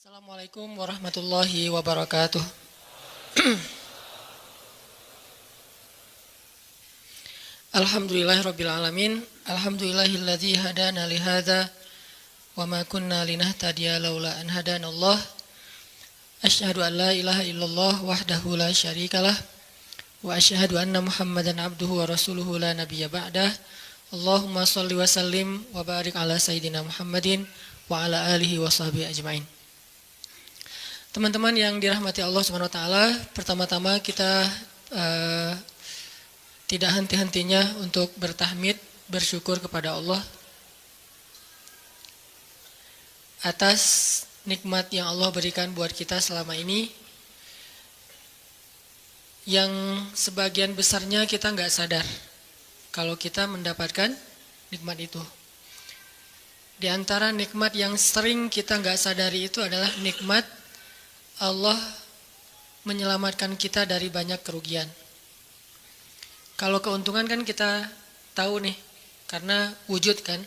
Assalamualaikum warahmatullahi wabarakatuh. Alhamdulillahirabbil alamin. Alhamdulillahilladzi hadana li hadza wa ma kunna linahtadiya laula an hadanallah. Asyhadu an la ilaha illallah wahdahu la syarikalah wa asyhadu anna Muhammadan abduhu wa rasuluhu la nabiyya ba'dah. Allahumma shalli wa sallim wa barik ala sayyidina Muhammadin wa ala alihi wa sahbihi ajmain. Teman-teman yang dirahmati Allah Subhanahu wa taala, pertama-tama kita tidak henti-hentinya untuk bertahmid, bersyukur kepada Allah atas nikmat yang Allah berikan buat kita selama ini, yang sebagian besarnya kita nggak sadar kalau kita mendapatkan nikmat itu. Di antara nikmat yang sering kita nggak sadari itu adalah nikmat Allah menyelamatkan kita dari banyak kerugian. Kalau keuntungan kan kita tahu nih, karena wujud kan.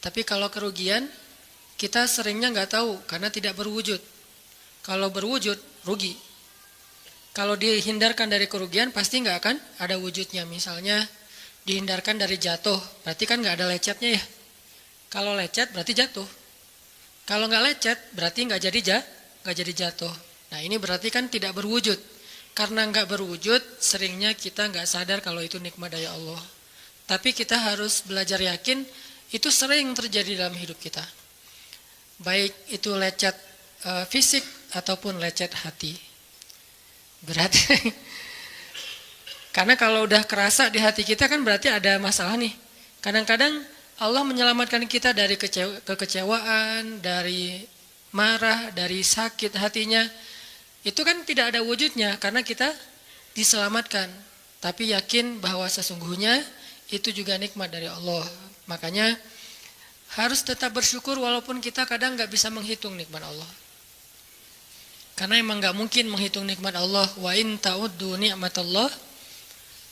Tapi kalau kerugian, kita seringnya nggak tahu karena tidak berwujud. Kalau berwujud, rugi. Kalau dihindarkan dari kerugian, pasti nggak akan ada wujudnya. Misalnya dihindarkan dari jatuh, berarti kan nggak ada lecetnya ya. Kalau lecet berarti jatuh. Kalau nggak lecet, berarti nggak jadi jatuh. Nah ini berarti kan tidak berwujud. Karena nggak berwujud, seringnya kita nggak sadar kalau itu nikmat dari Allah. Tapi kita harus belajar yakin, itu sering terjadi dalam hidup kita. Baik itu lecet fisik ataupun lecet hati. Berat. Karena kalau udah kerasa di hati kita kan berarti ada masalah nih. Kadang-kadang Allah menyelamatkan kita dari kekecewaan, dari marah, dari sakit hatinya. Itu kan tidak ada wujudnya karena kita diselamatkan. Tapi yakin bahwa sesungguhnya itu juga nikmat dari Allah. Makanya harus tetap bersyukur walaupun kita kadang nggak bisa menghitung nikmat Allah. Karena emang nggak mungkin menghitung nikmat Allah. Wa in ta'uddu ni'matallah.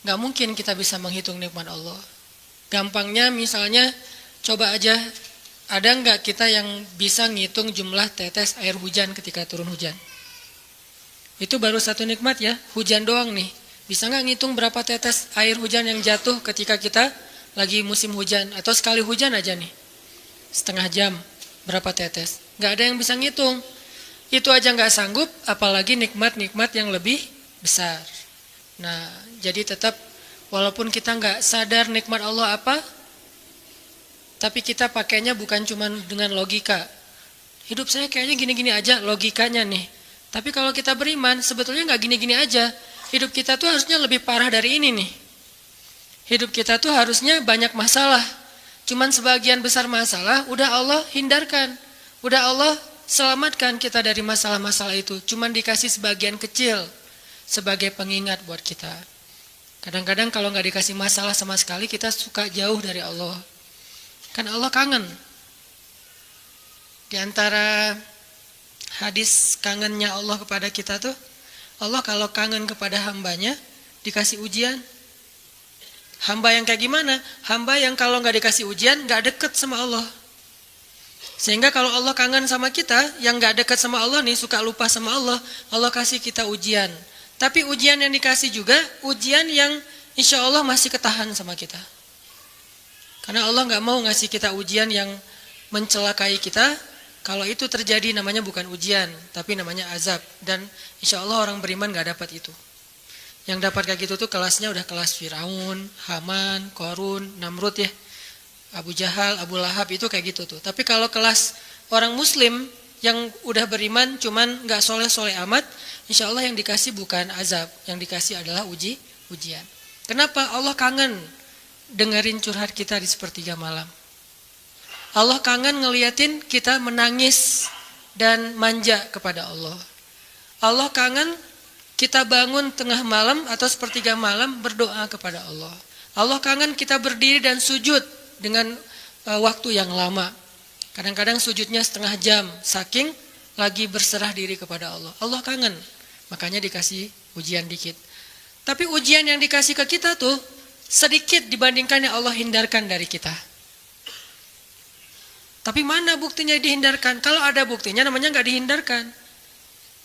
Nggak mungkin kita bisa menghitung nikmat Allah. Gampangnya misalnya coba aja, ada nggak kita yang bisa ngitung jumlah tetes air hujan ketika turun hujan? Itu baru satu nikmat ya, hujan doang nih. Bisa nggak ngitung berapa tetes air hujan yang jatuh ketika kita lagi musim hujan? Atau sekali hujan aja nih, setengah jam berapa tetes? Nggak ada yang bisa ngitung. Itu aja nggak sanggup, apalagi nikmat-nikmat yang lebih besar. Nah, jadi tetap walaupun kita nggak sadar nikmat Allah apa, tapi kita pakainya bukan cuma dengan logika. Hidup saya kayaknya gini-gini aja logikanya nih. Tapi kalau kita beriman, sebetulnya nggak gini-gini aja. Hidup kita tuh harusnya lebih parah dari ini nih. Hidup kita tuh harusnya banyak masalah. Cuman sebagian besar masalah udah Allah hindarkan. Udah Allah selamatkan kita dari masalah-masalah itu. Cuman dikasih sebagian kecil sebagai pengingat buat kita. Kadang-kadang kalau nggak dikasih masalah sama sekali, kita suka jauh dari Allah. Kan Allah kangen. Di antara hadis kangennya Allah kepada kita tuh, Allah kalau kangen kepada hambanya, dikasih ujian. Hamba yang kayak gimana? Hamba yang kalau nggak dikasih ujian, nggak deket sama Allah. Sehingga kalau Allah kangen sama kita, yang nggak deket sama Allah nih, suka lupa sama Allah, Allah kasih kita ujian. Tapi ujian yang dikasih juga, ujian yang insya Allah masih ketahan sama kita. Karena Allah nggak mau ngasih kita ujian yang mencelakai kita. Kalau itu terjadi namanya bukan ujian, tapi namanya azab. Dan insya Allah orang beriman nggak dapat itu. Yang dapat kayak gitu tuh kelasnya udah kelas Firaun, Haman, Korun, Namrud ya, Abu Jahal, Abu Lahab itu kayak gitu tuh. Tapi kalau kelas orang Muslim yang udah beriman, cuman nggak soleh-soleh amat, insya Allah yang dikasih bukan azab, yang dikasih adalah ujian. Kenapa Allah kangen dengerin curhat kita di sepertiga malam? Allah kangen ngeliatin kita menangis dan manja kepada Allah. Allah kangen kita bangun tengah malam atau sepertiga malam berdoa kepada Allah. Allah kangen kita berdiri dan sujud dengan waktu yang lama. Kadang-kadang sujudnya setengah jam, saking lagi berserah diri kepada Allah. Allah kangen, makanya dikasih ujian dikit. Tapi ujian yang dikasih ke kita tuh sedikit dibandingkan yang Allah hindarkan dari kita. Tapi mana buktinya dihindarkan? Kalau ada buktinya namanya nggak dihindarkan.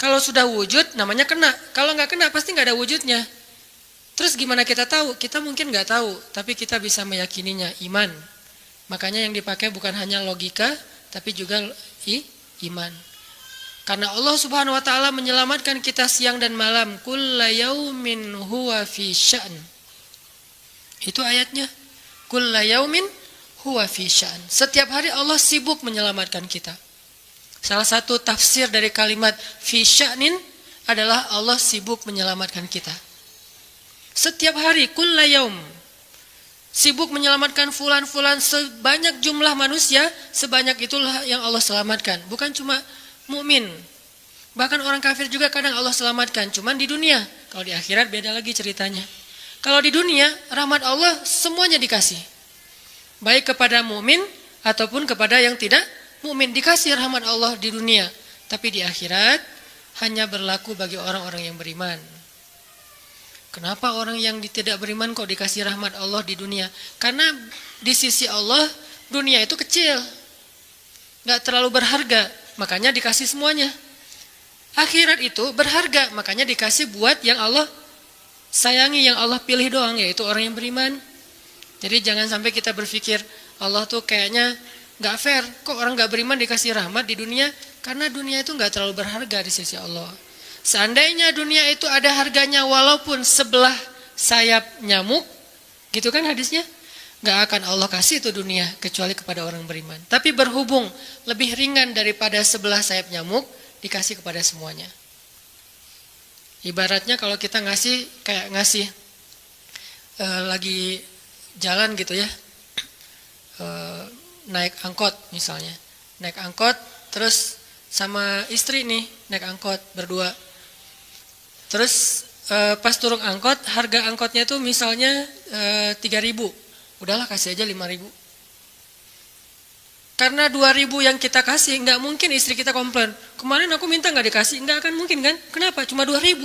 Kalau sudah wujud namanya kena. Kalau nggak kena pasti nggak ada wujudnya. Terus gimana kita tahu? Kita mungkin nggak tahu, tapi kita bisa meyakininya, iman. Makanya yang dipakai bukan hanya logika, tapi juga iman. Karena Allah Subhanahu wa taala menyelamatkan kita siang dan malam. Kulla yaumin huwa fi sya'n. Itu ayatnya. Kulla yaumin huwa fi sya'n. Setiap hari Allah sibuk menyelamatkan kita. Salah satu tafsir dari kalimat fi sya'nin adalah Allah sibuk menyelamatkan kita. Setiap hari kulla yaum sibuk menyelamatkan fulan-fulan, sebanyak jumlah manusia, sebanyak itulah yang Allah selamatkan. Bukan cuma mukmin. Bahkan orang kafir juga kadang Allah selamatkan, cuman di dunia. Kalau di akhirat beda lagi ceritanya. Kalau di dunia, rahmat Allah semuanya dikasih. Baik kepada mukmin ataupun kepada yang tidak mukmin, dikasih rahmat Allah di dunia. Tapi di akhirat hanya berlaku bagi orang-orang yang beriman. Kenapa orang yang tidak beriman kok dikasih rahmat Allah di dunia? Karena di sisi Allah dunia itu kecil, gak terlalu berharga, makanya dikasih semuanya. Akhirat itu berharga, makanya dikasih buat yang Allah sayangi, yang Allah pilih doang, yaitu orang yang beriman. Jadi jangan sampai kita berpikir Allah tuh kayaknya gak fair, kok orang gak beriman dikasih rahmat di dunia? Karena dunia itu gak terlalu berharga di sisi Allah. Seandainya dunia itu ada harganya walaupun sebelah sayap nyamuk, gitu kan hadisnya, gak akan Allah kasih itu dunia kecuali kepada orang beriman. Tapi berhubung lebih ringan daripada sebelah sayap nyamuk, dikasih kepada semuanya. Ibaratnya kalau kita ngasih kayak ngasih lagi jalan gitu ya, naik angkot misalnya, naik angkot terus sama istri nih naik angkot berdua. Terus pas turun angkot, harga angkotnya tuh misalnya 3.000. Udahlah kasih aja 5.000. Karena 2.000 yang kita kasih, nggak mungkin istri kita komplain. Kemarin aku minta nggak dikasih, nggak akan mungkin kan? Kenapa? Cuma 2.000.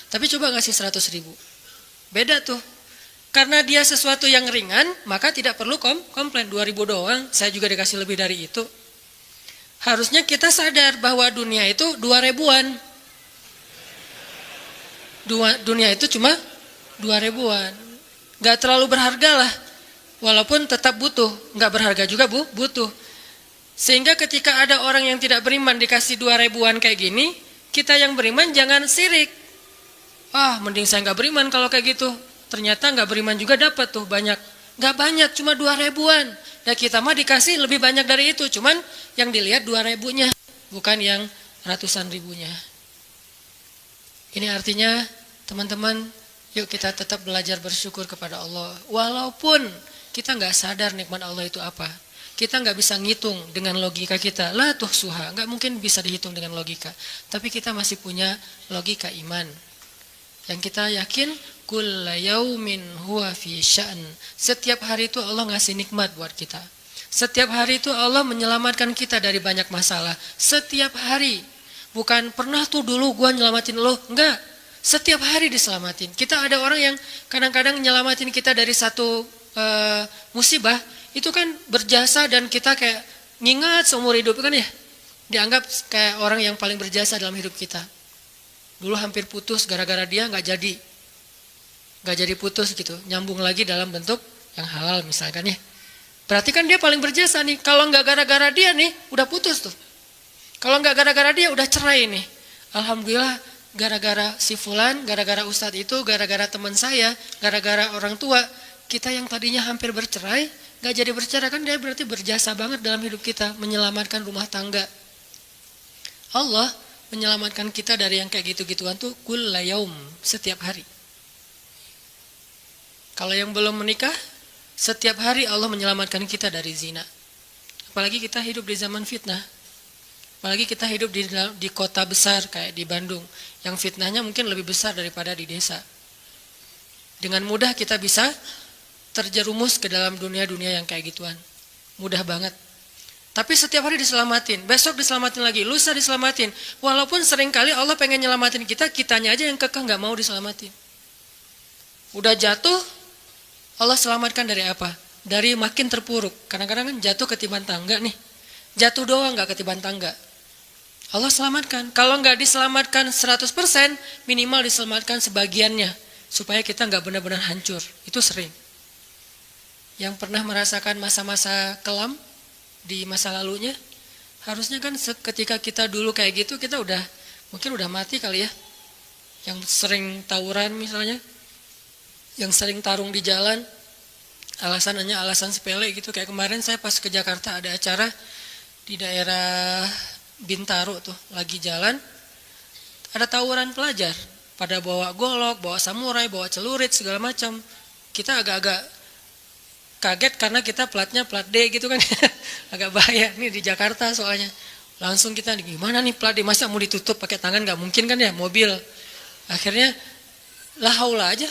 Tapi coba ngasih 100.000. Beda tuh. Karena dia sesuatu yang ringan, maka tidak perlu komplain. 2.000 doang, saya juga dikasih lebih dari itu. Harusnya kita sadar bahwa dunia itu 2.000-an. Dunia itu cuma 2.000-an. Gak terlalu berharga lah. Walaupun tetap butuh. Gak berharga juga butuh. Sehingga ketika ada orang yang tidak beriman dikasih 2.000-an kayak gini, kita yang beriman jangan sirik. Mending saya gak beriman kalau kayak gitu. Ternyata gak beriman juga dapat tuh banyak. Gak banyak, cuma 2.000-an. Dan kita mah dikasih lebih banyak dari itu. Cuman yang dilihat 2.000-nya, bukan yang ratusan ribunya. Ini artinya teman-teman, yuk kita tetap belajar bersyukur kepada Allah. Walaupun kita nggak sadar nikmat Allah itu apa. Kita nggak bisa ngitung dengan logika kita. La tuhsuha, nggak mungkin bisa dihitung dengan logika. Tapi kita masih punya logika iman. Yang kita yakin, kulla yaumin huwa fi sya'n. Setiap hari itu Allah ngasih nikmat buat kita. Setiap hari itu Allah menyelamatkan kita dari banyak masalah. Setiap hari. Bukan pernah tuh dulu gua nyelamatin lo, enggak. Setiap hari diselamatin. Kita ada orang yang kadang-kadang nyelamatin kita dari satu musibah, itu kan berjasa dan kita kayak ngingat seumur hidup kan ya. Dianggap kayak orang yang paling berjasa dalam hidup kita. Dulu hampir putus gara-gara dia nggak jadi putus gitu. Nyambung lagi dalam bentuk yang halal misalkan ya. Berarti kan dia paling berjasa nih. Kalau nggak gara-gara dia nih, udah putus tuh. Kalau nggak gara-gara dia udah cerai nih. Alhamdulillah gara-gara si fulan, gara-gara ustadz itu, gara-gara teman saya, gara-gara orang tua, kita yang tadinya hampir bercerai, nggak jadi bercerai kan dia berarti berjasa banget dalam hidup kita, menyelamatkan rumah tangga. Allah menyelamatkan kita dari yang kayak gitu-gituan tuh kulla yaum, setiap hari. Kalau yang belum menikah, setiap hari Allah menyelamatkan kita dari zina. Apalagi kita hidup di zaman fitnah. Apalagi kita hidup di kota besar kayak di Bandung, yang fitnahnya mungkin lebih besar daripada di desa. Dengan mudah kita bisa terjerumus ke dalam dunia-dunia yang kayak gituan. Mudah banget. Tapi setiap hari diselamatin, besok diselamatin lagi, lusa diselamatin. Walaupun seringkali Allah pengen nyelamatin kita, kitanya aja yang kekeh gak mau diselamatin. Udah jatuh, Allah selamatkan dari apa? Dari makin terpuruk. Kadang-kadang kan jatuh ketiban tangga nih. Jatuh doang, nggak ketiban tangga. Allah selamatkan. Kalau nggak diselamatkan 100%, minimal diselamatkan sebagiannya. Supaya kita nggak benar-benar hancur. Itu sering. Yang pernah merasakan masa-masa kelam di masa lalunya, harusnya kan ketika kita dulu kayak gitu, kita mungkin udah mati kali ya. Yang sering tawuran misalnya, yang sering tarung di jalan, alasannya alasan sepele gitu. Kayak kemarin saya pas ke Jakarta ada acara di daerah Bintaro tuh, lagi jalan, ada tawuran pelajar, pada bawa golok, bawa samurai, bawa celurit, segala macam. Kita agak-agak kaget karena kita platnya plat D gitu kan, agak bahaya nih di Jakarta soalnya. Langsung kita, gimana nih plat D, masa mau ditutup pakai tangan, gak mungkin kan ya, mobil. Akhirnya, la haula aja.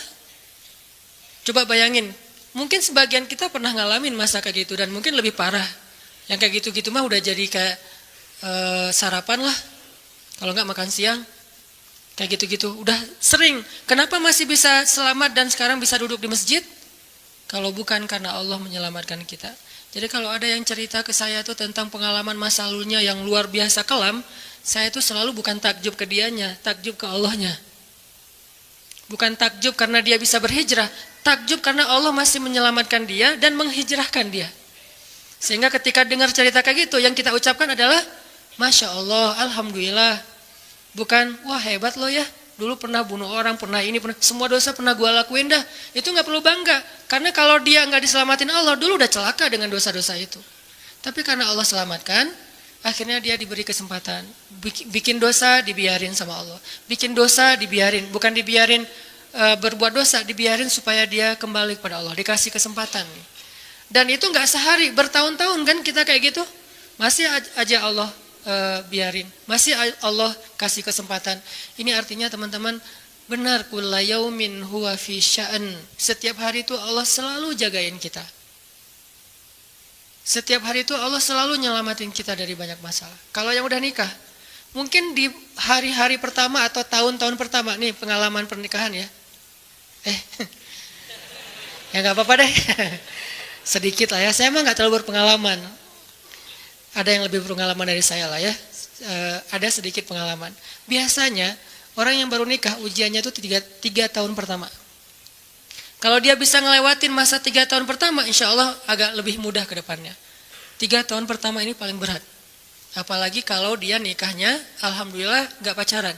Coba bayangin, mungkin sebagian kita pernah ngalamin masa kayak gitu, dan mungkin lebih parah. Yang kayak gitu-gitu mah udah jadi kayak sarapan lah, kalau nggak makan siang, kayak gitu-gitu, udah sering. Kenapa masih bisa selamat dan sekarang bisa duduk di masjid? Kalau bukan karena Allah menyelamatkan kita. Jadi kalau ada yang cerita ke saya tuh tentang pengalaman masa lalunya yang luar biasa kelam, saya tuh selalu bukan takjub ke dianya, takjub ke Allahnya. Bukan takjub karena dia bisa berhijrah, takjub karena Allah masih menyelamatkan dia dan menghijrahkan dia. Sehingga ketika dengar cerita kayak gitu, yang kita ucapkan adalah Masya Allah, Alhamdulillah. Bukan, wah hebat lo ya, dulu pernah bunuh orang, pernah ini, pernah, semua dosa pernah gue lakuin dah. Itu gak perlu bangga, karena kalau dia gak diselamatin Allah, dulu udah celaka dengan dosa-dosa itu. Tapi karena Allah selamatkan, akhirnya dia diberi kesempatan. Bikin dosa, dibiarin sama Allah. Bikin dosa, dibiarin, bukan dibiarin berbuat dosa, dibiarin supaya dia kembali kepada Allah, dikasih kesempatan. Dan itu gak sehari, bertahun-tahun kan kita kayak gitu. Masih aja Allah biarin, masih Allah kasih kesempatan. Ini artinya teman-teman, benar, kulla yaumin huwa fi sya'an. Setiap hari itu Allah selalu jagain kita. Setiap hari itu Allah selalu nyelamatin kita dari banyak masalah. Kalau yang udah nikah, mungkin di hari-hari pertama atau tahun-tahun pertama, nih pengalaman pernikahan ya. Ya gak apa-apa deh. Sedikit lah ya, saya mah gak terlalu berpengalaman. Ada yang lebih berpengalaman dari saya lah ya. Ada sedikit pengalaman. Biasanya orang yang baru nikah ujiannya itu 3 tahun pertama. Kalau dia bisa ngelewatin masa 3 tahun pertama, insya Allah agak lebih mudah ke depannya. 3 tahun pertama ini paling berat. Apalagi kalau dia nikahnya, alhamdulillah gak pacaran.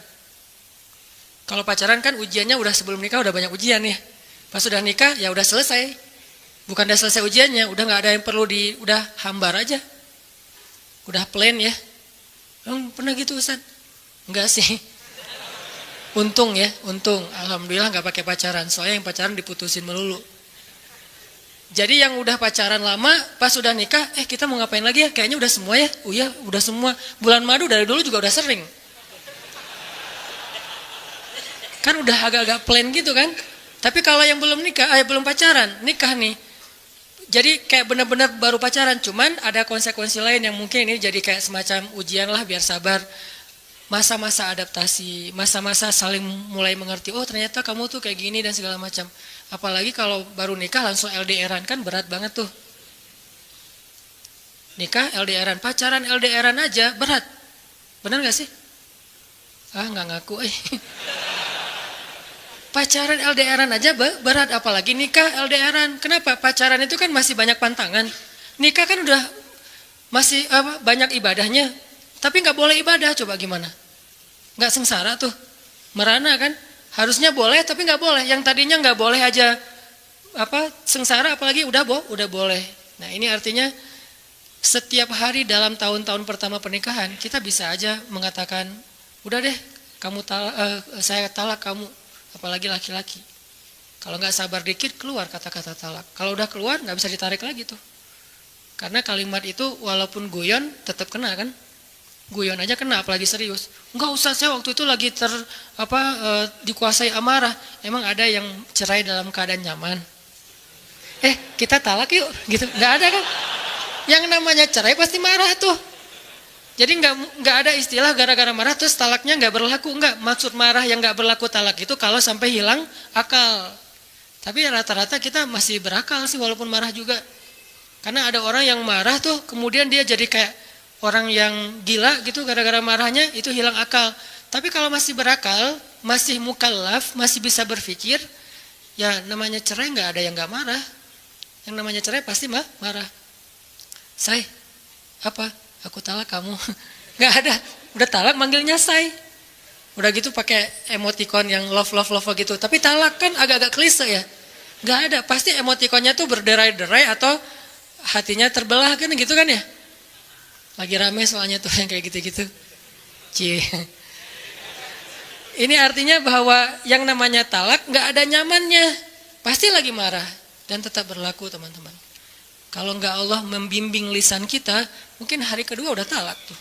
Kalau pacaran kan ujiannya udah sebelum nikah udah banyak ujian ya. Pas sudah nikah ya udah selesai. Bukan udah selesai ujiannya, udah gak ada yang perlu udah hambar aja. Udah plain ya. Pernah gitu Ustaz? Enggak sih. Untung ya, untung. Alhamdulillah gak pakai pacaran. Soalnya yang pacaran diputusin melulu. Jadi yang udah pacaran lama, pas udah nikah, kita mau ngapain lagi ya? Kayaknya udah semua ya. Oh iya, udah semua. Bulan madu dari dulu juga udah sering. Kan udah agak-agak plain gitu kan. Tapi kalau yang belum nikah, belum pacaran, nikah nih. Jadi kayak benar-benar baru pacaran, cuman ada konsekuensi lain yang mungkin ini jadi kayak semacam ujian lah biar sabar. Masa-masa adaptasi, masa-masa saling mulai mengerti, oh ternyata kamu tuh kayak gini dan segala macam. Apalagi kalau baru nikah langsung LDR-an kan berat banget tuh. Nikah LDR-an, pacaran LDR-an aja berat. Benar gak sih? Nggak ngaku Pacaran LDR-an aja berat, apalagi nikah LDR-an. Kenapa? Pacaran itu kan masih banyak pantangan. Nikah kan udah masih banyak ibadahnya. Tapi nggak boleh ibadah, coba gimana? Nggak sengsara tuh. Merana kan? Harusnya boleh tapi nggak boleh. Yang tadinya nggak boleh aja sengsara, apalagi udah boleh. Nah ini artinya setiap hari dalam tahun-tahun pertama pernikahan kita bisa aja mengatakan, udah deh, saya talak kamu. Apalagi laki-laki. Kalau nggak sabar dikit keluar kata-kata talak. Kalau udah keluar nggak bisa ditarik lagi tuh. Karena kalimat itu walaupun guyon tetap kena kan. Guyon aja kena, apalagi serius. Enggak usah, saya waktu itu lagi dikuasai amarah. Emang ada yang cerai dalam keadaan nyaman? Kita talak yuk, gitu. Nggak ada kan? Yang namanya cerai pasti marah tuh. Jadi nggak ada istilah gara-gara marah terus talaknya nggak berlaku, nggak. Maksud marah yang nggak berlaku talak itu kalau sampai hilang akal. Tapi rata-rata kita masih berakal sih walaupun marah juga. Karena ada orang yang marah tuh kemudian dia jadi kayak orang yang gila gitu gara-gara marahnya itu hilang akal. Tapi kalau masih berakal, masih mukallaf, masih bisa berpikir, ya namanya cerai nggak ada yang nggak marah. Yang namanya cerai pasti marah. Say, apa? Aku talak kamu. Nggak ada. Udah talak manggilnya say. Udah gitu pakai emoticon yang love gitu. Tapi talak kan agak-agak klise ya. Nggak ada. Pasti emoticonnya tuh berderai-derai atau hatinya terbelah kan gitu kan ya. Lagi rame soalnya tuh yang kayak gitu-gitu. Cie. Ini artinya bahwa yang namanya talak nggak ada nyamannya. Pasti lagi marah. Dan tetap berlaku teman-teman. Kalau nggak Allah membimbing lisan kita, mungkin hari kedua udah talak tuh.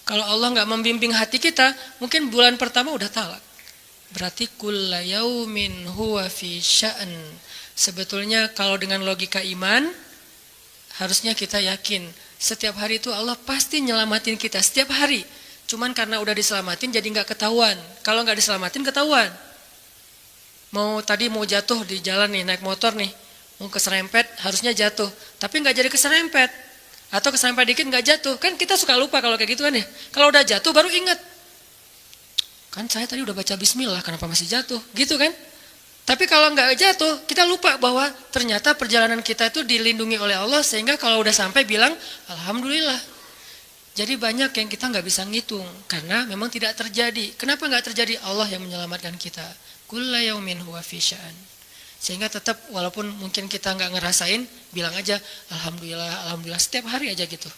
Kalau Allah nggak membimbing hati kita, mungkin bulan pertama udah talak. Berarti kulla yaumin huwa fi sya'an. Sebetulnya kalau dengan logika iman, harusnya kita yakin. Setiap hari itu Allah pasti nyelamatin kita, setiap hari. Cuman karena udah diselamatin jadi nggak ketahuan. Kalau nggak diselamatin ketahuan. Tadi mau jatuh di jalan nih, naik motor nih. Mau keserempet, harusnya jatuh. Tapi nggak jadi keserempet. Atau keserempet dikit nggak jatuh. Kan kita suka lupa kalau kayak gitu kan ya. Kalau udah jatuh baru ingat. Kan saya tadi udah baca bismillah, kenapa masih jatuh? Gitu kan? Tapi kalau nggak jatuh, kita lupa bahwa ternyata perjalanan kita itu dilindungi oleh Allah. Sehingga kalau udah sampai bilang, alhamdulillah. Jadi banyak yang kita nggak bisa ngitung. Karena memang tidak terjadi. Kenapa nggak terjadi? Allah yang menyelamatkan kita. Kulla yaumin huwa fi sya'an. Sehingga tetap walaupun mungkin kita nggak ngerasain, bilang aja alhamdulillah, alhamdulillah setiap hari aja gitu.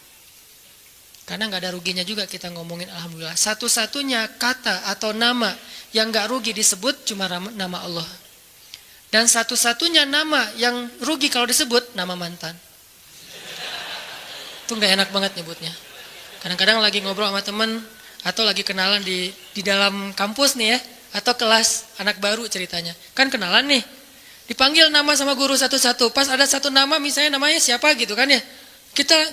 Karena nggak ada ruginya juga kita ngomongin alhamdulillah. Satu-satunya kata atau nama yang nggak rugi disebut cuma nama Allah. Dan satu-satunya nama yang rugi kalau disebut nama mantan. Itu nggak enak banget nyebutnya. Kadang-kadang lagi ngobrol sama temen atau lagi kenalan di dalam kampus nih ya, atau kelas anak baru ceritanya. Kan kenalan nih. Dipanggil nama sama guru satu-satu. Pas ada satu nama misalnya namanya siapa gitu kan ya.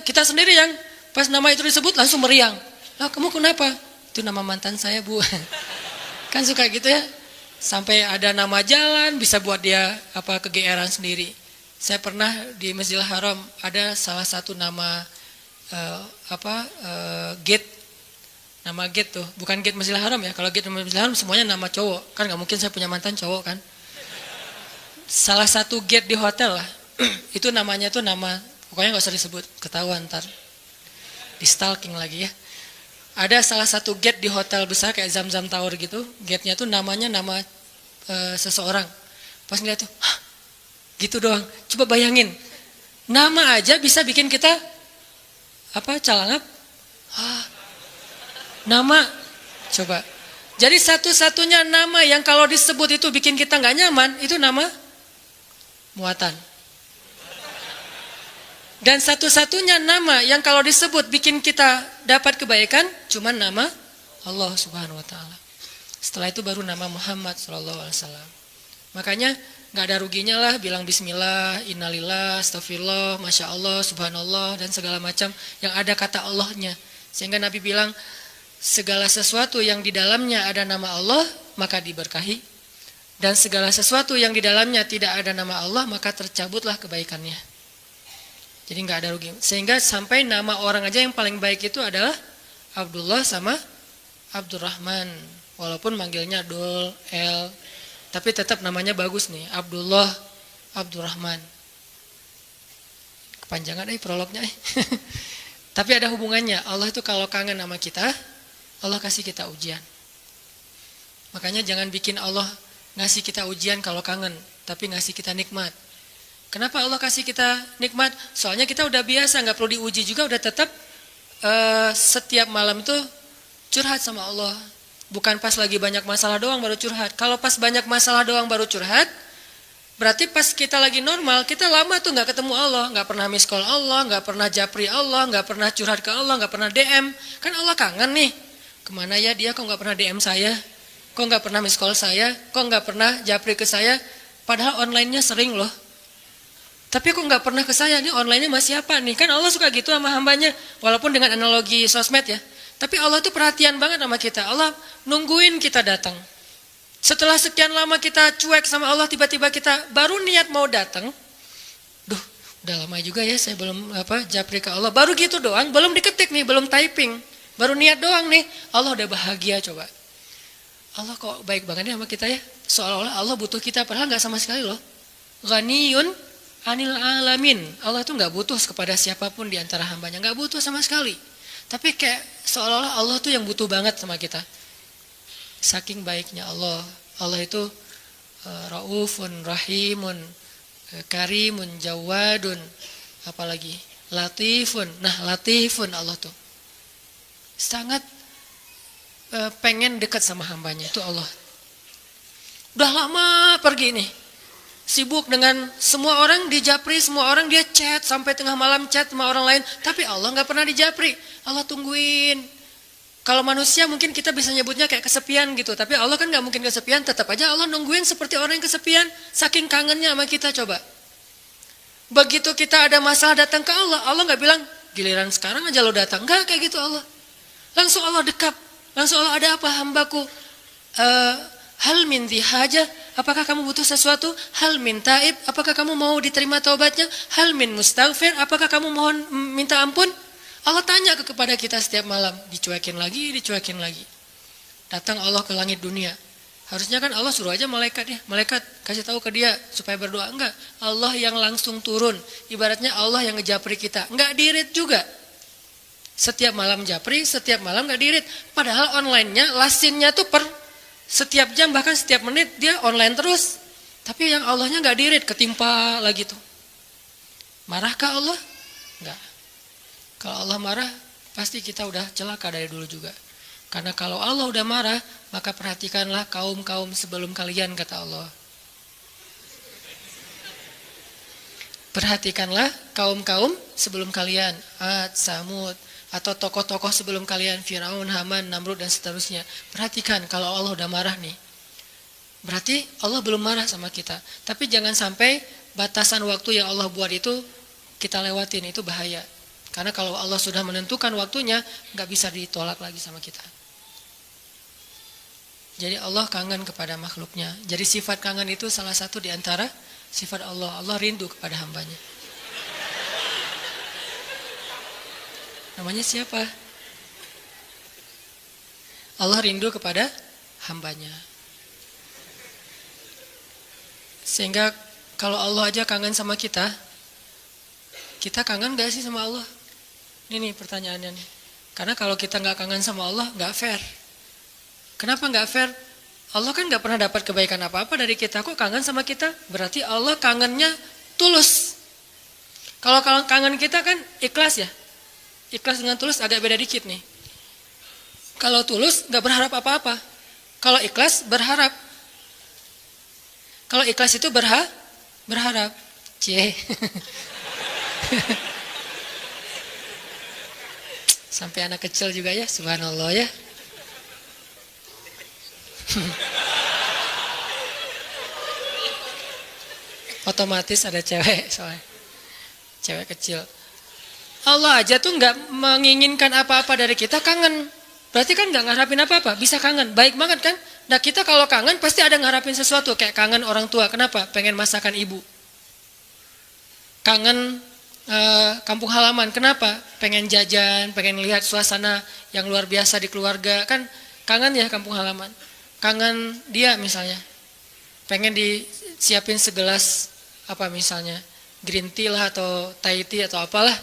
Kita sendiri yang pas nama itu disebut langsung meriang. Lah kamu kenapa? Itu nama mantan saya bu. Kan suka gitu ya. Sampai ada nama jalan bisa buat dia kegeeran sendiri. Saya pernah di Masjidil Haram ada salah satu nama gate. Nama gate tuh. Bukan gate Masjidil Haram ya. Kalau gate Masjidil Haram semuanya nama cowok. Kan gak mungkin saya punya mantan cowok kan. Salah satu gate di hotel lah, itu namanya tuh nama, pokoknya gak usah disebut, ketahuan ntar, di stalking lagi ya. Ada salah satu gate di hotel besar kayak Zam-Zam Tower gitu, gate-nya tuh namanya nama seseorang. Pas ngeliat tuh, hah, gitu doang. Coba bayangin, nama aja bisa bikin kita calangap. Nama, coba. Jadi satu-satunya nama yang kalau disebut itu bikin kita nggak nyaman, itu nama muatan. Dan satu-satunya nama yang kalau disebut bikin kita dapat kebaikan cuma nama Allah Subhanahu wa taala. Setelah itu baru nama Muhammad sallallahu alaihi wasallam. Makanya nggak ada ruginya lah bilang bismillah, innalillah, astagfirullah, masya Allah, subhanallah dan segala macam yang ada kata Allahnya. Sehingga Nabi bilang segala sesuatu yang di dalamnya ada nama Allah maka diberkahi. Dan segala sesuatu yang di dalamnya tidak ada nama Allah maka tercabutlah kebaikannya. Jadi nggak ada rugi. Sehingga sampai nama orang aja yang paling baik itu adalah Abdullah sama Abdurrahman. Walaupun manggilnya Dul, El, tapi tetap namanya bagus nih. Abdullah, Abdurrahman. Kepanjangan prolognya. Tapi ada hubungannya. Allah itu kalau kangen sama kita, Allah kasih kita ujian. Makanya jangan bikin Allah ngasih kita ujian kalau kangen, tapi ngasih kita nikmat. Kenapa Allah kasih kita nikmat? Soalnya kita udah biasa, nggak perlu diuji juga, udah tetap setiap malam itu curhat sama Allah. Bukan pas lagi banyak masalah doang baru curhat. Kalau pas banyak masalah doang baru curhat, berarti pas kita lagi normal, kita lama tuh nggak ketemu Allah, nggak pernah miss call Allah, nggak pernah japri Allah, nggak pernah curhat ke Allah, nggak pernah DM. Kan Allah kangen nih. Kemana ya dia? Kok nggak pernah DM saya? Kok nggak pernah miss call saya? Kok nggak pernah japri ke saya? Padahal online-nya sering loh. Tapi kok nggak pernah ke saya? Ini online-nya masih apa nih? Kan Allah suka gitu sama hambanya. Walaupun dengan analogi sosmed ya. Tapi Allah tuh perhatian banget sama kita. Allah nungguin kita datang. Setelah sekian lama kita cuek sama Allah, tiba-tiba kita baru niat mau datang. Duh, Udah lama juga ya saya belum japri ke Allah. Baru gitu doang, belum diketik nih, belum typing. Baru niat doang nih, Allah udah bahagia coba. Allah kok baik banget ya sama kita ya. Seolah-olah Allah butuh kita, padahal nggak sama sekali loh. Ghaniyun anil alamin. Allah itu nggak butuh kepada siapapun di antara hambanya, nggak butuh sama sekali. Tapi kayak seolah-olah Allah tuh yang butuh banget sama kita. Saking baiknya Allah. Allah itu raufun, rahimun, karimun, jawadun, apalagi latifun. Nah, latifun Allah tuh sangat pengen dekat sama hambanya, itu Allah. Udah lama pergi nih, sibuk dengan semua orang di japri, semua orang dia chat sampai tengah malam chat sama orang lain, tapi Allah nggak pernah di japri. Allah tungguin. Kalau manusia mungkin kita bisa nyebutnya kayak kesepian gitu, tapi Allah kan nggak mungkin kesepian, tetap aja Allah nungguin seperti orang yang kesepian, saking kangennya sama kita coba. Begitu kita ada masalah datang ke Allah, Allah nggak bilang giliran sekarang aja lo datang, nggak kayak gitu Allah. Langsung Allah dekap, langsung Allah, ada apa hambaku? Hal min haja, apakah kamu butuh sesuatu? Hal min taib, apakah kamu mau diterima taubatnya? Hal min mustaghfir, apakah kamu mohon minta ampun? Allah tanya kepada kita setiap malam, dicuekin lagi, dicuekin lagi. Datang Allah ke langit dunia. Harusnya kan Allah suruh aja malaikat ya, malaikat kasih tahu ke dia supaya berdoa. Enggak, Allah yang langsung turun. Ibaratnya Allah yang ngejapri kita. Enggak dirit juga. Setiap malam japri, setiap malam enggak dirit. Padahal online-nya, lasinnya tuh per setiap jam bahkan setiap menit dia online terus. Tapi yang Allahnya enggak dirit, ketimpa lagi tuh. Marahkah Allah? Enggak. Kalau Allah marah, pasti kita udah celaka dari dulu juga. Karena kalau Allah udah marah, maka perhatikanlah kaum-kaum sebelum kalian, kata Allah. Perhatikanlah kaum-kaum sebelum kalian, Ad, Samud, atau tokoh-tokoh sebelum kalian, Firaun, Haman, Namrud, dan seterusnya. Perhatikan kalau Allah udah marah nih. Berarti Allah belum marah sama kita. Tapi jangan sampai batasan waktu yang Allah buat itu kita lewatin, itu bahaya. Karena kalau Allah sudah menentukan waktunya, nggak bisa ditolak lagi sama kita. Jadi Allah kangen kepada makhluknya. Jadi sifat kangen itu salah satu di antara sifat Allah. Allah rindu kepada hambanya. Namanya siapa? Allah rindu kepada hambanya. Sehingga kalau Allah aja kangen sama kita kangen gak sih sama Allah? Ini nih pertanyaannya nih. Karena kalau kita gak kangen sama Allah, gak fair. Kenapa gak fair? Allah kan gak pernah dapat kebaikan apa-apa dari kita. Kok kangen sama kita? Berarti Allah kangennya tulus. Kalau kangen kita kan ikhlas ya. Ikhlas dengan tulus agak beda dikit nih. Kalau tulus gak berharap apa-apa. Kalau ikhlas berharap. Kalau ikhlas itu berharap. Cie. Sampai anak kecil juga ya, subhanallah ya. Otomatis ada cewek soalnya. Cewek kecil. Allah aja tuh nggak menginginkan apa-apa dari kita, kangen. Berarti kan nggak ngarapin apa-apa, bisa kangen. Baik banget kan? Nah kita kalau kangen pasti ada ngarapin sesuatu. Kayak kangen orang tua, kenapa? Pengen masakan ibu. Kangen kampung halaman, kenapa? Pengen jajan, pengen lihat suasana yang luar biasa di keluarga. Kan kangen ya kampung halaman. Kangen dia misalnya. Pengen disiapin segelas apa misalnya, green tea lah atau Thai tea atau apalah.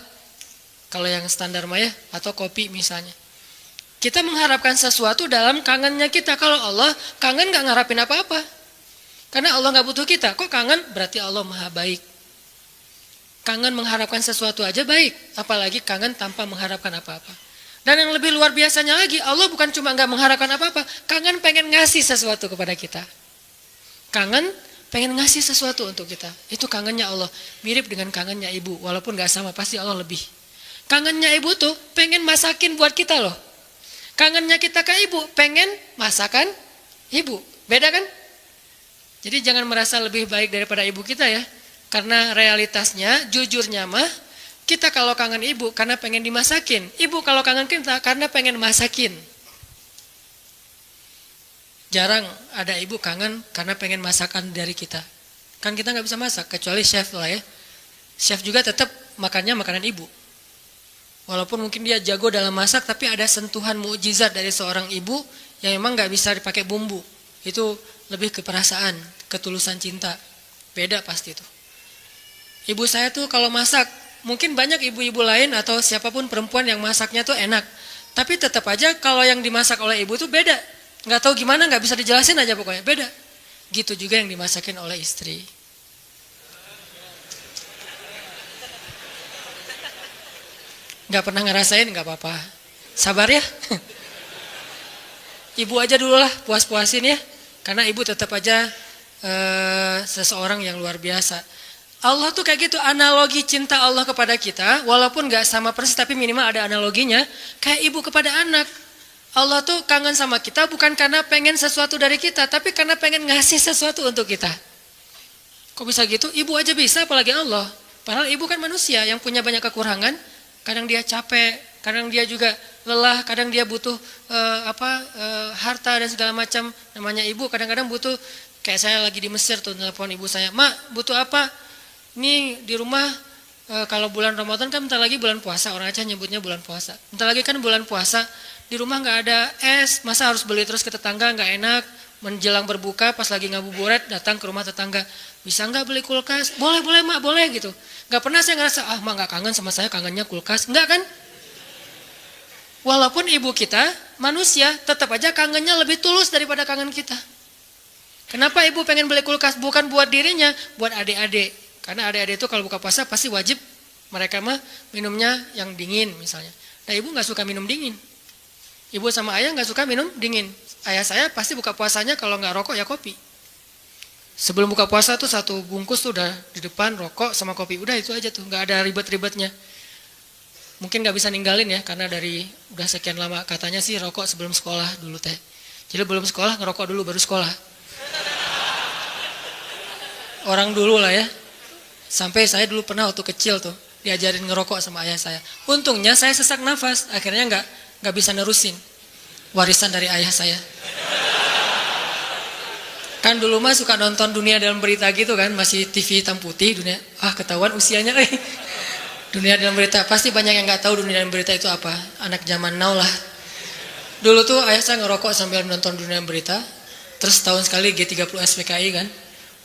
Kalau yang standar mah ya, atau kopi misalnya. Kita mengharapkan sesuatu dalam kangennya kita. Kalau Allah kangen gak ngarapin apa-apa. Karena Allah gak butuh kita. Kok kangen? Berarti Allah maha baik. Kangen mengharapkan sesuatu aja baik. Apalagi kangen tanpa mengharapkan apa-apa. Dan yang lebih luar biasanya lagi, Allah bukan cuma gak mengharapkan apa-apa. Kangen pengen ngasih sesuatu kepada kita. Kangen pengen ngasih sesuatu untuk kita. Itu kangennya Allah. Mirip dengan kangennya ibu. Walaupun gak sama, pasti Allah lebih. Kangennya ibu tuh pengen masakin buat kita loh. Kangennya kita ke ibu, pengen masakan ibu. Beda kan? Jadi jangan merasa lebih baik daripada ibu kita ya. Karena realitasnya, jujurnya mah, kita kalau kangen ibu karena pengen dimasakin. Ibu kalau kangen kita karena pengen masakin. Jarang ada ibu kangen karena pengen masakan dari kita. Kan kita nggak bisa masak, kecuali chef lah ya. Chef juga tetap makannya makanan ibu. Walaupun mungkin dia jago dalam masak, tapi ada sentuhan mukjizat dari seorang ibu yang memang nggak bisa dipakai bumbu. Itu lebih ke perasaan, ketulusan cinta. Beda pasti itu. Ibu saya tuh kalau masak, mungkin banyak ibu-ibu lain atau siapapun perempuan yang masaknya tuh enak. Tapi tetap aja kalau yang dimasak oleh ibu tuh beda. Nggak tahu gimana, nggak bisa dijelasin aja pokoknya, beda. Gitu juga yang dimasakin oleh istri. Nggak pernah ngerasain, nggak apa-apa. Sabar ya. Ibu aja dulu lah, puas-puasin ya. Karena ibu tetap aja seseorang yang luar biasa. Allah tuh kayak gitu, analogi cinta Allah kepada kita, walaupun nggak sama persis, tapi minimal ada analoginya. Kayak ibu kepada anak. Allah tuh kangen sama kita bukan karena pengen sesuatu dari kita, tapi karena pengen ngasih sesuatu untuk kita. Kok bisa gitu? Ibu aja bisa, apalagi Allah. Padahal ibu kan manusia yang punya banyak kekurangan. Kadang dia capek, kadang dia juga lelah, kadang dia butuh harta dan segala macam. Namanya ibu kadang-kadang butuh. Kayak saya lagi di Mesir tuh, telepon ibu saya, "Mak, butuh apa? Ini di rumah kalau bulan Ramadan kan bentar lagi bulan puasa, orang Aceh nyebutnya bulan puasa. Bentar lagi kan bulan puasa, di rumah nggak ada es, masa harus beli terus ke tetangga, nggak enak. Menjelang berbuka pas lagi ngabuburit datang ke rumah tetangga, bisa nggak beli kulkas? Boleh mak, boleh gitu. Nggak pernah saya ngerasa mak nggak kangen sama saya, kangennya kulkas, nggak kan? Walaupun ibu kita manusia, tetap aja kangennya lebih tulus daripada kangen kita. Kenapa ibu pengen beli kulkas? Bukan buat dirinya, buat adik-adik. Karena adik-adik itu kalau buka puasa pasti wajib mereka mah minumnya yang dingin misalnya. Nah ibu nggak suka minum dingin. Ibu sama ayah nggak suka minum dingin. Ayah saya pasti buka puasanya kalau nggak rokok ya kopi. Sebelum buka puasa tuh satu bungkus tuh udah di depan rokok sama kopi. Udah itu aja tuh, nggak ada ribet-ribetnya. Mungkin nggak bisa ninggalin ya karena dari udah sekian lama katanya sih rokok sebelum sekolah dulu teh. Jadi belum sekolah ngerokok dulu baru sekolah. Orang dulu lah ya. Sampai saya dulu pernah waktu kecil tuh diajarin ngerokok sama ayah saya. Untungnya saya sesak nafas, akhirnya nggak bisa nerusin. Warisan dari ayah saya. Kan dulu mah suka nonton Dunia Dalam Berita gitu kan, masih TV hitam putih dunia. Ketahuan usianya. Dunia Dalam Berita, pasti banyak yang nggak tahu Dunia Dalam Berita itu apa. Anak zaman now lah. Dulu tuh ayah saya ngerokok sambil nonton Dunia Dalam Berita. Terus tahun sekali G30 SPKI kan,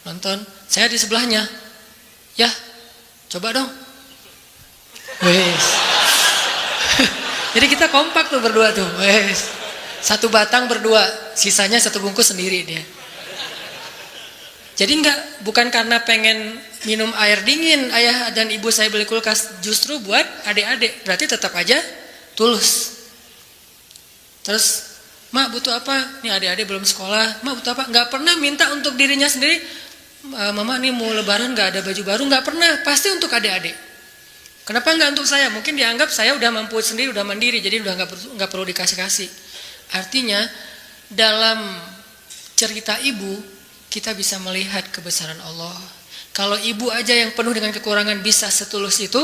nonton. Saya di sebelahnya. Ya, coba dong. Wes. Jadi kita kompak tuh berdua tuh. Wes. Satu batang berdua, sisanya satu bungkus sendiri dia. Jadi bukan karena pengen minum air dingin ayah dan ibu saya beli kulkas, justru buat adik-adik. Berarti tetap aja tulus. Terus, "Mak butuh apa? Nih adik-adik belum sekolah. Mak butuh apa?" Nggak pernah minta untuk dirinya sendiri. "Mama nih mau lebaran nggak ada baju baru." Nggak pernah, pasti untuk adik-adik. Kenapa nggak untuk saya? Mungkin dianggap saya udah mampu sendiri, udah mandiri, jadi udah nggak perlu dikasih-kasih. Artinya dalam cerita ibu kita bisa melihat kebesaran Allah. Kalau ibu aja yang penuh dengan kekurangan bisa setulus itu,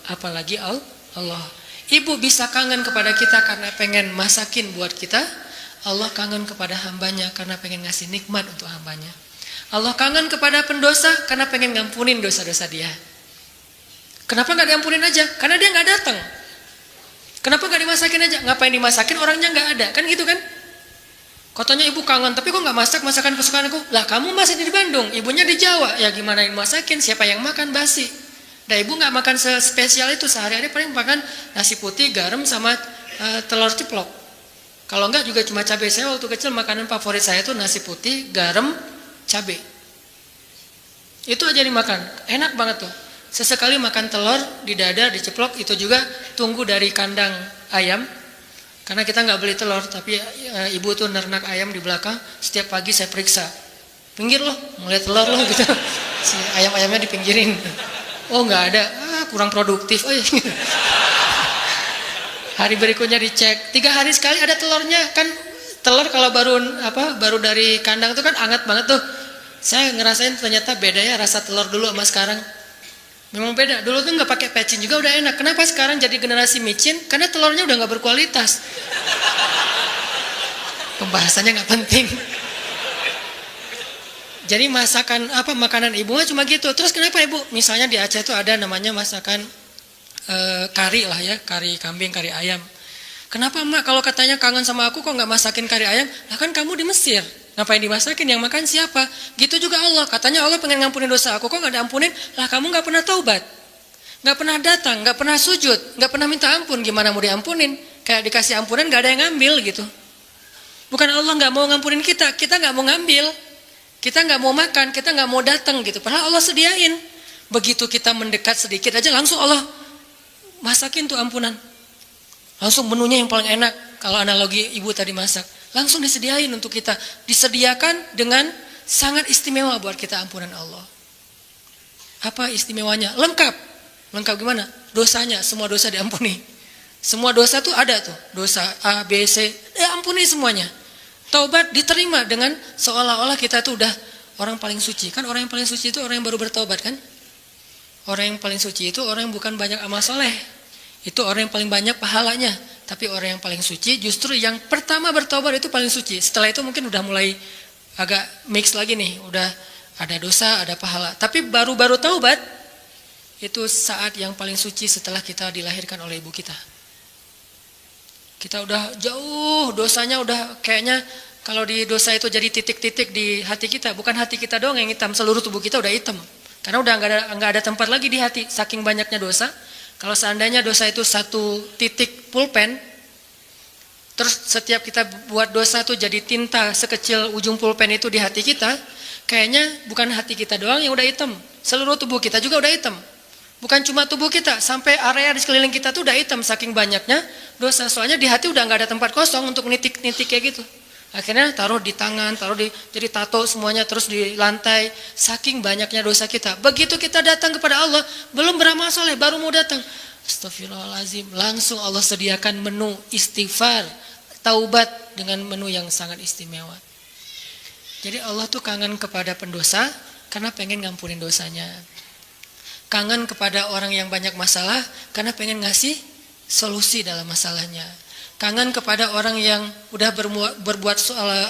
apalagi Allah. Ibu bisa kangen kepada kita karena pengen masakin buat kita. Allah kangen kepada hambanya karena pengen ngasih nikmat untuk hambanya. Allah kangen kepada pendosa karena pengen ngampunin dosa-dosa dia. Kenapa nggak diampunin aja? Karena dia nggak datang. Kenapa nggak dimasakin aja? Ngapain dimasakin, orangnya nggak ada, kan gitu kan? Katanya ibu kangen, tapi kok nggak masak masakan kesukaan aku? Lah kamu masih di Bandung, ibunya di Jawa, ya gimana yang masakin? Siapa yang makan basi? Nah ibu nggak makan spesial itu, sehari-hari paling makan nasi putih, garam sama telur ceplok. Kalau enggak juga cuma cabai. Saya waktu kecil makanan favorit saya itu nasi putih, garam, cabai. Itu aja dimakan, enak banget tuh. Sesekali makan telur di dada, diceplok, itu juga tunggu dari kandang ayam. Karena kita nggak beli telur, tapi ibu tuh nernak ayam di belakang. Setiap pagi saya periksa, pinggir loh, mulai telur loh gitu. Si ayam-ayamnya dipinggirin. Oh nggak ada, kurang produktif. Oh, iya. Hari berikutnya dicek, 3 hari sekali ada telurnya. Kan telur kalau baru dari kandang itu kan hangat banget tuh. Saya ngerasain ternyata beda ya rasa telur dulu sama sekarang. Memang beda. Dulu tuh nggak pakai pecin juga udah enak. Kenapa sekarang jadi generasi micin? Karena telurnya udah nggak berkualitas. Pembahasannya nggak penting. Jadi masakan makanan ibu cuma gitu. Terus kenapa ibu? Misalnya di Aceh itu ada namanya masakan kari lah ya, kari kambing, kari ayam. Kenapa mak kalau katanya kangen sama aku kok nggak masakin kari ayam? Lah kan kamu di Mesir, ngapain dimasakin? Yang makan siapa? Gitu juga Allah. Katanya Allah pengen ngampunin dosa aku, kok nggak diampunin? Lah kamu nggak pernah taubat, nggak pernah datang, nggak pernah sujud, nggak pernah minta ampun. Gimana mau diampunin? Kayak dikasih ampunan nggak ada yang ngambil gitu. Bukan Allah nggak mau ngampunin kita, kita nggak mau ngambil, kita nggak mau makan, kita nggak mau datang gitu. Padahal Allah sediain. Begitu kita mendekat sedikit aja langsung Allah masakin tuh ampunan. Langsung menunya yang paling enak. Kalau analogi ibu tadi masak, langsung disediain untuk kita. Disediakan dengan sangat istimewa buat kita ampunan Allah. Apa istimewanya? Lengkap. Lengkap gimana? Dosanya, semua dosa diampuni. Semua dosa tuh ada tuh. Dosa A, B, C, ampuni semuanya. Taubat diterima dengan seolah-olah kita tuh udah orang paling suci. Kan orang yang paling suci itu orang yang baru bertaubat kan? Orang yang paling suci itu orang yang bukan banyak amal soleh. Itu orang yang paling banyak pahalanya. Tapi orang yang paling suci justru yang pertama bertaubat itu paling suci. Setelah itu mungkin udah mulai agak mix lagi nih. Udah ada dosa, ada pahala. Tapi baru-baru taubat itu saat yang paling suci setelah kita dilahirkan oleh ibu kita. Kita udah jauh dosanya, udah kayaknya kalau di dosa itu jadi titik-titik di hati kita. Bukan hati kita doang yang hitam, seluruh tubuh kita udah hitam. Karena udah nggak ada tempat lagi di hati, saking banyaknya dosa. Kalau seandainya dosa itu satu titik pulpen, terus setiap kita buat dosa tuh jadi tinta sekecil ujung pulpen itu di hati kita, kayaknya bukan hati kita doang yang udah hitam, seluruh tubuh kita juga udah hitam. Bukan cuma tubuh kita, sampai area di sekeliling kita tuh udah hitam saking banyaknya dosa. Soalnya di hati udah nggak ada tempat kosong untuk nitik-nitik kayak gitu. Akhirnya taruh di tangan, jadi tato semuanya, terus di lantai. Saking banyaknya dosa kita. Begitu kita datang kepada Allah, belum beramal soleh, baru mau datang. Astagfirullahaladzim, langsung Allah sediakan menu istighfar, taubat dengan menu yang sangat istimewa. Jadi Allah tuh kangen kepada pendosa karena pengen ngampunin dosanya. Kangen kepada orang yang banyak masalah karena pengen ngasih solusi dalam masalahnya. Kangen kepada orang yang udah berbuat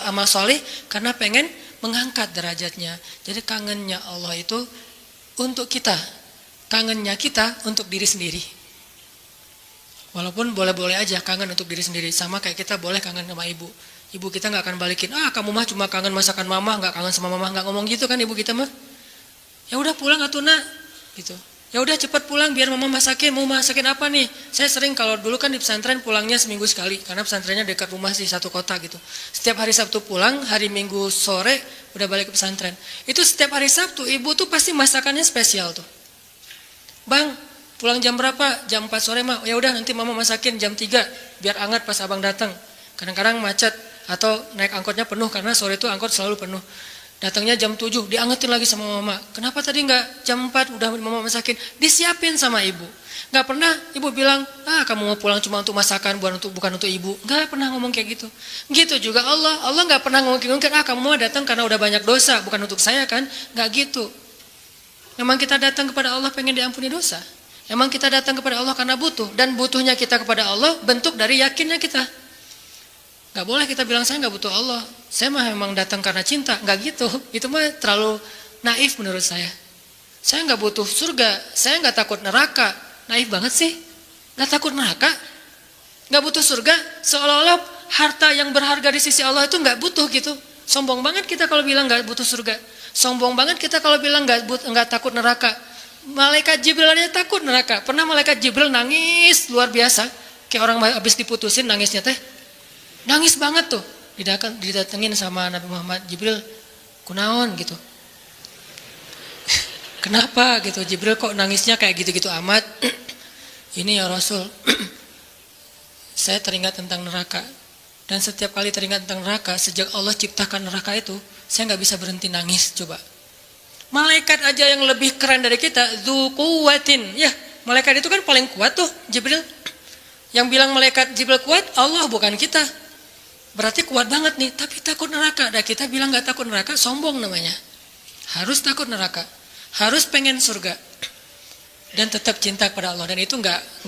amal soleh karena pengen mengangkat derajatnya. Jadi kangennya Allah itu untuk kita. Kangennya kita untuk diri sendiri. Walaupun boleh-boleh aja kangen untuk diri sendiri. Sama kayak kita boleh kangen sama ibu. Ibu kita gak akan balikin, kamu mah cuma kangen masakan mama, gak kangen sama mama. Gak ngomong gitu kan ibu kita mah. Ya udah pulang atuh nak. Gitu. Ya udah cepat pulang biar mama masakin. Mau masakin apa nih? Saya sering kalau dulu kan di pesantren pulangnya seminggu sekali karena pesantrennya dekat rumah sih, satu kota gitu. Setiap hari Sabtu pulang, hari Minggu sore udah balik ke pesantren. Itu setiap hari Sabtu ibu tuh pasti masakannya spesial tuh. Bang, pulang jam berapa? Jam 4 sore mah. Ya udah nanti mama masakin jam 3 biar hangat pas abang datang. Kadang-kadang macet atau naik angkotnya penuh karena sore itu angkot selalu penuh. Datangnya jam 7, diangetin lagi sama mama. Kenapa tadi nggak jam 4 udah mama masakin? Disiapin sama ibu. Nggak pernah ibu bilang, kamu mau pulang cuma untuk masakan, bukan untuk ibu. Nggak pernah ngomong kayak gitu. Gitu juga Allah nggak pernah ngomong, kamu mau datang karena udah banyak dosa, bukan untuk saya kan? Nggak gitu. Memang kita datang kepada Allah pengen diampuni dosa. Memang kita datang kepada Allah karena butuh. Dan butuhnya kita kepada Allah bentuk dari yakinnya kita. Gak boleh kita bilang saya gak butuh Allah, saya mah memang datang karena cinta. Gak gitu, itu mah terlalu naif menurut saya. Saya gak butuh surga, saya gak takut neraka. Naif banget sih, gak takut neraka, gak butuh surga. Seolah-olah harta yang berharga di sisi Allah itu gak butuh gitu. Sombong banget kita kalau bilang gak butuh surga. Sombong banget kita kalau bilang gak takut neraka. Malaikat Jibril aja takut neraka. Pernah malaikat Jibril nangis luar biasa, kayak orang habis diputusin nangisnya teh. Nangis banget tuh, didatengin sama Nabi Muhammad. Jibril, kunaon gitu. Kenapa gitu, Jibril kok nangisnya kayak gitu-gitu amat. Ini ya Rasul, saya teringat tentang neraka. Dan setiap kali teringat tentang neraka, sejak Allah ciptakan neraka itu, saya gak bisa berhenti nangis. Coba, malaikat aja yang lebih keren dari kita, dzu quwwatin. Ya, malaikat itu kan paling kuat tuh, Jibril. Yang bilang malaikat Jibril kuat, Allah bukan kita. Berarti kuat banget nih, tapi takut neraka. Dan kita bilang gak takut neraka, sombong namanya. Harus takut neraka, harus pengen surga, dan tetap cinta kepada Allah. Dan itu nggak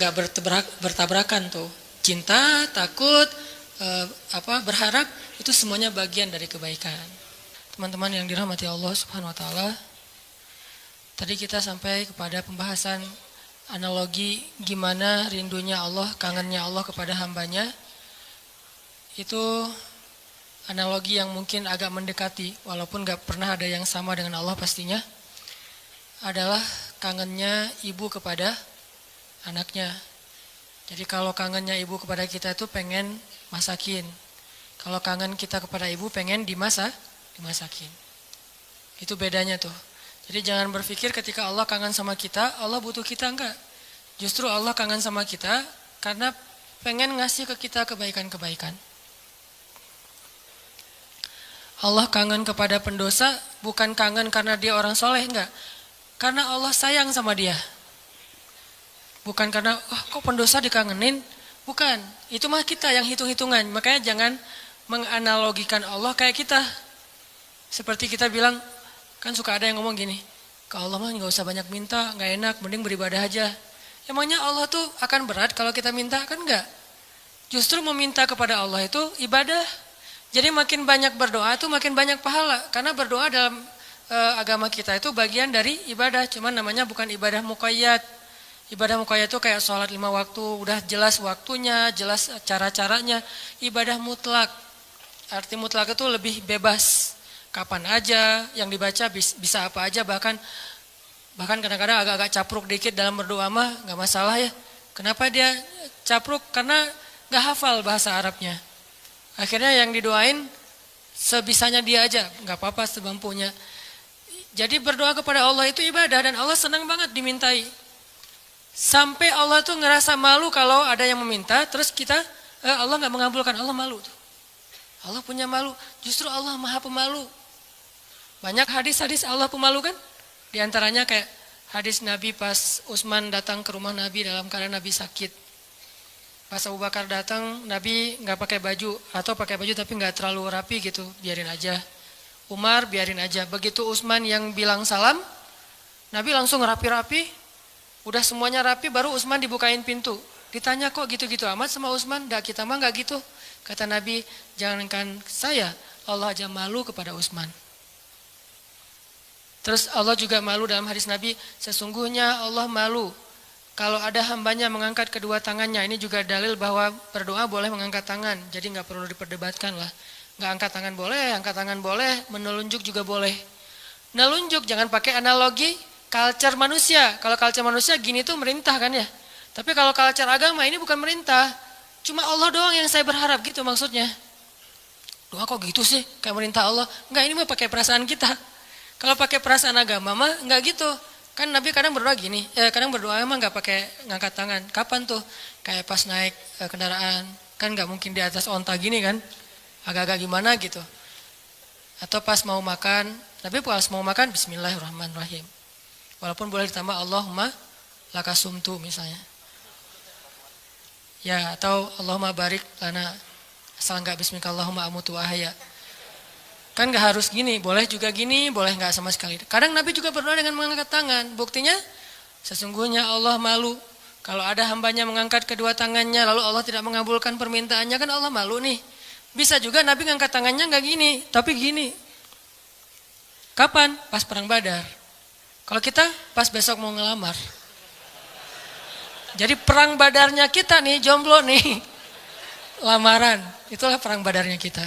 bertabrakan tuh. Cinta, takut, berharap, itu semuanya bagian dari kebaikan. teman-teman yang dirahmati Allah Subhanahu wa taala. Tadi kita sampai kepada pembahasan analogi gimana rindunya Allah, kangennya Allah kepada hambanya. Itu analogi yang mungkin agak mendekati, walaupun gak pernah ada yang sama dengan Allah pastinya. Adalah kangennya ibu kepada anaknya. Jadi kalau kangennya ibu kepada kita itu pengen masakin. Kalau kangen kita kepada ibu pengen dimasakin. Itu bedanya tuh. Jadi jangan berpikir ketika Allah kangen sama kita, Allah butuh kita, enggak. Justru Allah kangen sama kita karena pengen ngasih ke kita kebaikan-kebaikan. Allah kangen kepada pendosa bukan kangen karena dia orang soleh, enggak. Karena Allah sayang sama dia. Bukan karena, kok pendosa dikangenin? Bukan, itu mah kita yang hitung-hitungan. Makanya jangan menganalogikan Allah kayak kita. Seperti kita bilang, kan suka ada yang ngomong gini, ke Allah mah gak usah banyak minta, gak enak, mending beribadah aja. Emangnya Allah tuh akan berat kalau kita minta? Kan enggak. Justru meminta kepada Allah itu ibadah. Jadi makin banyak berdoa itu makin banyak pahala. Karena berdoa dalam agama kita itu bagian dari ibadah. Cuman namanya bukan ibadah muqayyad. Ibadah muqayyad itu kayak sholat 5 waktu, udah jelas waktunya, jelas cara-caranya. Ibadah mutlak. Arti mutlak itu lebih bebas. Kapan aja yang dibaca bisa apa aja, bahkan kadang-kadang agak-agak capruk dikit dalam berdoa mah nggak masalah ya. Kenapa dia capruk? Karena nggak hafal bahasa Arabnya. Akhirnya yang didoain sebisanya dia aja, nggak apa-apa semampunya. Jadi berdoa kepada Allah itu ibadah dan Allah senang banget dimintai. Sampai Allah tuh ngerasa malu kalau ada yang meminta, terus kita Allah nggak mengabulkan, Allah malu tuh. Allah punya malu, justru Allah maha pemalu. Banyak hadis-hadis Allah pemalu kan? Di antaranya kayak hadis Nabi pas Utsman datang ke rumah Nabi dalam keadaan Nabi sakit. Pas Abu Bakar datang, Nabi nggak pakai baju atau pakai baju tapi nggak terlalu rapi gitu, biarin aja. Umar biarin aja. Begitu Utsman yang bilang salam, Nabi langsung rapi-rapi. Udah semuanya rapi, baru Utsman dibukain pintu. Ditanya kok gitu-gitu amat sama Utsman? Dah kita mah nggak gitu. Kata Nabi, jangankan saya, Allah aja malu kepada Utsman. Terus Allah juga malu dalam hadis Nabi, sesungguhnya Allah malu kalau ada hambanya mengangkat kedua tangannya. Ini juga dalil bahwa berdoa boleh mengangkat tangan, jadi nggak perlu diperdebatkan lah. Nggak angkat tangan boleh, menelunjuk juga boleh. Nelunjuk jangan pakai analogi culture manusia. Kalau culture manusia gini tuh merintah kan ya. Tapi kalau culture agama ini bukan merintah, cuma Allah doang yang saya berharap gitu maksudnya. Doa kok gitu sih, kayak merintah Allah? Enggak, ini mah pakai perasaan kita. Kalau pakai perasaan agama mah enggak gitu. Kan Nabi kadang berdoa gini, kadang berdoa emang enggak pakai ngangkat tangan. Kapan tuh? Kayak pas naik kendaraan, kan enggak mungkin di atas onta gini kan. Agak-agak gimana gitu. Atau pas mau makan, tapi pas mau makan bismillahirrahmanirrahim. Walaupun boleh ditambah Allahumma lakasumtu misalnya. Ya, atau Allahumma barik lana. Asal enggak bismika Allahumma amutu ahya. Kan gak harus gini, boleh juga gini, boleh gak sama sekali. Kadang Nabi juga berdoa dengan mengangkat tangan. Buktinya, sesungguhnya Allah malu. Kalau ada hambanya mengangkat kedua tangannya, lalu Allah tidak mengabulkan permintaannya, kan Allah malu nih. Bisa juga Nabi ngangkat tangannya gak gini, tapi gini. Kapan? Pas perang Badar. Kalau kita, pas besok mau ngelamar. Jadi perang Badarnya kita nih, jomblo nih. Lamaran, itulah perang Badarnya kita.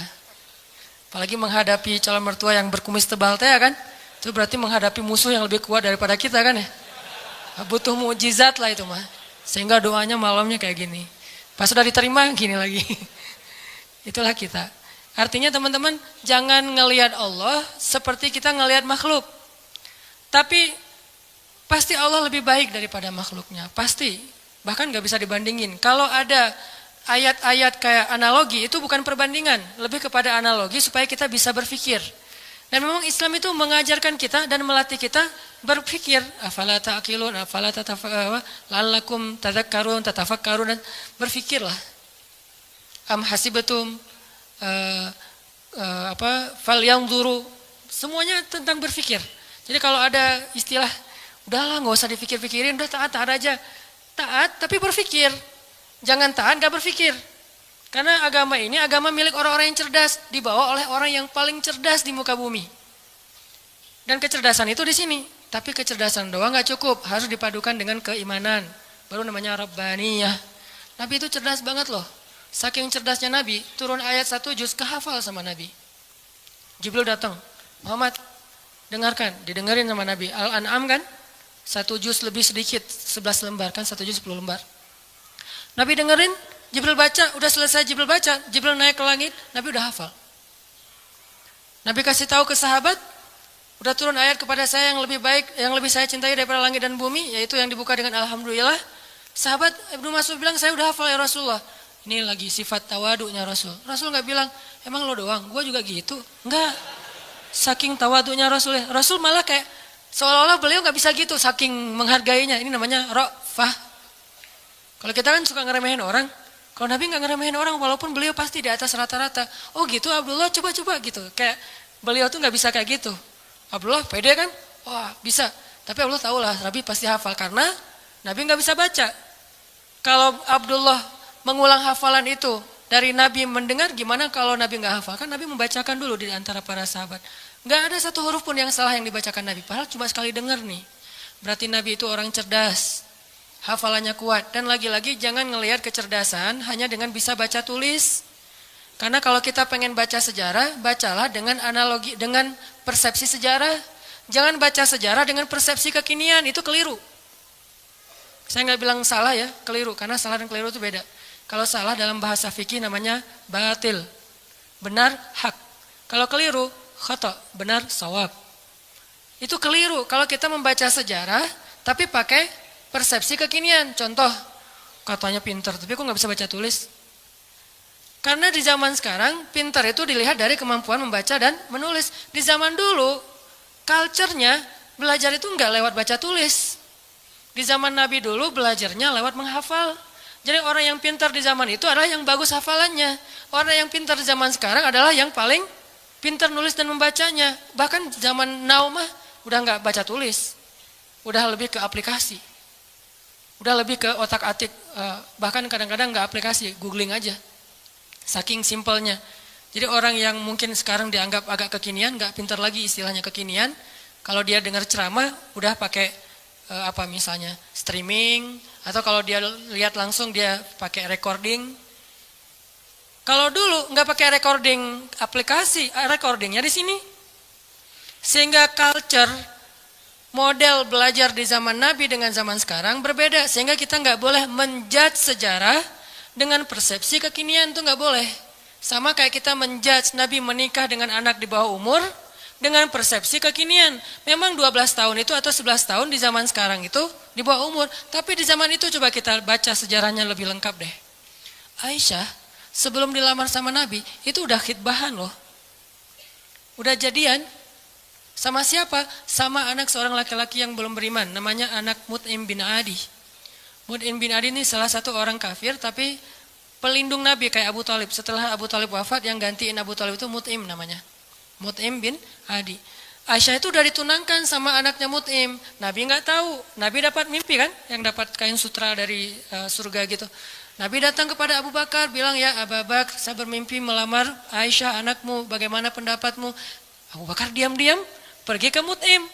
Apalagi menghadapi calon mertua yang berkumis tebal teh kan. Itu berarti menghadapi musuh yang lebih kuat daripada kita kan ya. Butuh mukjizat lah itu mah. Sehingga doanya malamnya kayak gini. Pas sudah diterima gini lagi. Itulah kita. Artinya teman-teman jangan ngelihat Allah seperti kita ngelihat makhluk. Tapi pasti Allah lebih baik daripada makhluknya. Pasti. Bahkan gak bisa dibandingin. Kalau ada ayat-ayat kayak analogi itu bukan perbandingan, lebih kepada analogi supaya kita bisa berpikir. Dan memang Islam itu mengajarkan kita dan melatih kita berpikir. Afala ta'qilun, afala la'allakum tadhakkarun, tatafakkarun, dan berpikirlah. Am hasibatum falyanzuru. Semuanya tentang berpikir. Jadi kalau ada istilah udahlah enggak usah dipikir-pikirin, udah taat aja. Taat tapi berpikir. Jangan taat gak berpikir. Karena agama ini agama milik orang-orang yang cerdas, dibawa oleh orang yang paling cerdas di muka bumi. Dan kecerdasan itu di sini. Tapi kecerdasan doang nggak cukup, harus dipadukan dengan keimanan. Baru namanya Rabbaniyah. Nabi itu cerdas banget loh. Saking cerdasnya Nabi, turun ayat 1 juz kehafal sama Nabi. Jibril datang, Muhammad dengarkan, didengerin sama Nabi. Al-An'am kan, 1 juz lebih sedikit, 11 lembar kan, 1 juz 10 lembar. Nabi dengerin, Jibril baca, udah selesai Jibril baca, Jibril naik ke langit, Nabi udah hafal. Nabi kasih tahu ke sahabat, udah turun ayat kepada saya yang lebih baik, yang lebih saya cintai daripada langit dan bumi, yaitu yang dibuka dengan Alhamdulillah. Sahabat Ibnu Mas'ud bilang, saya udah hafal ya Rasulullah. Ini lagi sifat tawadunya Rasul. Rasul nggak bilang, emang lo doang, gue juga gitu. Enggak. Saking tawadunya Rasul. Rasul malah kayak seolah-olah beliau nggak bisa gitu, saking menghargainya. Ini namanya ra'fah. Kalau kita kan suka ngeremehin orang. Kalau Nabi nggak ngeremehin orang, walaupun beliau pasti di atas rata-rata. Oh gitu Abdullah, coba-coba gitu. Kayak beliau tuh nggak bisa kayak gitu. Abdullah pede kan? Wah bisa. Tapi Abdullah tahu lah, Nabi pasti hafal karena Nabi nggak bisa baca. Kalau Abdullah mengulang hafalan itu dari Nabi mendengar, gimana kalau Nabi nggak hafal? Kan Nabi membacakan dulu di antara para sahabat. Nggak ada satu huruf pun yang salah yang dibacakan Nabi. Padahal cuma sekali dengar nih. Berarti Nabi itu orang cerdas. Hafalannya kuat. Dan lagi-lagi jangan ngelihat kecerdasan hanya dengan bisa baca tulis. Karena kalau kita pengen baca sejarah, bacalah dengan analogi, dengan persepsi sejarah. Jangan baca sejarah dengan persepsi kekinian, itu keliru. Saya nggak bilang salah ya, keliru. Karena salah dan keliru itu beda. Kalau salah dalam bahasa fikih namanya batil. Benar, hak. Kalau keliru, khata, benar, sawab. Itu keliru kalau kita membaca sejarah tapi pakai persepsi kekinian. Contoh, katanya pintar, tapi kok nggak bisa baca tulis? Karena di zaman sekarang, pintar itu dilihat dari kemampuan membaca dan menulis. Di zaman dulu, culture-nya belajar itu nggak lewat baca tulis. Di zaman Nabi dulu belajarnya lewat menghafal. Jadi orang yang pintar di zaman itu adalah yang bagus hafalannya. Orang yang pintar di zaman sekarang adalah yang paling pintar nulis dan membacanya. Bahkan zaman now mah udah nggak baca tulis, udah lebih ke aplikasi, udah lebih ke otak atik. Bahkan kadang-kadang nggak aplikasi, googling aja. Saking simpelnya. Jadi orang yang mungkin sekarang dianggap agak kekinian, nggak pintar lagi istilahnya kekinian. Kalau dia dengar ceramah, udah pakai apa misalnya streaming, atau kalau dia lihat langsung dia pakai recording. Kalau dulu nggak pakai recording aplikasi, recordingnya di sini. Sehingga culture model belajar di zaman Nabi dengan zaman sekarang berbeda. Sehingga kita nggak boleh menjudge sejarah dengan persepsi kekinian, itu nggak boleh. Sama kayak kita menjudge Nabi menikah dengan anak di bawah umur dengan persepsi kekinian. Memang 12 tahun itu atau 11 tahun di zaman sekarang itu di bawah umur. Tapi di zaman itu coba kita baca sejarahnya lebih lengkap deh. Aisyah sebelum dilamar sama Nabi itu udah khitbahan loh. Udah jadian. Sama siapa? Sama anak seorang laki-laki yang belum beriman. Namanya anak Mut'im bin Adi. Mut'im bin Adi ini salah satu orang kafir tapi pelindung Nabi kayak Abu Talib. Setelah Abu Talib wafat yang gantiin Abu Talib itu Mut'im namanya. Mut'im bin Adi. Aisyah itu udah ditunangkan sama anaknya Mut'im. Nabi nggak tahu. Nabi dapat mimpi kan, yang dapat kain sutra dari surga gitu. Nabi datang kepada Abu Bakar, bilang ya Abu Bakar, saya bermimpi melamar Aisyah anakmu. Bagaimana pendapatmu? Abu Bakar diam-diam pergi ke Mut'im.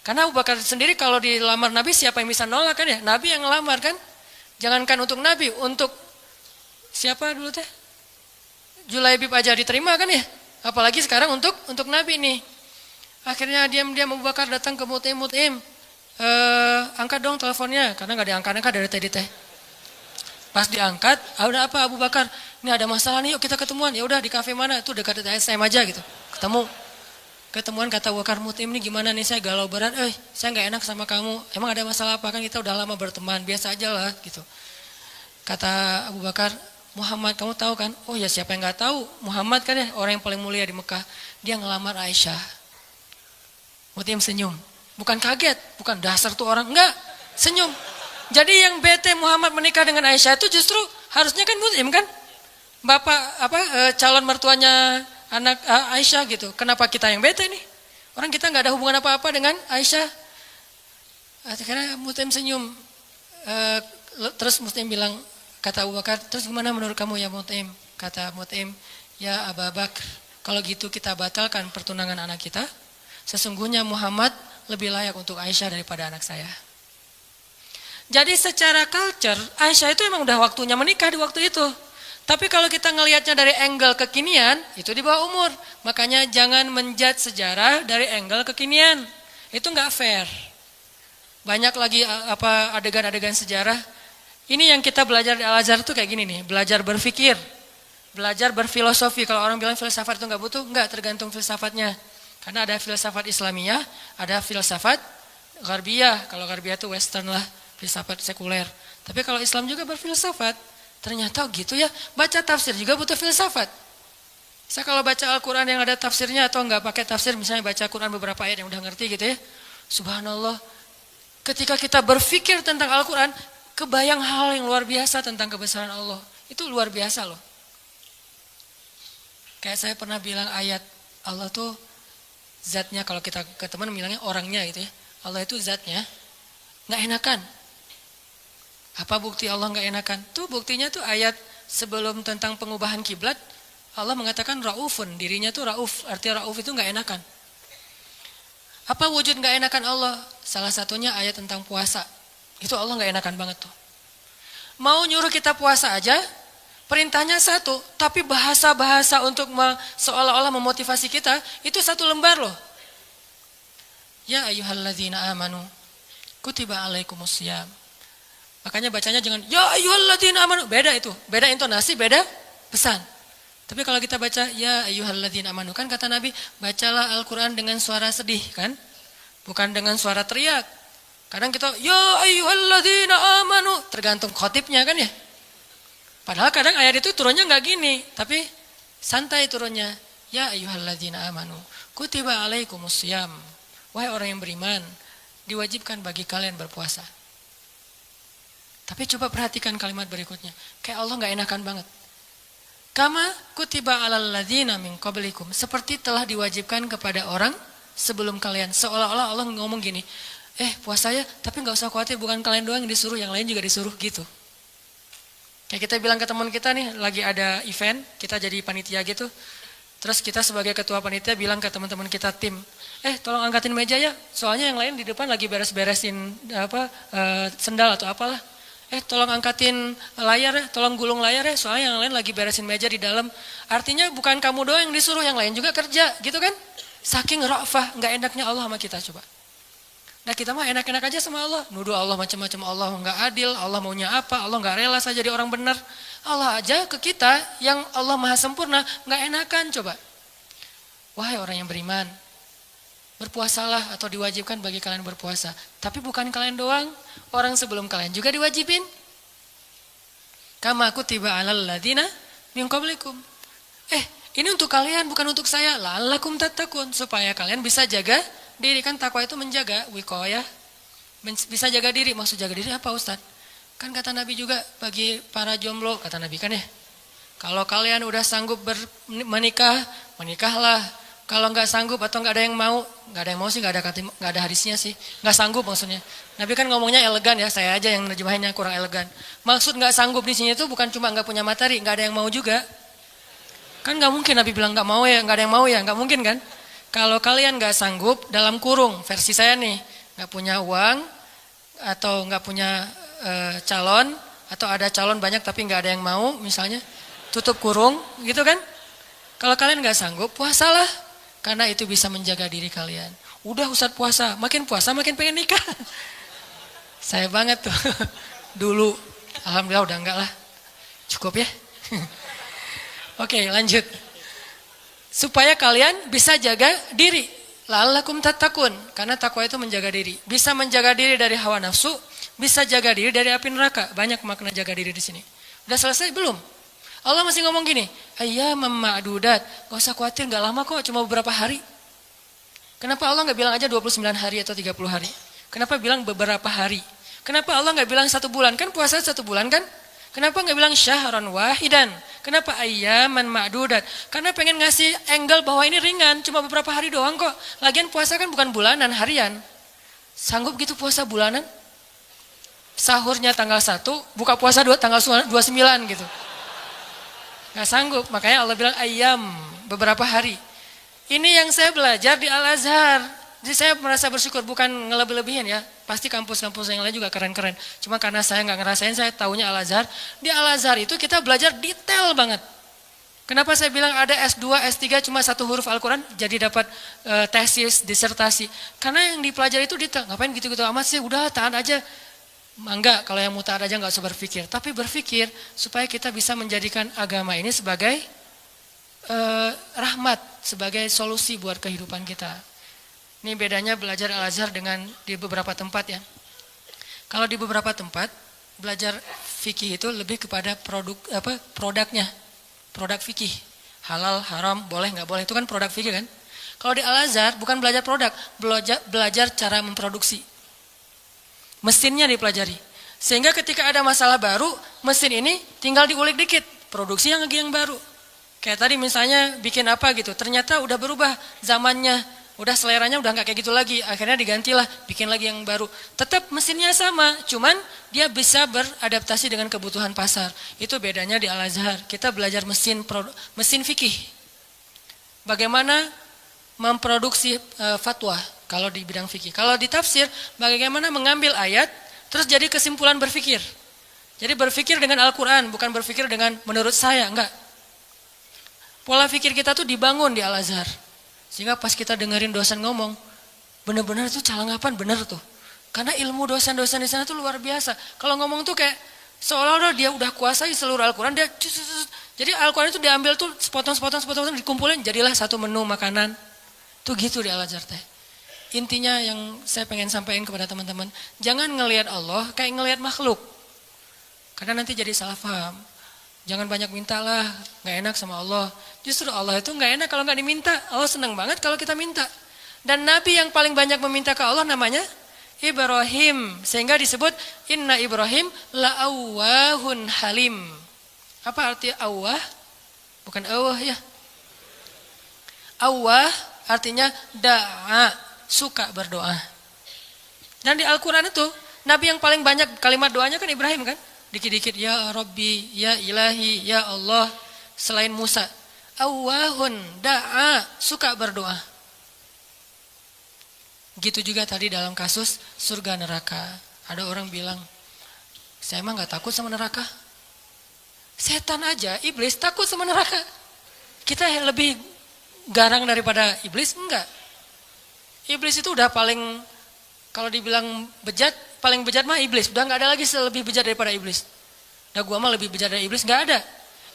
Karena Abu Bakar sendiri kalau dilamar Nabi siapa yang bisa nolak kan ya? Nabi yang ngelamar kan. Jangankan untuk Nabi, untuk siapa dulu teh? Julaibib aja diterima kan ya? Apalagi sekarang untuk Nabi nih. Akhirnya diam-diam Abu Bakar datang ke Mut'im. Angkat dong teleponnya, karena nggak diangkat-angkat dari tadi teh. Pas diangkat, ada apa Abu Bakar? Ini ada masalah nih, yuk kita ketemuan. Ya udah di kafe mana? Itu dekat SM aja gitu. Ketemuan kata Abu Bakar, Mut'im nih gimana nih, saya galau berat. Saya nggak enak sama kamu. Emang ada masalah apa? Kan kita udah lama berteman, biasa aja lah gitu. Kata Abu Bakar, Muhammad kamu tahu kan? Oh ya siapa yang nggak tahu? Muhammad kan ya orang yang paling mulia di Mekah. Dia ngelamar Aisyah. Mut'im senyum. Bukan kaget, bukan dasar tuh orang. Enggak, senyum. Jadi yang bete Muhammad menikah dengan Aisyah itu justru harusnya kan Mut'im kan? Bapak calon mertuanya anak Aisyah gitu. Kenapa kita yang bete nih? Orang kita nggak ada hubungan apa-apa dengan Aisyah. Akhirnya Mut'im senyum. Terus Mut'im bilang, kata Abu Bakar, terus gimana menurut kamu ya Mut'im? Kata Mut'im, ya Abu Bakar, kalau gitu kita batalkan pertunangan anak kita. Sesungguhnya Muhammad lebih layak untuk Aisyah daripada anak saya. Jadi secara culture, Aisyah itu emang udah waktunya menikah di waktu itu. Tapi kalau kita ngelihatnya dari angle kekinian, itu di bawah umur. Makanya jangan menjudge sejarah dari angle kekinian. Itu nggak fair. Banyak lagi adegan-adegan sejarah. Ini yang kita belajar di Al-Azhar itu kayak gini nih, belajar berpikir, belajar berfilosofi. Kalau orang bilang filsafat itu nggak butuh, nggak, tergantung filsafatnya. Karena ada filsafat Islamiyah, ada filsafat Gharbiyah. Kalau Gharbiyah itu Western lah, filsafat sekuler. Tapi kalau Islam juga berfilsafat, ternyata gitu ya. Baca tafsir juga butuh filsafat. Saya kalau baca Al-Quran yang ada tafsirnya atau nggak pakai tafsir, misalnya baca Quran beberapa ayat yang udah ngerti gitu ya. Subhanallah, ketika kita berpikir tentang Al-Quran, kebayang hal yang luar biasa tentang kebesaran Allah. Itu luar biasa loh. Kayak saya pernah bilang ayat Allah tuh zatnya, kalau kita ke teman bilangnya orangnya gitu ya. Allah itu zatnya nggak enakan. Apa bukti Allah nggak enakan? Tuh buktinya tuh ayat sebelum tentang pengubahan kiblat, Allah mengatakan Raufun, dirinya tuh Rauf, artinya Rauf itu nggak enakan. Apa wujud nggak enakan Allah? Salah satunya ayat tentang puasa. Itu Allah nggak enakan banget tuh. Mau nyuruh kita puasa aja, perintahnya satu, tapi bahasa-bahasa untuk seolah-olah memotivasi kita, itu satu lembar loh. Ya ayyuhalladzina amanu, kutiba alaikumusiyam. Makanya bacanya jangan, ya ayyuhalladzina amanu, beda itu. Beda intonasi, beda pesan. Tapi kalau kita baca, ya ayyuhalladzina amanu, kan kata Nabi, bacalah Al-Quran dengan suara sedih kan? Bukan dengan suara teriak. Kadang kita, ya ayyuhalladzina amanu, tergantung khotibnya kan ya. Padahal kadang ayat itu turunnya nggak gini, tapi santai turunnya. Ya ayyuhalladzina amanu, kutiba alaikumusiyam. Wahai orang yang beriman, diwajibkan bagi kalian berpuasa. Tapi coba perhatikan kalimat berikutnya. Kayak Allah nggak enakan banget. Kama kutiba alal ladzina min qablikum, seperti telah diwajibkan kepada orang sebelum kalian. Seolah-olah Allah ngomong gini, puasa ya, tapi nggak usah khawatir, bukan kalian doang yang disuruh, yang lain juga disuruh gitu. Kayak kita bilang ke teman kita nih, lagi ada event, kita jadi panitia gitu. Terus kita sebagai ketua panitia bilang ke teman-teman kita tim, tolong angkatin meja ya, soalnya yang lain di depan lagi beres-beresin sendal atau apalah. Tolong angkatin layar ya, tolong gulung layar ya, soalnya yang lain lagi beresin meja di dalam. Artinya bukan kamu doang yang disuruh, yang lain juga kerja, gitu kan? Saking ra'fah, nggak enaknya Allah sama kita coba. Nah kita mah enak-enak aja sama Allah, nuduh Allah macam-macam, Allah nggak adil, Allah maunya apa, Allah nggak rela saya jadi orang benar. Allah aja ke kita yang Allah maha sempurna, nggak enakan coba. Wahai orang yang beriman, berpuasalah atau diwajibkan bagi kalian berpuasa. Tapi bukan kalian doang, orang sebelum kalian juga diwajibin. Kama kutiba alal ladzina min qablikum. Ini untuk kalian, bukan untuk saya. La'allakum tattaqun, supaya kalian bisa jaga diri. Kan takwa itu menjaga, wiqayah. Bisa jaga diri, maksud jaga diri apa Ustaz? Kan kata Nabi juga bagi para jomblo, kata Nabi kan ya. Kalau kalian udah sanggup menikah, menikahlah. Kalau nggak sanggup atau nggak ada yang mau sih, nggak ada hadisnya sih, nggak sanggup maksudnya. Nabi kan ngomongnya elegan ya, saya aja yang nerjemahinnya kurang elegan. Maksud nggak sanggup di sini itu bukan cuma nggak punya materi, nggak ada yang mau juga. Kan nggak mungkin Nabi bilang nggak mau ya, nggak ada yang mau ya, nggak mungkin kan? Kalau kalian nggak sanggup, dalam kurung versi saya nih, nggak punya uang atau nggak punya calon, atau ada calon banyak tapi nggak ada yang mau, misalnya tutup kurung, gitu kan? Kalau kalian nggak sanggup, puasalah. Karena itu bisa menjaga diri kalian. Udah Ustadz puasa makin pengen nikah. Saya banget tuh. Dulu, alhamdulillah udah enggak lah. Cukup ya. Oke, lanjut. Supaya kalian bisa jaga diri. La'allakum tattaqun, karena takwa itu menjaga diri. Bisa menjaga diri dari hawa nafsu, bisa jaga diri dari api neraka. Banyak makna jaga diri di sini. Udah selesai belum? Allah masih ngomong gini, ayyamam ma'dudat, gak usah khawatir, gak lama kok, cuma beberapa hari. Kenapa Allah gak bilang aja 29 hari atau 30 hari? Kenapa bilang beberapa hari? Kenapa Allah gak bilang 1 bulan? Kan puasa 1 bulan kan? Kenapa gak bilang syahran wahidan? Kenapa ayyaman ma'dudat? Karena pengen ngasih angle bahwa ini ringan, cuma beberapa hari doang kok. Lagian puasa kan bukan bulanan, harian. Sanggup gitu puasa bulanan? Sahurnya tanggal 1, buka puasa tanggal 29 gitu. Gak sanggup, makanya Allah bilang ayam, beberapa hari. Ini yang saya belajar di Al-Azhar. Jadi saya merasa bersyukur, bukan ngelebih-lebihin ya. Pasti kampus-kampus yang lain juga keren-keren. Cuma karena saya nggak ngerasain, saya taunya Al-Azhar. Di Al-Azhar itu kita belajar detail banget. Kenapa saya bilang ada S2, S3 cuma satu huruf Al-Quran jadi dapat tesis, disertasi. Karena yang dipelajari itu detail. Ngapain gitu-gitu amat sih, udah tahan aja. Enggak, kalau yang mau tahan aja nggak usah berpikir. Tapi berpikir supaya kita bisa menjadikan agama ini sebagai rahmat, sebagai solusi buat kehidupan kita. Ini bedanya belajar Al-Azhar dengan di beberapa tempat ya. Kalau di beberapa tempat, belajar fikih itu lebih kepada produknya. Produk fikih, halal, haram, boleh nggak boleh, itu kan produk fikih kan. Kalau di Al-Azhar bukan belajar produk, belajar cara memproduksi. Mesinnya dipelajari. Sehingga ketika ada masalah baru, mesin ini tinggal diulik dikit, produksi yang baru. Kayak tadi misalnya bikin apa gitu, ternyata udah berubah zamannya. Udah seleranya udah nggak kayak gitu lagi, akhirnya digantilah, bikin lagi yang baru. Tetap mesinnya sama, cuman dia bisa beradaptasi dengan kebutuhan pasar. Itu bedanya di Al-Azhar. Kita belajar mesin fikih. Bagaimana memproduksi fatwa kalau di bidang fikih. Kalau di tafsir, bagaimana mengambil ayat terus jadi kesimpulan berfikir. Jadi berfikir dengan Al-Quran, bukan berfikir dengan menurut saya, enggak. Pola fikir kita tuh dibangun di Al-Azhar. Sehingga pas kita dengerin dosen ngomong, benar-benar itu calangapan benar tuh. Karena ilmu dosen-dosen di sana tuh luar biasa. Kalau ngomong tuh kayak seolah-olah dia udah kuasai seluruh Al-Quran. Jadi Al-Quran itu diambil tuh sepotong-sepotong dikumpulin, jadilah satu menu makanan. Tuh gitu di Al-Azhar teh. Intinya yang saya pengen sampaikan kepada teman-teman, jangan ngelihat Allah kayak ngelihat makhluk. Karena nanti jadi salah paham. Jangan banyak mintalah, gak enak sama Allah. Justru Allah itu gak enak kalau gak diminta. Allah senang banget kalau kita minta. Dan Nabi yang paling banyak meminta ke Allah namanya Ibrahim. Sehingga disebut Inna Ibrahim la'awwahun halim. Apa arti awwah? Bukan awwah ya. Awwah artinya da'a, suka berdoa. Dan di Al-Quran itu Nabi yang paling banyak kalimat doanya kan Ibrahim kan. Dikit-dikit ya Rabbi, ya Ilahi, ya Allah. Selain Musa, awwahun da'a, suka berdoa. Gitu juga tadi dalam kasus surga neraka. Ada orang bilang, saya emang gak takut sama neraka. Setan aja, iblis takut sama neraka. Kita lebih garang daripada iblis? Enggak. Iblis itu udah paling, kalau dibilang bejat, paling bejat mah iblis. Udah gak ada lagi lebih bejat daripada iblis. Nah gua mah lebih bejat dari iblis, gak ada.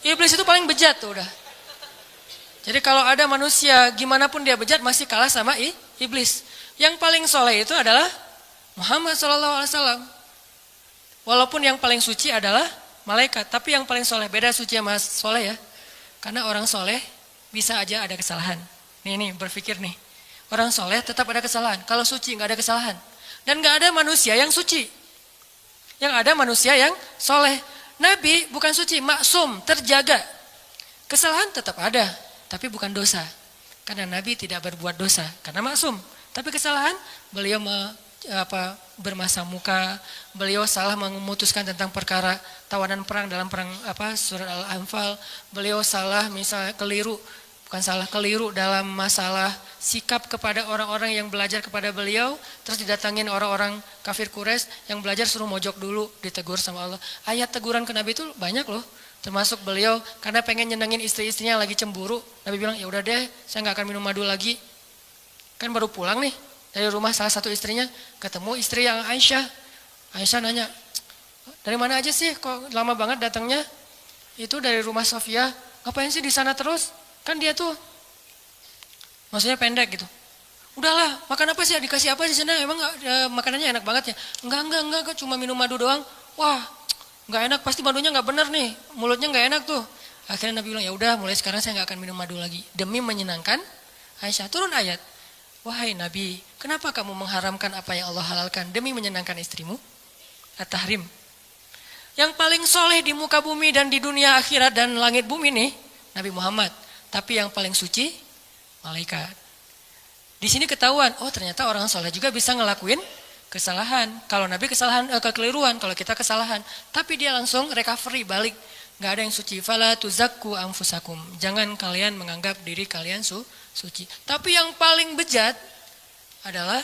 Iblis itu paling bejat tuh udah. Jadi kalau ada manusia, gimana pun dia bejat masih kalah sama iblis. Yang paling soleh itu adalah Muhammad SAW. Walaupun yang paling suci adalah malaikat. Tapi yang paling soleh, beda suci sama soleh ya. Karena orang soleh bisa aja ada kesalahan. Nih berpikir nih. Orang soleh tetap ada kesalahan. Kalau suci gak ada kesalahan. Dan gak ada manusia yang suci. Yang ada manusia yang soleh. Nabi bukan suci, maksum, terjaga. Kesalahan tetap ada, tapi bukan dosa. Karena Nabi tidak berbuat dosa, karena maksum. Tapi kesalahan, beliau bermasa muka, beliau salah memutuskan tentang perkara tawanan perang dalam perang surat Al-Anfal. Beliau salah misalnya keliru dalam masalah sikap kepada orang-orang yang belajar kepada beliau, terus didatangin orang-orang kafir Quraisy yang belajar suruh mojok dulu, ditegur sama Allah. Ayat teguran ke Nabi itu banyak loh, termasuk beliau karena pengen nyenengin istri-istrinya lagi cemburu. Nabi bilang, ya udah deh, saya nggak akan minum madu lagi. Kan baru pulang nih dari rumah salah satu istrinya, ketemu istri yang Aisyah. Aisyah nanya, dari mana aja sih, kok lama banget datangnya? Itu dari rumah Sofia. Ngapain sih di sana terus? Kan dia tuh, maksudnya pendek gitu. Udahlah, makan apa sih? Dikasih apa di sana? Emang makanannya enak banget ya? Enggak, cuma minum madu doang. Wah, nggak enak, pasti madunya nggak bener nih. Mulutnya nggak enak tuh. Akhirnya Nabi bilang, ya udah, mulai sekarang saya nggak akan minum madu lagi. Demi menyenangkan Aisyah. Turun ayat. Wahai Nabi, kenapa kamu mengharamkan apa yang Allah halalkan demi menyenangkan istrimu? At-Tahrim. Yang paling soleh di muka bumi dan di dunia akhirat dan langit bumi nih, Nabi Muhammad. Tapi yang paling suci, malaikat. Di sini ketahuan, oh ternyata orang soleh juga bisa ngelakuin kesalahan. Kalau Nabi kesalahan, kekeliruan, kalau kita kesalahan. Tapi dia langsung recovery, balik. Nggak ada yang suci. Fala tuzakku anfusakum. Jangan kalian menganggap diri kalian suci. Tapi yang paling bejat adalah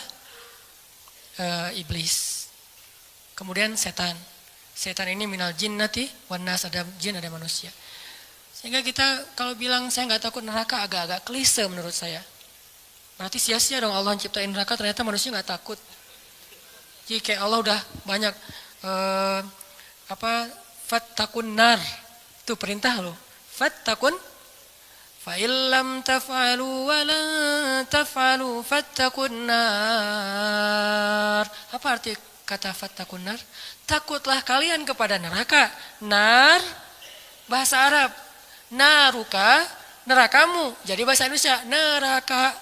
iblis. Kemudian setan. Setan ini minal jinnati wan nas, ada jin ada manusia. Sehingga kita kalau bilang saya nggak takut neraka agak-agak klise menurut saya. Berarti sia-sia dong Allah ciptain neraka, ternyata manusia nggak takut. Jadi kayak Allah udah banyak fattakun nar. Itu perintah loh. Fattakun fa illam taf'alu wa la taf'alu fattakun nar. Apa arti kata fattakun nar? Takutlah kalian kepada neraka. Nar bahasa Arab. Naruka nerakamu. Jadi bahasa Indonesia neraka.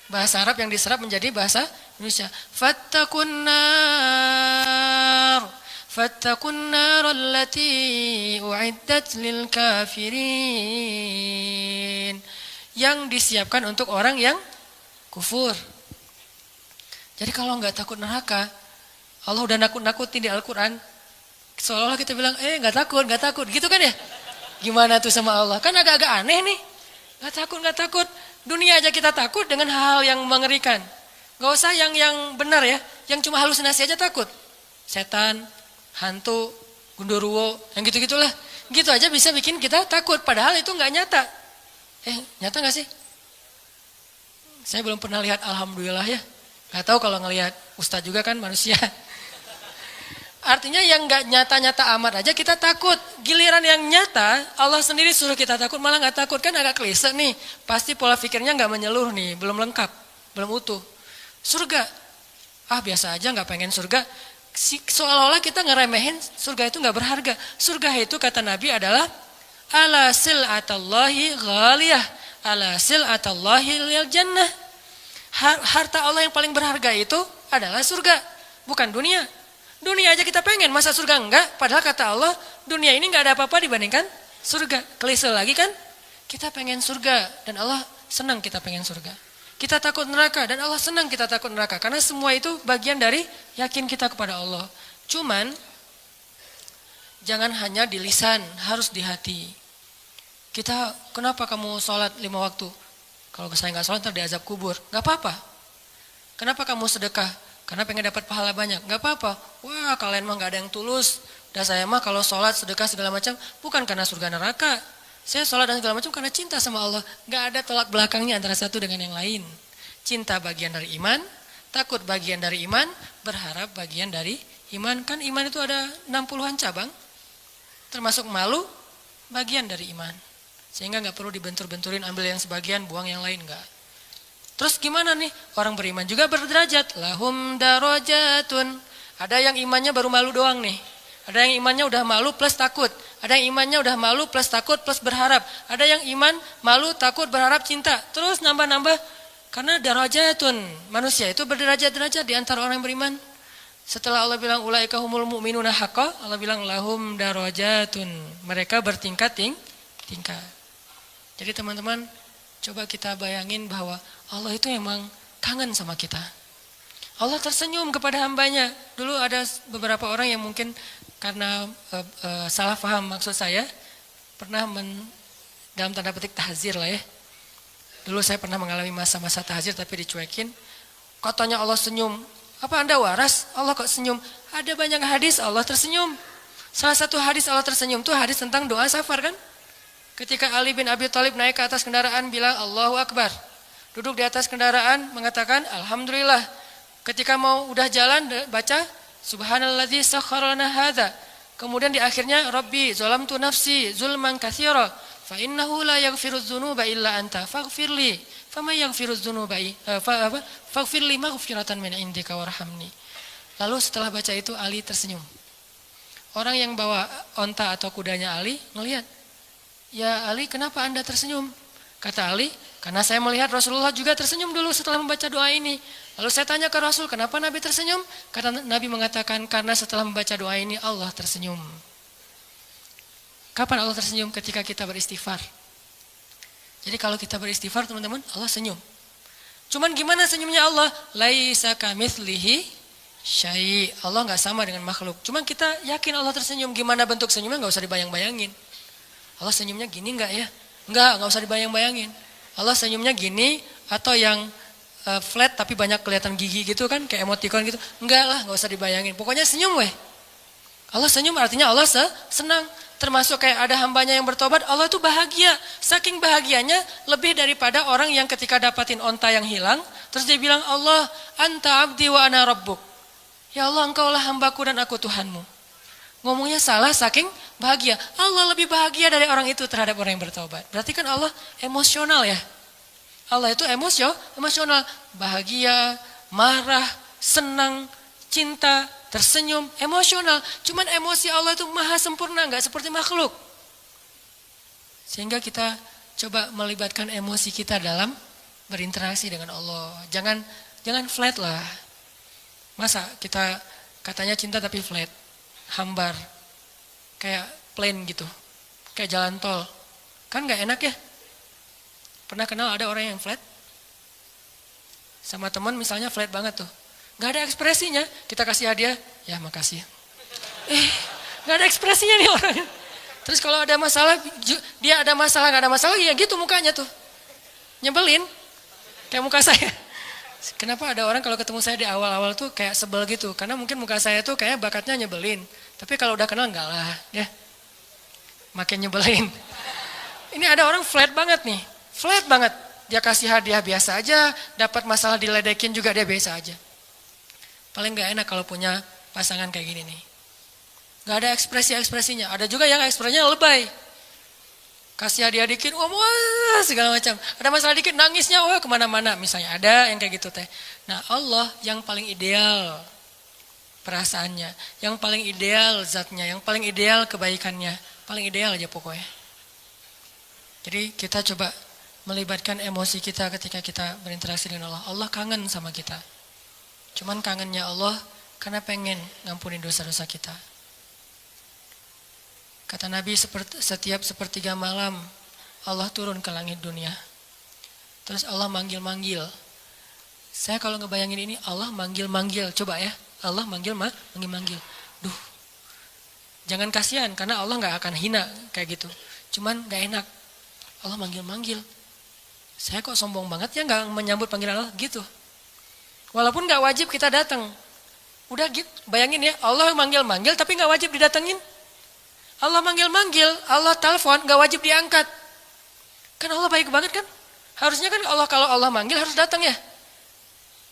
Bahasa Arab yang diserap menjadi bahasa Indonesia. Fattakun nar. Fattakun nar allati u'iddat lil kafirin. Yang disiapkan untuk orang yang kufur. Jadi kalau nggak takut neraka, Allah udah nakut-nakutin di Al-Quran. Seolah-olah kita bilang, nggak takut, gitu kan ya? Gimana tuh sama Allah? Kan agak-agak aneh nih. Nggak takut. Dunia aja kita takut dengan hal-hal yang mengerikan. Nggak usah yang benar ya, yang cuma halusinasi aja takut. Setan, hantu, gundurwo, yang gitu-gitulah. Gitu aja bisa bikin kita takut, padahal itu nggak nyata. Nyata nggak sih? Saya belum pernah lihat, alhamdulillah ya. Nggak tahu kalau ngelihat ustadz juga kan manusia. Artinya yang nggak nyata-nyata amat aja kita takut. Giliran yang nyata, Allah sendiri suruh kita takut, malah nggak takut. Kan agak klise nih. Pasti pola pikirnya nggak menyeluruh nih, belum lengkap, belum utuh. Surga, biasa aja nggak pengen surga. Seolah-olah kita ngeremehin surga itu nggak berharga. Surga itu kata Nabi adalah ala sil'atallahi ghaliyah, ala sil'atallahi lil jannah. Harta Allah yang paling berharga itu adalah surga, bukan dunia. Dunia aja kita pengen, masa surga enggak? Padahal kata Allah, dunia ini enggak ada apa-apa dibandingkan surga. Klise lagi kan? Kita pengen surga dan Allah senang kita pengen surga. Kita takut neraka dan Allah senang kita takut neraka. Karena semua itu bagian dari yakin kita kepada Allah. Cuman, jangan hanya di lisan, harus di hati. Kita, kenapa kamu sholat 5 waktu? Kalau saya nggak sholat, ntar diazab kubur. Nggak apa-apa. Kenapa kamu sedekah? Karena pengen dapat pahala banyak. Nggak apa-apa. Wah, kalian mah nggak ada yang tulus. Dan saya mah kalau sholat, sedekah segala macam, bukan karena surga neraka. Saya sholat dan segala macam karena cinta sama Allah. Nggak ada tolak belakangnya antara satu dengan yang lain. Cinta bagian dari iman, takut bagian dari iman, berharap bagian dari iman. Kan iman itu ada 60-an cabang. Termasuk malu, bagian dari iman. Sehingga nggak perlu dibentur-benturin, ambil yang sebagian, buang yang lain, nggak. Terus gimana nih? Orang beriman juga berderajat. Lahum darajatun. Ada yang imannya baru malu doang nih. Ada yang imannya udah malu plus takut. Ada yang imannya udah malu plus takut plus berharap. Ada yang iman, malu, takut, berharap, cinta. Terus nambah-nambah. Karena darajatun. Manusia itu berderajat-derajat di antara orang yang beriman. Setelah Allah bilang ulaika humul mu'minuna haqqa, Allah bilang lahum darajatun. Mereka bertingkat-tingkat. Jadi teman-teman, coba kita bayangin bahwa Allah itu emang kangen sama kita. Allah tersenyum kepada hambanya. Dulu ada beberapa orang yang mungkin karena salah paham maksud saya, pernah dalam tanda petik tahzir lah ya. Dulu saya pernah mengalami masa-masa tahzir tapi dicuekin. Katanya Allah senyum. Apa Anda waras? Allah kok senyum? Ada banyak hadis Allah tersenyum. Salah satu hadis Allah tersenyum itu hadis tentang doa safar kan? Ketika Ali bin Abi Thalib naik ke atas kendaraan bilang Allahu Akbar. Duduk di atas kendaraan mengatakan Alhamdulillah. Ketika mau udah jalan baca Subhanalladzi sakhkhara lana hadza. Kemudian di akhirnya Rabbi zalamtu nafsi zulman katsira fa innahu la yaghfirudz dzunuba illa anta faghfirli faman yaghfirudz dzunuba faghfirli maghfiratan min indika warhamni. Lalu setelah baca itu Ali tersenyum. Orang yang bawa onta atau kudanya Ali ngelihat, "Ya Ali, kenapa Anda tersenyum?" Kata Ali, "Karena saya melihat Rasulullah juga tersenyum dulu setelah membaca doa ini." Lalu saya tanya ke Rasul, "Kenapa Nabi tersenyum?" Kata Nabi mengatakan, "Karena setelah membaca doa ini Allah tersenyum." Kapan Allah tersenyum? Ketika kita beristighfar. Jadi kalau kita beristighfar teman-teman, Allah senyum. Cuman gimana senyumnya Allah? Laisa kamitslihi Allah nggak sama dengan makhluk. Cuma kita yakin Allah tersenyum. Gimana bentuk senyumnya nggak usah dibayang-bayangin. Allah senyumnya gini nggak ya? Nggak usah dibayang-bayangin. Allah senyumnya gini atau yang flat tapi banyak kelihatan gigi gitu kan, kayak emoticon gitu. Enggak lah, nggak usah dibayangin. Pokoknya senyum weh. Allah senyum artinya Allah senang. Termasuk kayak ada hambanya yang bertobat, Allah tuh bahagia. Saking bahagianya lebih daripada orang yang ketika dapatin onta yang hilang, terus dia bilang, Allah, anta abdi wa ana rabbuk. Ya Allah, engkaulah hambaku dan aku Tuhanmu. Ngomongnya salah saking bahagia. Allah lebih bahagia dari orang itu terhadap orang yang bertobat. Berarti kan Allah emosional ya. Allah itu emosional. Bahagia, marah, senang, cinta, tersenyum, emosional. Cuman emosi Allah itu maha sempurna, nggak seperti makhluk. Sehingga kita coba melibatkan emosi kita dalam berinteraksi dengan Allah. Jangan flat lah. Masa kita katanya cinta tapi flat, hambar, kayak plain gitu, kayak jalan tol. Kan nggak enak ya? Pernah kenal ada orang yang flat? Sama teman misalnya flat banget tuh. Gak ada ekspresinya, kita kasih hadiah, ya makasih. Gak ada ekspresinya nih orangnya. Terus kalau ada masalah, dia ada masalah, gak ada masalah, ya gitu mukanya tuh. Nyebelin, kayak muka saya. Kenapa ada orang kalau ketemu saya di awal-awal tuh kayak sebel gitu, karena mungkin muka saya tuh kayak bakatnya nyebelin. Tapi kalau udah kenal enggak lah, ya. Makin nyebelin. Ini ada orang flat banget nih, flat banget. Dia kasih hadiah biasa aja, dapat masalah diledekin juga dia biasa aja. Paling gak enak kalau punya pasangan kayak gini nih. Gak ada ekspresi-ekspresinya. Ada juga yang ekspresinya lebay. Kasih hadiah dikit, wah segala macam. Ada masalah dikit, nangisnya wah kemana-mana. Misalnya ada yang kayak gitu teh. Nah Allah yang paling ideal perasaannya. Yang paling ideal zatnya. Yang paling ideal kebaikannya. Paling ideal aja pokoknya. Jadi kita coba melibatkan emosi kita ketika kita berinteraksi dengan Allah. Allah kangen sama kita. Cuman kangennya Allah karena pengen ngampunin dosa-dosa kita. Kata Nabi setiap sepertiga malam Allah turun ke langit dunia. Terus Allah manggil-manggil. Saya kalau ngebayangin ini Allah manggil-manggil. Coba ya, Allah manggil-manggil. Duh, jangan kasihan karena Allah gak akan hina kayak gitu. Cuman gak enak. Allah manggil-manggil. Saya kok sombong banget ya gak menyambut panggilan Allah gitu. Walaupun gak wajib kita datang. Udah gitu, bayangin ya, Allah manggil-manggil tapi gak wajib didatengin. Allah manggil-manggil, Allah telepon gak wajib diangkat. Kan Allah baik banget kan? Harusnya kan Allah kalau Allah manggil harus datang ya.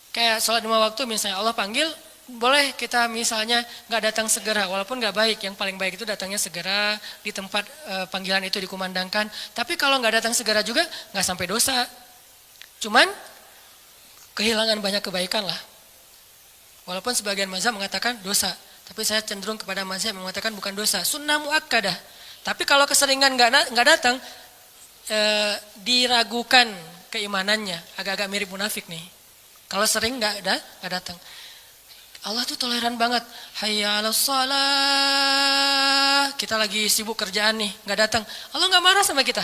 Kayak sholat 5 waktu misalnya Allah panggil, boleh kita misalnya gak datang segera. Walaupun gak baik, yang paling baik itu datangnya segera di tempat panggilan itu dikumandangkan. Tapi kalau gak datang segera juga gak sampai dosa. Cuman kehilangan banyak kebaikan lah. Walaupun sebagian mazhab mengatakan dosa. Tapi saya cenderung kepada mazhab yang mengatakan bukan dosa. Sunnah muakkadah. Tapi kalau keseringan nggak datang, diragukan keimanannya. Agak-agak mirip munafik nih. Kalau sering nggak datang. Allah tuh toleran banget. Hayya 'alas shalah. Kita lagi sibuk kerjaan nih, nggak datang. Allah nggak marah sama kita.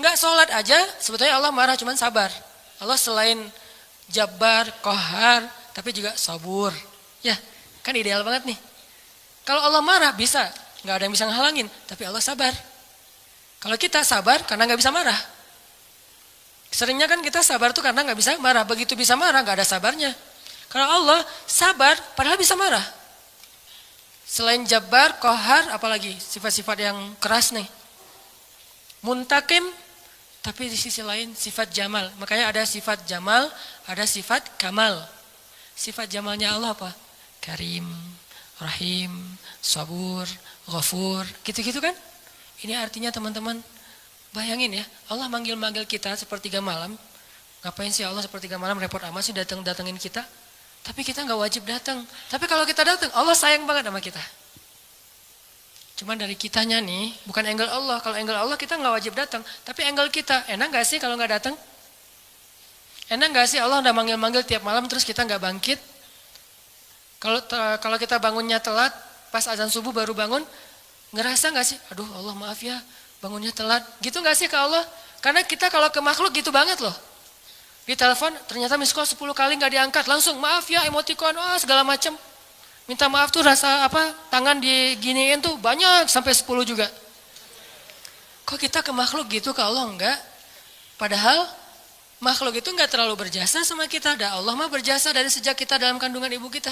Nggak sholat aja, sebetulnya Allah marah, cuman sabar. Allah selain Jabbar, Qahar, tapi juga Sabur. Ya, kan ideal banget nih. Kalau Allah marah bisa, nggak ada yang bisa ngehalangin, tapi Allah sabar. Kalau kita sabar karena nggak bisa marah. Seringnya kan kita sabar tuh karena nggak bisa marah. Begitu bisa marah nggak ada sabarnya. Kalau Allah sabar padahal bisa marah. Selain Jabbar, Qahar, apalagi sifat-sifat yang keras nih. Muntakim, tapi di sisi lain sifat jamal. Makanya ada sifat jamal, ada sifat kamal. Sifat jamalnya Allah apa? Karim, Rahim, Sabur, Ghafur, gitu-gitu kan? Ini artinya teman-teman, bayangin ya, Allah manggil-manggil kita sepertiga malam. Ngapain sih Allah sepertiga malam repot amat sih datengin kita? Tapi kita nggak wajib datang. Tapi kalau kita datang, Allah sayang banget sama kita. Cuman dari kitanya nih, bukan angle Allah. Kalau angle Allah kita nggak wajib datang. Tapi angle kita, enak nggak sih kalau nggak datang? Enak nggak sih Allah udah manggil-manggil tiap malam terus kita nggak bangkit? Kalau kita bangunnya telat, pas azan subuh baru bangun, ngerasa nggak sih? Aduh Allah maaf ya, bangunnya telat. Gitu nggak sih ke Allah? Karena kita kalau ke makhluk gitu banget loh. Di telepon ternyata miss call 10 kali nggak diangkat, langsung maaf ya, emoticon, segala macam. Minta maaf tuh rasa apa, tangan diginiin tuh banyak sampai 10 juga. Kok kita ke makhluk gitu, ke Allah enggak? Padahal makhluk itu enggak terlalu berjasa sama kita. Dan Allah mah berjasa dari sejak kita dalam kandungan ibu kita.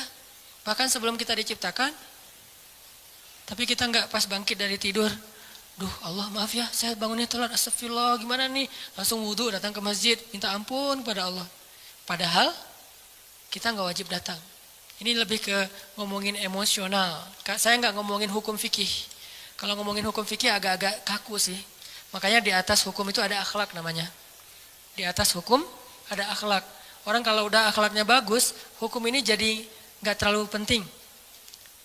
Bahkan sebelum kita diciptakan. Tapi kita enggak pas bangkit dari tidur. Duh Allah maaf ya, saya bangunnya telat, astagfirullah, gimana nih? Langsung wudhu, datang ke masjid, minta ampun kepada Allah. Padahal kita enggak wajib datang. Ini lebih ke ngomongin emosional. Saya enggak ngomongin hukum fikih. Kalau ngomongin hukum fikih agak-agak kaku sih. Makanya di atas hukum itu ada akhlak namanya. Di atas hukum ada akhlak. Orang kalau udah akhlaknya bagus, hukum ini jadi enggak terlalu penting.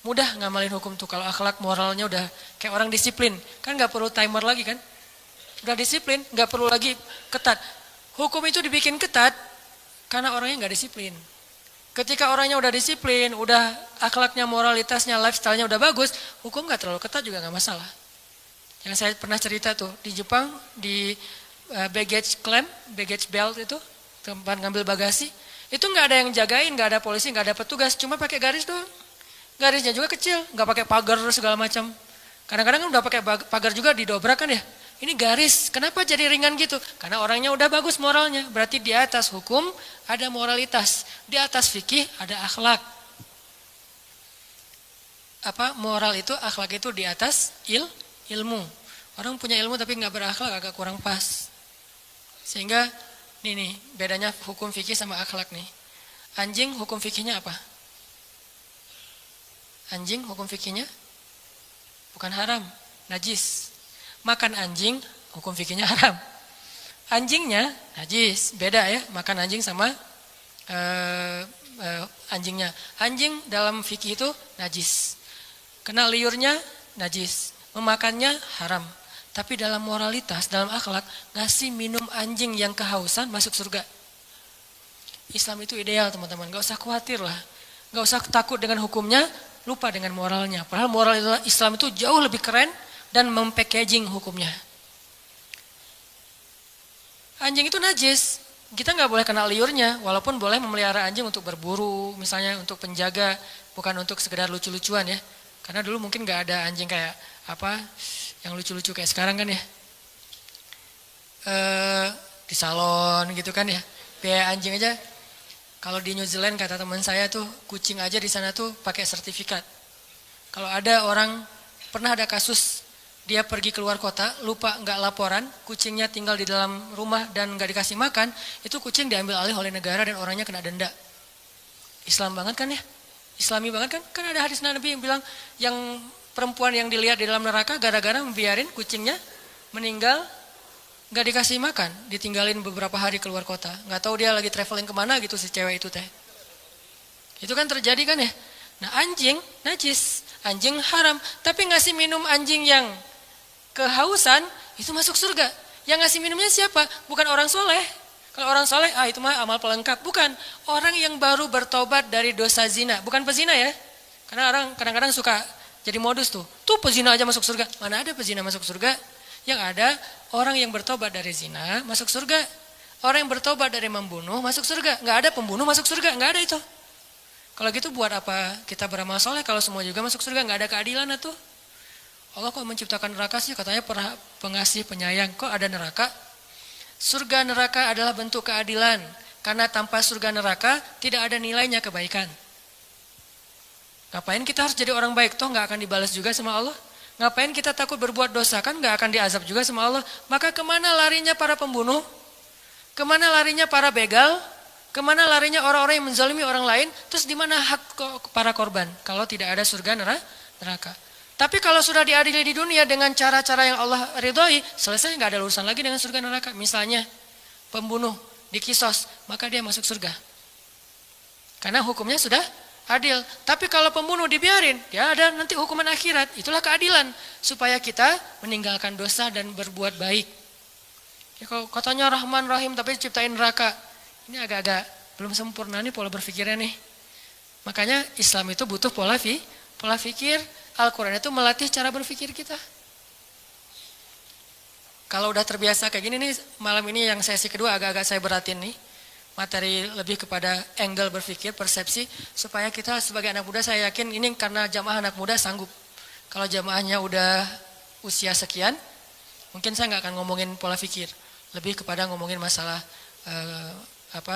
Mudah ngamalin hukum tuh kalau akhlak moralnya udah kayak orang disiplin. Kan gak perlu timer lagi kan. Udah disiplin, gak perlu lagi ketat. Hukum itu dibikin ketat karena orangnya gak disiplin. Ketika orangnya udah disiplin, udah akhlaknya, moralitasnya, lifestyle-nya udah bagus, hukum gak terlalu ketat juga gak masalah. Yang saya pernah cerita tuh, di Jepang, di baggage claim, baggage belt itu, tempat ngambil bagasi, itu gak ada yang jagain, gak ada polisi, gak ada petugas, cuma pakai garis doang. Garisnya juga kecil, nggak pakai pagar segala macam. Kadang-kadang kan udah pakai pagar juga didobrak kan ya. Ini garis, kenapa jadi ringan gitu? Karena orangnya udah bagus moralnya. Berarti di atas hukum ada moralitas, di atas fikih ada akhlak. Apa moral itu, akhlak itu di atas ilmu. Orang punya ilmu tapi nggak berakhlak agak kurang pas. Sehingga nih bedanya hukum fikih sama akhlak nih. Anjing hukum fikihnya apa? Anjing hukum fikihnya bukan haram, najis. Makan anjing hukum fikihnya haram. Anjingnya najis, beda ya, makan anjing sama anjingnya. Anjing dalam fikih itu najis. Kena liurnya najis, memakannya haram. Tapi dalam moralitas, dalam akhlak, ngasih minum anjing yang kehausan masuk surga. Islam itu ideal teman-teman, gak usah khawatir lah. Gak usah takut dengan hukumnya, lupa dengan moralnya. Padahal moral Islam itu jauh lebih keren dan mempackaging hukumnya. Anjing itu najis, kita nggak boleh kena liurnya, walaupun boleh memelihara anjing untuk berburu, misalnya untuk penjaga, bukan untuk sekedar lucu-lucuan ya. Karena dulu mungkin nggak ada anjing kayak apa yang lucu-lucu kayak sekarang kan ya. Di salon gitu kan ya, biaya anjing aja. Kalau di New Zealand kata teman saya tuh kucing aja di sana tuh pakai sertifikat. Kalau ada orang pernah ada kasus dia pergi keluar kota lupa nggak laporan, kucingnya tinggal di dalam rumah dan nggak dikasih makan, itu kucing diambil alih oleh negara dan orangnya kena denda. Islam banget kan ya? Islami banget kan? Kan ada hadis Nabi yang bilang yang perempuan yang dilihat di dalam neraka gara-gara membiarin kucingnya meninggal. Gak dikasih makan, ditinggalin beberapa hari keluar kota. Gak tahu dia lagi traveling kemana gitu si cewek itu teh. Itu kan terjadi kan ya. Nah anjing najis, anjing haram. Tapi ngasih minum anjing yang kehausan itu masuk surga. Yang ngasih minumnya siapa? Bukan orang soleh. Kalau orang soleh, itu mah amal pelengkap. Bukan, orang yang baru bertobat dari dosa zina. Bukan pezina ya. Karena orang kadang-kadang suka jadi modus tuh. Tuh pezina aja masuk surga. Mana ada pezina masuk surga? Yang ada orang yang bertobat dari zina masuk surga. Orang yang bertobat dari membunuh masuk surga. Nggak ada pembunuh masuk surga, nggak ada itu. Kalau gitu buat apa kita beramal soleh kalau semua juga masuk surga? Nggak ada keadilan tuh. Allah kok menciptakan neraka sih? Katanya pengasih penyayang. Kok ada neraka? Surga neraka adalah bentuk keadilan. Karena tanpa surga neraka tidak ada nilainya kebaikan. Ngapain kita harus jadi orang baik? Toh nggak akan dibalas juga sama Allah. Ngapain kita takut berbuat dosa, kan gak akan diazab juga sama Allah. Maka kemana larinya para pembunuh? Kemana larinya para begal? Kemana larinya orang-orang yang menzalimi orang lain? Terus di mana hak para korban? Kalau tidak ada surga neraka. Tapi kalau sudah diadili di dunia dengan cara-cara yang Allah ridhoi, selesai gak ada urusan lagi dengan surga neraka. Misalnya pembunuh dikisos, maka dia masuk surga. Karena hukumnya sudah adil. Tapi kalau pembunuh dibiarin, ya ada nanti hukuman akhirat. Itulah keadilan. Supaya kita meninggalkan dosa dan berbuat baik. Ya, kalau katanya Rahman Rahim tapi ciptain neraka. Ini agak-agak belum sempurna nih pola berpikirnya nih. Makanya Islam itu butuh pola pikir. Al-Quran itu melatih cara berpikir kita. Kalau udah terbiasa kayak gini nih, malam ini yang sesi kedua agak-agak saya beratin nih. materi lebih kepada angle berpikir, persepsi, supaya kita sebagai anak muda, saya yakin ini karena jamaah anak muda sanggup. Kalau jamaahnya udah usia sekian, mungkin saya nggak akan ngomongin pola pikir, lebih kepada ngomongin masalah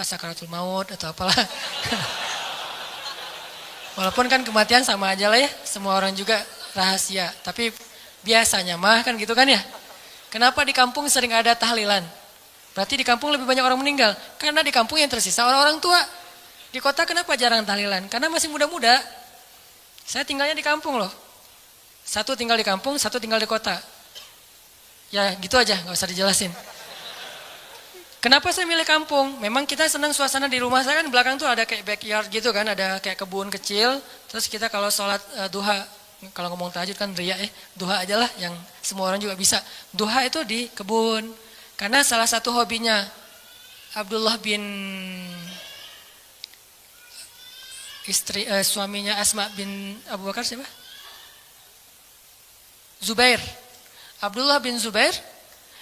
sakaratul maut atau apalah. Walaupun kan kematian sama aja lah ya, semua orang juga rahasia. Tapi biasanya mah kan gitu kan ya. Kenapa di kampung sering ada tahlilan? Berarti di kampung lebih banyak orang meninggal. Karena di kampung yang tersisa orang-orang tua. Di kota kenapa jarang tahlilan? Karena masih muda-muda. Saya tinggalnya di kampung loh. Satu tinggal di kampung, satu tinggal di kota. Ya gitu aja, gak usah dijelasin. Kenapa saya milih kampung? Memang kita senang suasana di rumah saya kan belakang tuh ada kayak backyard gitu kan. Ada kayak kebun kecil. Terus kita kalau sholat duha, kalau ngomong tahajud kan riya duha aja lah yang semua orang juga bisa. Duha itu di kebun. Karena salah satu hobinya Abdullah bin suaminya Asma bin Abu Bakar siapa? Zubair. Abdullah bin Zubair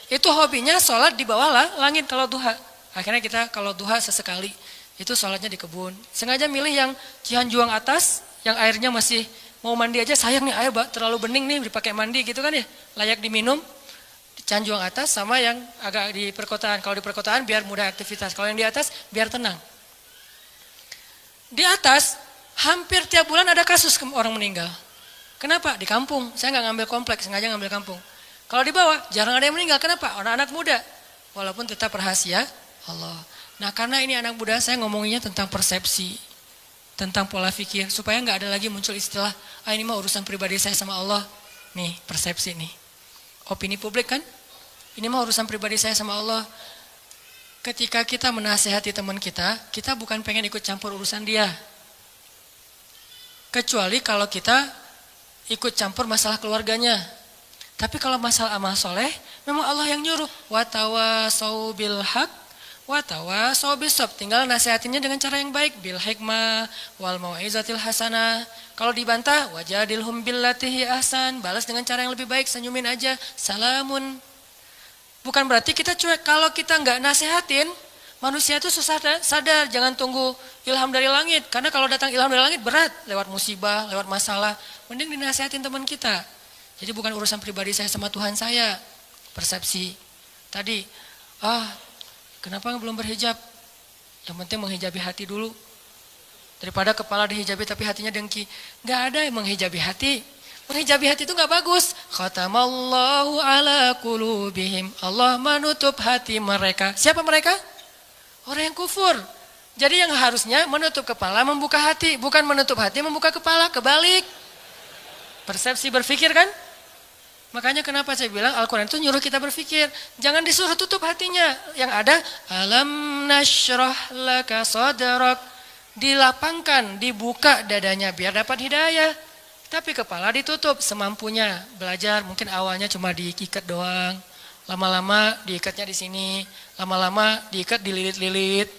itu hobinya sholat di bawah langit kalau duha. Akhirnya kita kalau duha sesekali itu sholatnya di kebun. Sengaja milih yang Cihanjuang atas, yang airnya masih mau mandi aja sayang nih air terlalu bening nih dipakai mandi gitu kan ya, layak diminum. Cihanjuang atas sama yang agak di perkotaan. Kalau di perkotaan biar mudah aktivitas. Kalau yang di atas biar tenang. Di atas hampir tiap bulan ada kasus orang meninggal. Kenapa? Di kampung. Saya nggak ngambil kompleks, sengaja ngambil kampung. Kalau di bawah jarang ada yang meninggal. Kenapa? Anak-anak muda. Walaupun tetap rahasia Allah. Nah karena ini anak muda saya ngomonginnya tentang persepsi. Tentang pola pikir. Supaya nggak ada lagi muncul istilah, ini mah urusan pribadi saya sama Allah. Nih persepsi nih. Opini publik kan? Ini mah urusan pribadi saya sama Allah. Ketika kita menasehati teman kita bukan pengen ikut campur urusan dia. Kecuali kalau kita ikut campur masalah keluarganya. Tapi kalau masalah amal soleh, memang Allah yang nyuruh. Wa tawasau bil haq, wa tawasau bis sabr. Tinggal nasihatinnya dengan cara yang baik. Bil hikmah, wal mau'izatil hasanah. Kalau dibantah, wajadilhum billatihi ahsan, balas dengan cara yang lebih baik, senyumin aja, salamun. Bukan berarti kita cuek. Kalau kita nggak nasehatin, manusia itu susah sadar. Jangan tunggu ilham dari langit. Karena kalau datang ilham dari langit berat, lewat musibah, lewat masalah. Mending dinasehatin teman kita. Jadi bukan urusan pribadi saya sama Tuhan saya. Persepsi. Tadi, kenapa belum berhijab? Yang penting menghijabi hati dulu. Daripada kepala dihijabi tapi hatinya dengki. Gak ada yang menghijabi hati. Menghijabi hati itu gak bagus. Khatamallahu ala qulubihim. Allah menutup hati mereka. Siapa mereka? Orang yang kufur. Jadi yang harusnya menutup kepala membuka hati. Bukan menutup hati membuka kepala. Kebalik. Persepsi berpikir kan? Makanya kenapa saya bilang Al-Quran itu nyuruh kita berpikir. Jangan disuruh tutup hatinya. Yang ada alam nashrah laka sadrak. Dilapangkan, dibuka dadanya biar dapat hidayah. Tapi kepala ditutup semampunya. Belajar mungkin awalnya cuma diikat doang. Lama-lama diikatnya di sini. Lama-lama diikat dililit-lilit.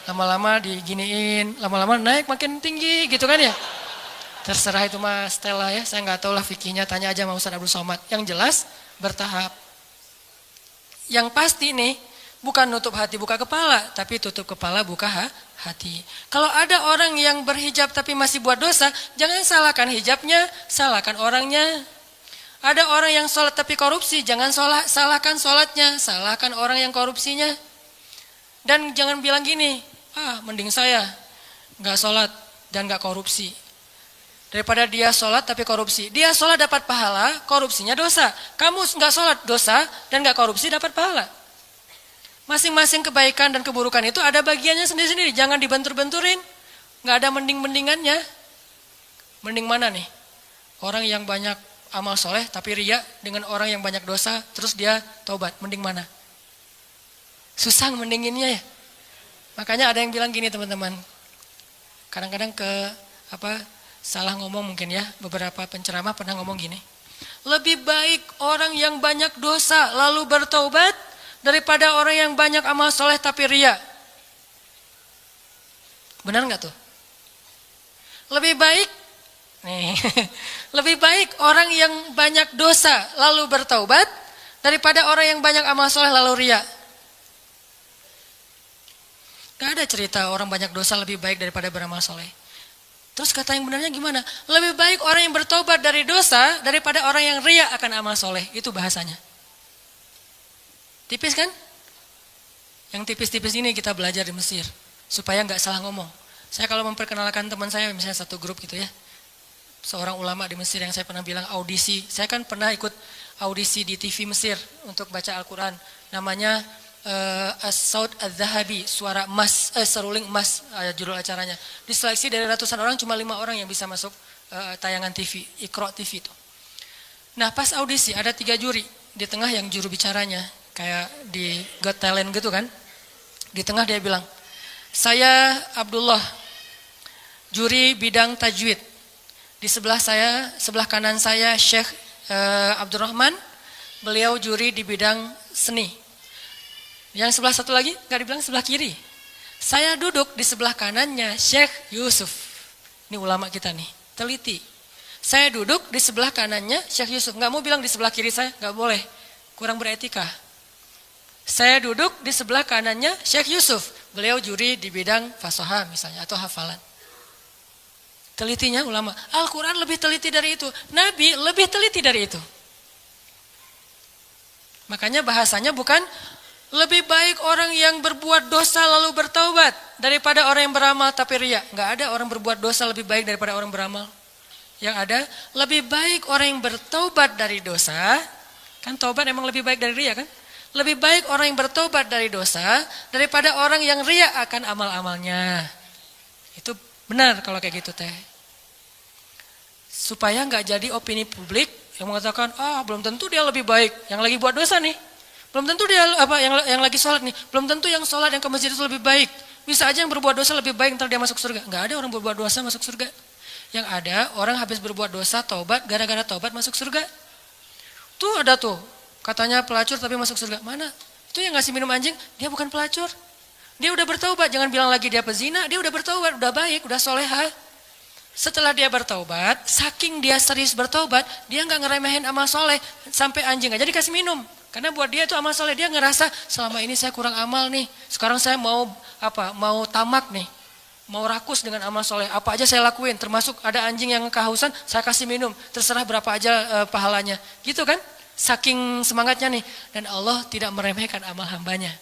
Lama-lama diginiin. Lama-lama naik makin tinggi gitu kan ya. Terserah itu Mas Stella ya. Saya nggak tahu lah fikihnya. Tanya aja sama Ustaz Abdul Somad. Yang jelas bertahap. Yang pasti nih. Bukan nutup hati buka kepala, tapi tutup kepala buka hati. Kalau ada orang yang berhijab tapi masih buat dosa, jangan salahkan hijabnya, salahkan orangnya. Ada orang yang sholat tapi korupsi, jangan salahkan sholatnya, salahkan orang yang korupsinya. Dan jangan bilang gini, mending saya nggak sholat dan nggak korupsi. Daripada dia sholat tapi korupsi. Dia sholat dapat pahala, korupsinya dosa. Kamu nggak sholat dosa dan nggak korupsi dapat pahala. Masing-masing kebaikan dan keburukan itu ada bagiannya sendiri-sendiri. Jangan dibentur-benturin. Nggak ada mending-mendingannya. Mending mana nih? Orang yang banyak amal soleh tapi riya dengan orang yang banyak dosa terus dia taubat. Mending mana? Susah mendinginnya ya. Makanya ada yang bilang gini teman-teman. Kadang-kadang salah ngomong mungkin ya. Beberapa penceramah pernah ngomong gini. Lebih baik orang yang banyak dosa lalu bertaubat daripada orang yang banyak amal soleh tapi riya. Benar nggak tuh? Lebih baik, lebih baik orang yang banyak dosa lalu bertaubat daripada orang yang banyak amal soleh lalu riya. Gak ada cerita orang banyak dosa lebih baik daripada beramal soleh. Terus kata yang benarnya gimana? Lebih baik orang yang bertobat dari dosa daripada orang yang riya akan amal soleh. Itu bahasanya. Tipis kan? Yang tipis-tipis ini kita belajar di Mesir. Supaya gak salah ngomong. Saya kalau memperkenalkan teman saya, misalnya satu grup gitu ya. Seorang ulama di Mesir yang saya pernah bilang audisi. Saya kan pernah ikut audisi di TV Mesir untuk baca Al-Quran. Namanya As-Saud Az-Zahabi, suara emas, seruling emas, judul acaranya. Diseleksi dari ratusan orang, cuma 5 orang yang bisa masuk tayangan TV, Iqra TV itu. Nah pas audisi ada 3 juri, di tengah yang juru bicaranya, kayak di Got Talent gitu kan. Di tengah dia bilang, saya Abdullah, juri bidang tajwid. Di sebelah saya, sebelah kanan saya Syekh Abdurrahman, beliau juri di bidang seni. Yang sebelah satu lagi, gak dibilang sebelah kiri. Saya duduk di sebelah kanannya Syekh Yusuf. Ini ulama kita nih, teliti. Saya duduk di sebelah kanannya Syekh Yusuf. Gak mau bilang di sebelah kiri saya, gak boleh. Kurang beretika. Saya duduk di sebelah kanannya Syekh Yusuf. Beliau juri di bidang fasoha misalnya, atau hafalan. Telitinya ulama. Al-Quran lebih teliti dari itu. Nabi lebih teliti dari itu. Makanya bahasanya bukan lebih baik orang yang berbuat dosa lalu bertaubat daripada orang yang beramal tapi riya. Enggak ada orang berbuat dosa lebih baik daripada orang beramal. Yang ada lebih baik orang yang bertaubat dari dosa. Kan taubat emang lebih baik dari riya kan? Lebih baik orang yang bertaubat dari dosa daripada orang yang riya akan amal-amalnya. Itu benar kalau kayak gitu teh. Supaya enggak jadi opini publik yang mengatakan, belum tentu dia lebih baik yang lagi buat dosa nih. Belum tentu dia yang lagi sholat nih, belum tentu yang sholat yang ke masjid itu lebih baik. Bisa aja yang berbuat dosa lebih baik ntar dia masuk surga. Enggak ada orang berbuat dosa masuk surga. Yang ada orang habis berbuat dosa taubat, gara-gara taubat masuk surga. Tuh ada tuh, katanya pelacur tapi masuk surga. Mana? Itu yang ngasih minum anjing, dia bukan pelacur. Dia udah bertaubat, jangan bilang lagi dia pezina, dia udah bertaubat, udah baik, udah soleha. Setelah dia bertaubat, saking dia serius bertaubat, dia nggak ngeremehin amal soleh, sampai anjing aja dikasih minum. Karena buat dia itu amal soleh, dia ngerasa selama ini saya kurang amal nih. Sekarang saya mau tamak nih, mau rakus dengan amal soleh. Apa aja saya lakuin, termasuk ada anjing yang kehausan, saya kasih minum. Terserah berapa aja pahalanya, gitu kan? Saking semangatnya nih. Dan Allah tidak meremehkan amal hambanya.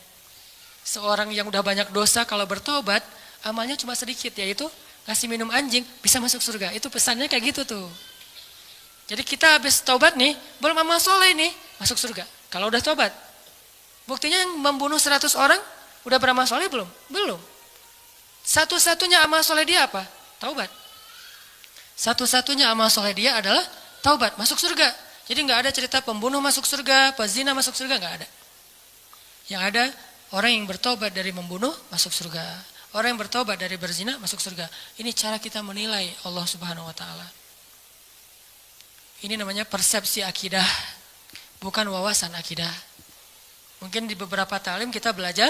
Seorang yang udah banyak dosa kalau bertobat, amalnya cuma sedikit, yaitu ngasih minum anjing bisa masuk surga. Itu pesannya kayak gitu tuh. Jadi kita habis taubat nih, belum amal soleh nih, masuk surga. Kalau udah tobat. Buktinya yang membunuh 100 orang udah beramal soleh belum? Belum. Satu-satunya amal soleh dia apa? Taubat. Satu-satunya amal soleh dia adalah taubat, masuk surga. Jadi nggak ada cerita pembunuh masuk surga, pezina masuk surga, nggak ada. Yang ada orang yang bertobat dari membunuh masuk surga. Orang yang bertobat dari berzina masuk surga. Ini cara kita menilai Allah Subhanahu wa taala. Ini namanya persepsi akidah, bukan wawasan akidah. Mungkin di beberapa ta'lim kita belajar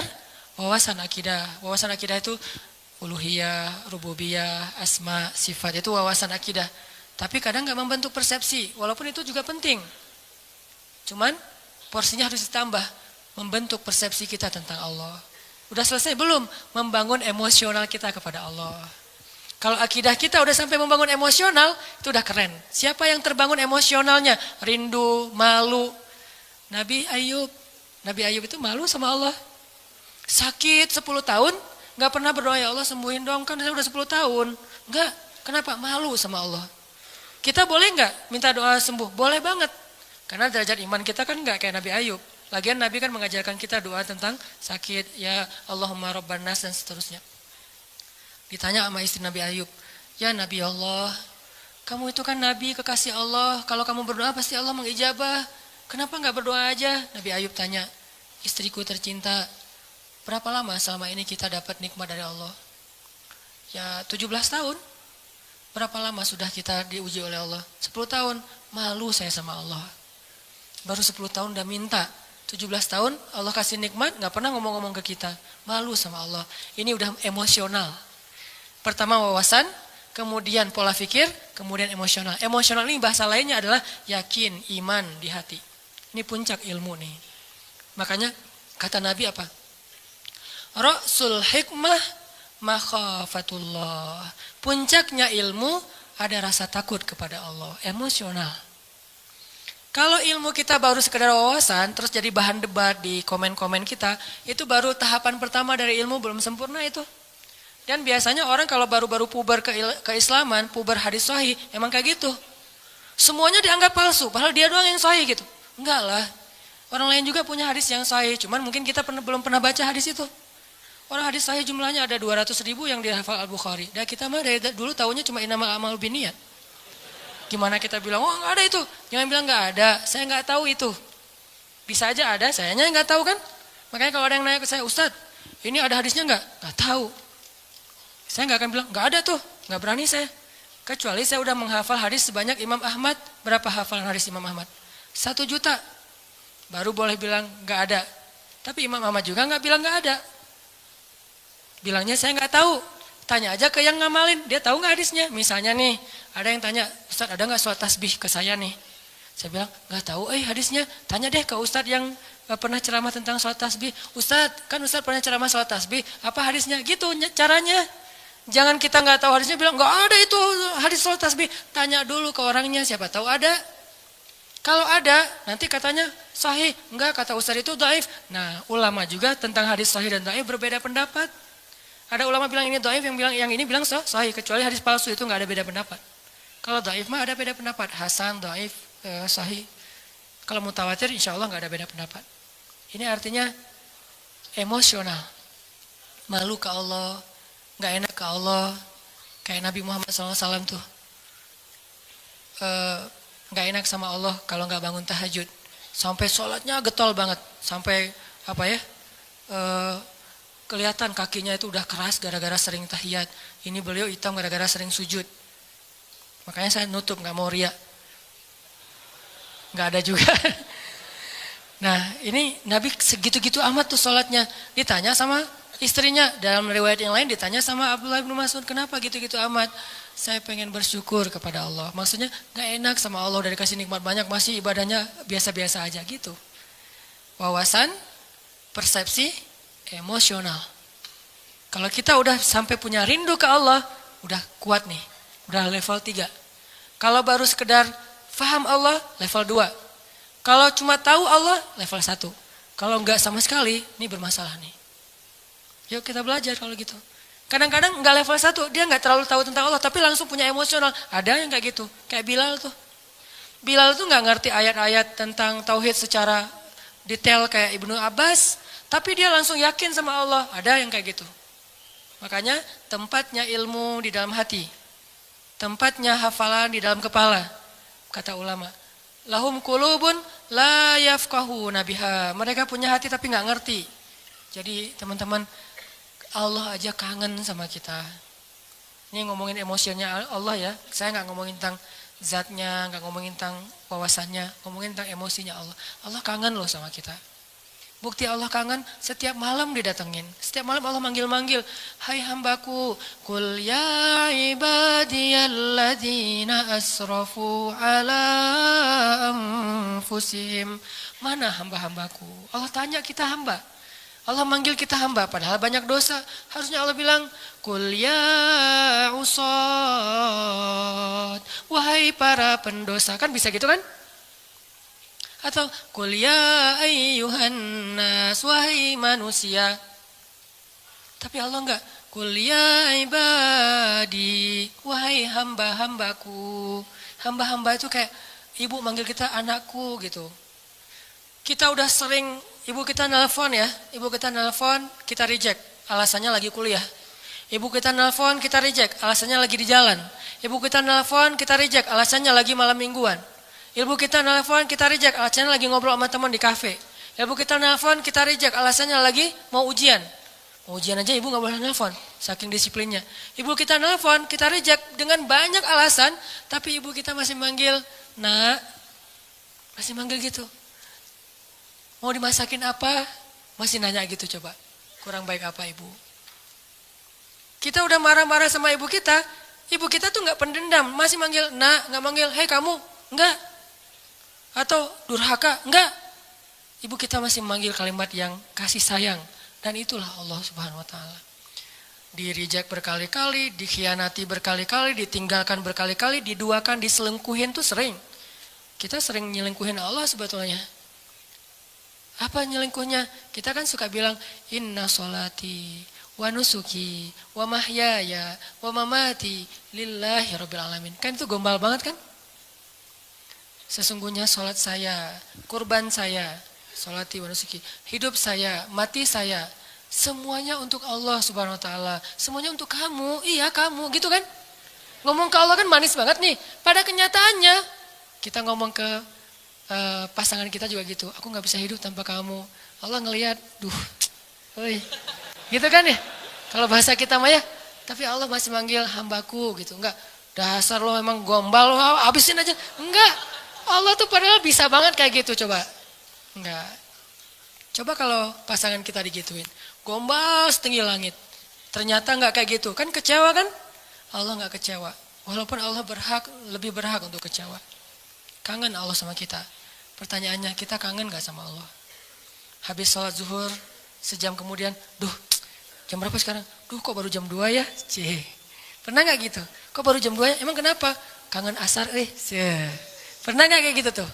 wawasan akidah. Wawasan akidah itu uluhiyah, rububiyah, asma, sifat. Itu wawasan akidah. Tapi kadang nggak membentuk persepsi, walaupun itu juga penting. Cuman porsinya harus ditambah, membentuk persepsi kita tentang Allah. Udah selesai belum? Membangun emosional kita kepada Allah. Kalau akidah kita udah sampai membangun emosional, itu udah keren. Siapa yang terbangun emosionalnya? Rindu, malu. Nabi Ayub itu malu sama Allah. Sakit 10 tahun, gak pernah berdoa, ya Allah sembuhin dong, kan saya udah 10 tahun. Enggak, kenapa? Malu sama Allah. Kita boleh gak minta doa sembuh? Boleh banget. Karena derajat iman kita kan gak kayak Nabi Ayub. Lagian Nabi kan mengajarkan kita doa tentang sakit, ya Allahumma rabban nas dan seterusnya. Ditanya sama istri Nabi Ayub, ya Nabi Allah, kamu itu kan Nabi kekasih Allah, kalau kamu berdoa pasti Allah mengijabah, kenapa gak berdoa aja? Nabi Ayub tanya, istriku tercinta, berapa lama selama ini kita dapat nikmat dari Allah? Ya 17 tahun. Berapa lama sudah kita diuji oleh Allah? 10 tahun, malu saya sama Allah. Baru 10 tahun udah minta, 17 tahun Allah kasih nikmat, gak pernah ngomong-ngomong ke kita, malu sama Allah. Ini udah emosional. Pertama wawasan, kemudian pola pikir, kemudian emosional. Emosional ini bahasa lainnya adalah yakin, iman di hati. Ini puncak ilmu nih. Makanya kata Nabi apa? Ra'sul hikmah makhafatullah. Puncaknya ilmu ada rasa takut kepada Allah, emosional. Kalau ilmu kita baru sekedar wawasan, terus jadi bahan debat di komen-komen kita, itu baru tahapan pertama dari ilmu, belum sempurna itu. Dan biasanya orang kalau baru-baru puber keislaman, puber hadis sahih, emang kayak gitu. Semuanya dianggap palsu, padahal dia doang yang sahih gitu. Enggak lah, orang lain juga punya hadis yang sahih, cuman mungkin kita belum pernah baca hadis itu. Orang hadis sahih jumlahnya ada 200.000 yang dihafal Al-Bukhari. Dan kita mah dari dulu tahunya cuma innamal a'malu binniyat. Gimana kita bilang, oh nggak ada itu. Jangan bilang nggak ada, saya nggak tahu itu. Bisa aja ada, sayanya nggak tahu kan. Makanya kalau ada yang nanya ke saya, Ustadz, ini ada hadisnya nggak? Nggak tahu. Saya nggak akan bilang, nggak ada tuh, nggak berani saya. Kecuali saya udah menghafal hadis sebanyak Imam Ahmad. Berapa hafalan hadis Imam Ahmad? 1 juta. Baru boleh bilang nggak ada. Tapi Imam Ahmad juga nggak bilang nggak ada. Bilangnya saya nggak tahu. Tanya aja ke yang ngamalin, dia tahu nggak hadisnya? Misalnya nih, ada yang tanya, Ustadz ada nggak sholat tasbih ke saya nih? Saya bilang, nggak tahu hadisnya. Tanya deh ke Ustadz yang pernah ceramah tentang sholat tasbih. Ustadz, kan Ustadz pernah ceramah sholat tasbih, apa hadisnya? Gitu caranya. Jangan kita nggak tahu hadisnya, bilang, nggak ada itu hadis sholat tasbih. Tanya dulu ke orangnya, siapa tahu ada. Kalau ada, nanti katanya sahih. Enggak, kata Ustadz itu dhaif. Nah, ulama juga tentang hadis sahih dan dhaif berbeda pendapat. Ada ulama bilang ini dhaif, yang ini bilang sahih, kecuali hadis palsu itu nggak ada beda pendapat. Kalau dhaif mah ada beda pendapat, hasan, dhaif, sahih. Kalau mutawatir insya Allah nggak ada beda pendapat. Ini artinya emosional, malu ke Allah, nggak enak ke Allah, kayak Nabi Muhammad SAW tuh, nggak enak sama Allah kalau nggak bangun tahajud, sampai sholatnya getol banget, sampai apa ya? Kelihatan kakinya itu udah keras gara-gara sering tahiyat. Ini beliau hitam gara-gara sering sujud. Makanya saya nutup, nggak mau riya. Nggak ada juga. Nah ini Nabi segitu-gitu amat tuh sholatnya. Ditanya sama istrinya. Dalam riwayat yang lain ditanya sama Abdullah bin Mas'ud. Kenapa gitu-gitu amat? Saya pengen bersyukur kepada Allah. Maksudnya nggak enak sama Allah, udah dikasih nikmat banyak, masih ibadahnya biasa-biasa aja gitu. Wawasan, persepsi, emosional. Kalau kita udah sampai punya rindu ke Allah, udah kuat nih, udah level 3. Kalau baru sekedar faham Allah, level 2. Kalau cuma tahu Allah, level 1. Kalau enggak sama sekali, ini bermasalah nih. Yuk kita belajar kalau gitu. Kadang-kadang enggak level 1, dia enggak terlalu tahu tentang Allah, tapi langsung punya emosional. Ada yang kayak gitu, kayak Bilal tuh. Bilal tuh enggak ngerti ayat-ayat tentang tauhid secara detail kayak Ibnu Abbas, tapi dia langsung yakin sama Allah. Ada yang kayak gitu. Makanya tempatnya ilmu di dalam hati. Tempatnya hafalan di dalam kepala. Kata ulama. Lahum qulubun la yafqahuna biha. Mereka punya hati tapi nggak ngerti. Jadi teman-teman, Allah aja kangen sama kita. Ini ngomongin emosinya Allah ya. Saya nggak ngomongin tentang zatnya, nggak ngomongin tentang wawasannya. Ngomongin tentang emosinya Allah. Allah kangen loh sama kita. Bukti Allah kangen, setiap malam didatengin. Setiap malam Allah manggil-manggil. Hai hambaku, Qul ya ibadiyalladzina asrafu ala anfusihim. Mana hamba-hambaku? Allah tanya kita hamba. Allah manggil kita hamba, padahal banyak dosa. Harusnya Allah bilang, Qul ya usad. Wahai para pendosa. Kan bisa gitu kan? Atau Qul ya ayyuhan nas, wahai manusia. Tapi Allah enggak. Qul ya ibadi, wahai hamba-hambaku. Hamba-hamba itu kayak ibu manggil kita anakku gitu. Kita udah sering, ibu kita nelpon ya. Ibu kita nelpon, kita reject. Alasannya lagi kuliah. Ibu kita nelpon, kita reject. Alasannya lagi di jalan. Ibu kita nelpon, kita reject. Alasannya lagi malam mingguan. Ibu kita nelpon, kita reject, alasannya lagi ngobrol sama teman di kafe. Ibu kita nelpon, kita reject, alasannya lagi mau ujian. Mau ujian aja ibu gak boleh nelpon, saking disiplinnya. Ibu kita nelpon, kita reject dengan banyak alasan, tapi ibu kita masih manggil, nak, masih manggil gitu. Mau dimasakin apa? Masih nanya gitu coba. Kurang baik apa ibu? Kita udah marah-marah sama ibu kita tuh gak pendendam, masih manggil, nak, gak manggil, hei kamu, enggak. Atau durhaka, enggak. Ibu kita masih memanggil kalimat yang kasih sayang. Dan itulah Allah Subhanahu wa taala. Di-reject berkali-kali, dikhianati berkali-kali, ditinggalkan berkali-kali, diduakan, diselingkuhin tuh sering. Kita sering nyelingkuhin Allah sebetulnya. Apa nyelingkuhnya? Kita kan suka bilang inna sholati wa nusuki wa mahyaya wa mamati lillahi rabbil alamin. Kan itu gombal banget kan? Sesungguhnya sholat saya, kurban saya, sholati wa nusuki, hidup saya, mati saya, semuanya untuk Allah Subhanahu wa taala. Semuanya untuk kamu. Iya, kamu, gitu kan? Ngomong ke Allah kan manis banget nih. Pada kenyataannya kita ngomong ke pasangan kita juga gitu. Aku nggak bisa hidup tanpa kamu. Allah ngelihat, duh, oi, gitu kan ya? Kalau bahasa kita mah ya. Tapi Allah masih manggil hambaku gitu. Enggak, dasar lo memang gombal, lo habisin aja. Enggak, Allah tuh padahal bisa banget kayak gitu, coba. Enggak. Coba kalau pasangan kita digituin, gombal setinggi langit. Ternyata enggak kayak gitu, kan kecewa kan? Allah enggak kecewa. Walaupun Allah lebih berhak untuk kecewa. Kangen Allah sama kita. Pertanyaannya, kita kangen gak sama Allah? Habis sholat zuhur, sejam kemudian, duh, jam berapa sekarang? Duh, kok baru jam 2 ya? Cih. Pernah gak gitu? Kok baru jam 2 ya? Emang kenapa? Kangen asar, Pernah gak kayak gitu tuh?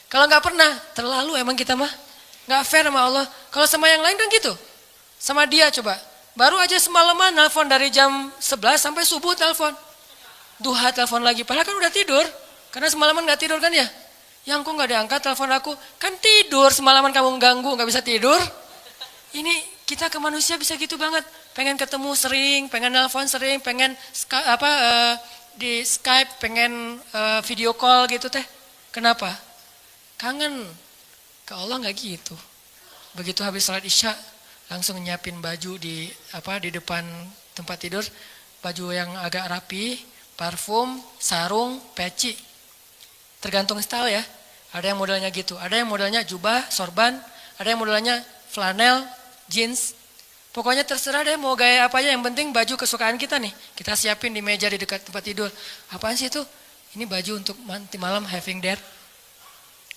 Kalau gak pernah, terlalu emang kita mah. Gak fair sama Allah. Kalau sama yang lain kan gitu. Sama dia coba. Baru aja semalaman nelfon dari jam 11 sampai subuh telepon. Duha telepon lagi, padahal kan udah tidur. Karena semalaman gak tidur kan ya? Yang kok gak diangkat telepon aku? Kan tidur, semalaman kamu mengganggu, gak bisa tidur. Ini kita ke manusia bisa gitu banget. Pengen ketemu sering, pengen nelfon sering, pengen di Skype, pengen video call gitu teh. Kenapa? Kangen. Ke Allah gak gitu. Begitu habis salat Isya, langsung nyiapin baju di depan tempat tidur. Baju yang agak rapi, parfum, sarung, peci. Tergantung style ya. Ada yang modelnya gitu. Ada yang modelnya jubah, sorban. Ada yang modelnya flanel, jeans. Pokoknya terserah deh mau gaya apa aja. Yang penting baju kesukaan kita nih. Kita siapin di meja di dekat tempat tidur. Apaan sih itu? Ini baju untuk nanti malam having date.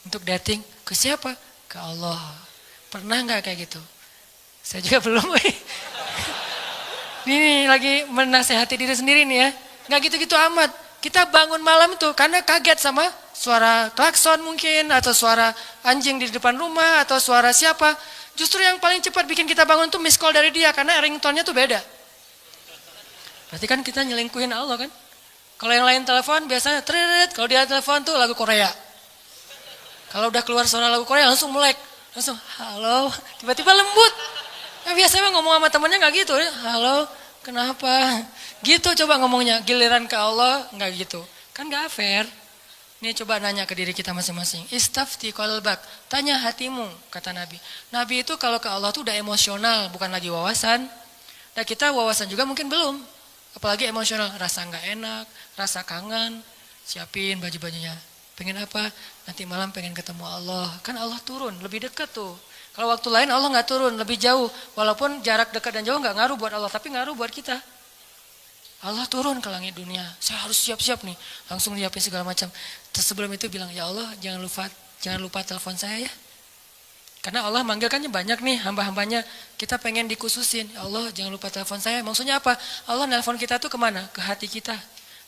Untuk dating. Ke siapa? Ke Allah. Pernah gak kayak gitu? Saya juga belum. Ini lagi menasehati diri sendiri nih ya. Gak gitu-gitu amat. Kita bangun malam tuh karena kaget sama suara klakson mungkin, atau suara anjing di depan rumah, atau suara siapa. Justru yang paling cepat bikin kita bangun tuh miss call dari dia, karena ringtone-nya tuh beda. Berarti kan kita nyelingkuhin Allah kan. Kalau yang lain telepon biasanya tret, kalau dia telepon tuh lagu Korea. Kalau udah keluar suara lagu Korea langsung melek. Langsung halo, tiba-tiba lembut. Nah, biasanya ngomong sama temennya gak gitu. Halo, kenapa? Gitu coba ngomongnya, giliran ke Allah gak gitu. Kan gak fair. Ini coba nanya ke diri kita masing-masing. Istafti qalbak, tanya hatimu, kata Nabi. Nabi itu kalau ke Allah tuh udah emosional, bukan lagi wawasan. Dan kita wawasan juga mungkin belum. Apalagi emosional, rasa gak enak, rasa kangen, siapin baju-bajunya. Pengen apa? Nanti malam pengen ketemu Allah. Kan Allah turun, lebih dekat tuh. Kalau waktu lain Allah gak turun, lebih jauh. Walaupun jarak dekat dan jauh gak ngaruh buat Allah, tapi ngaruh buat kita. Allah turun ke langit dunia. Saya harus siap-siap nih. Langsung nyiapin segala macam. Terus sebelum itu bilang, ya Allah jangan lupa telepon saya ya. Karena Allah manggilkannya banyak nih hamba-hambanya. Kita pengen dikhususin. Ya Allah jangan lupa telepon saya. Maksudnya apa? Allah nelpon kita tuh kemana? Ke hati kita.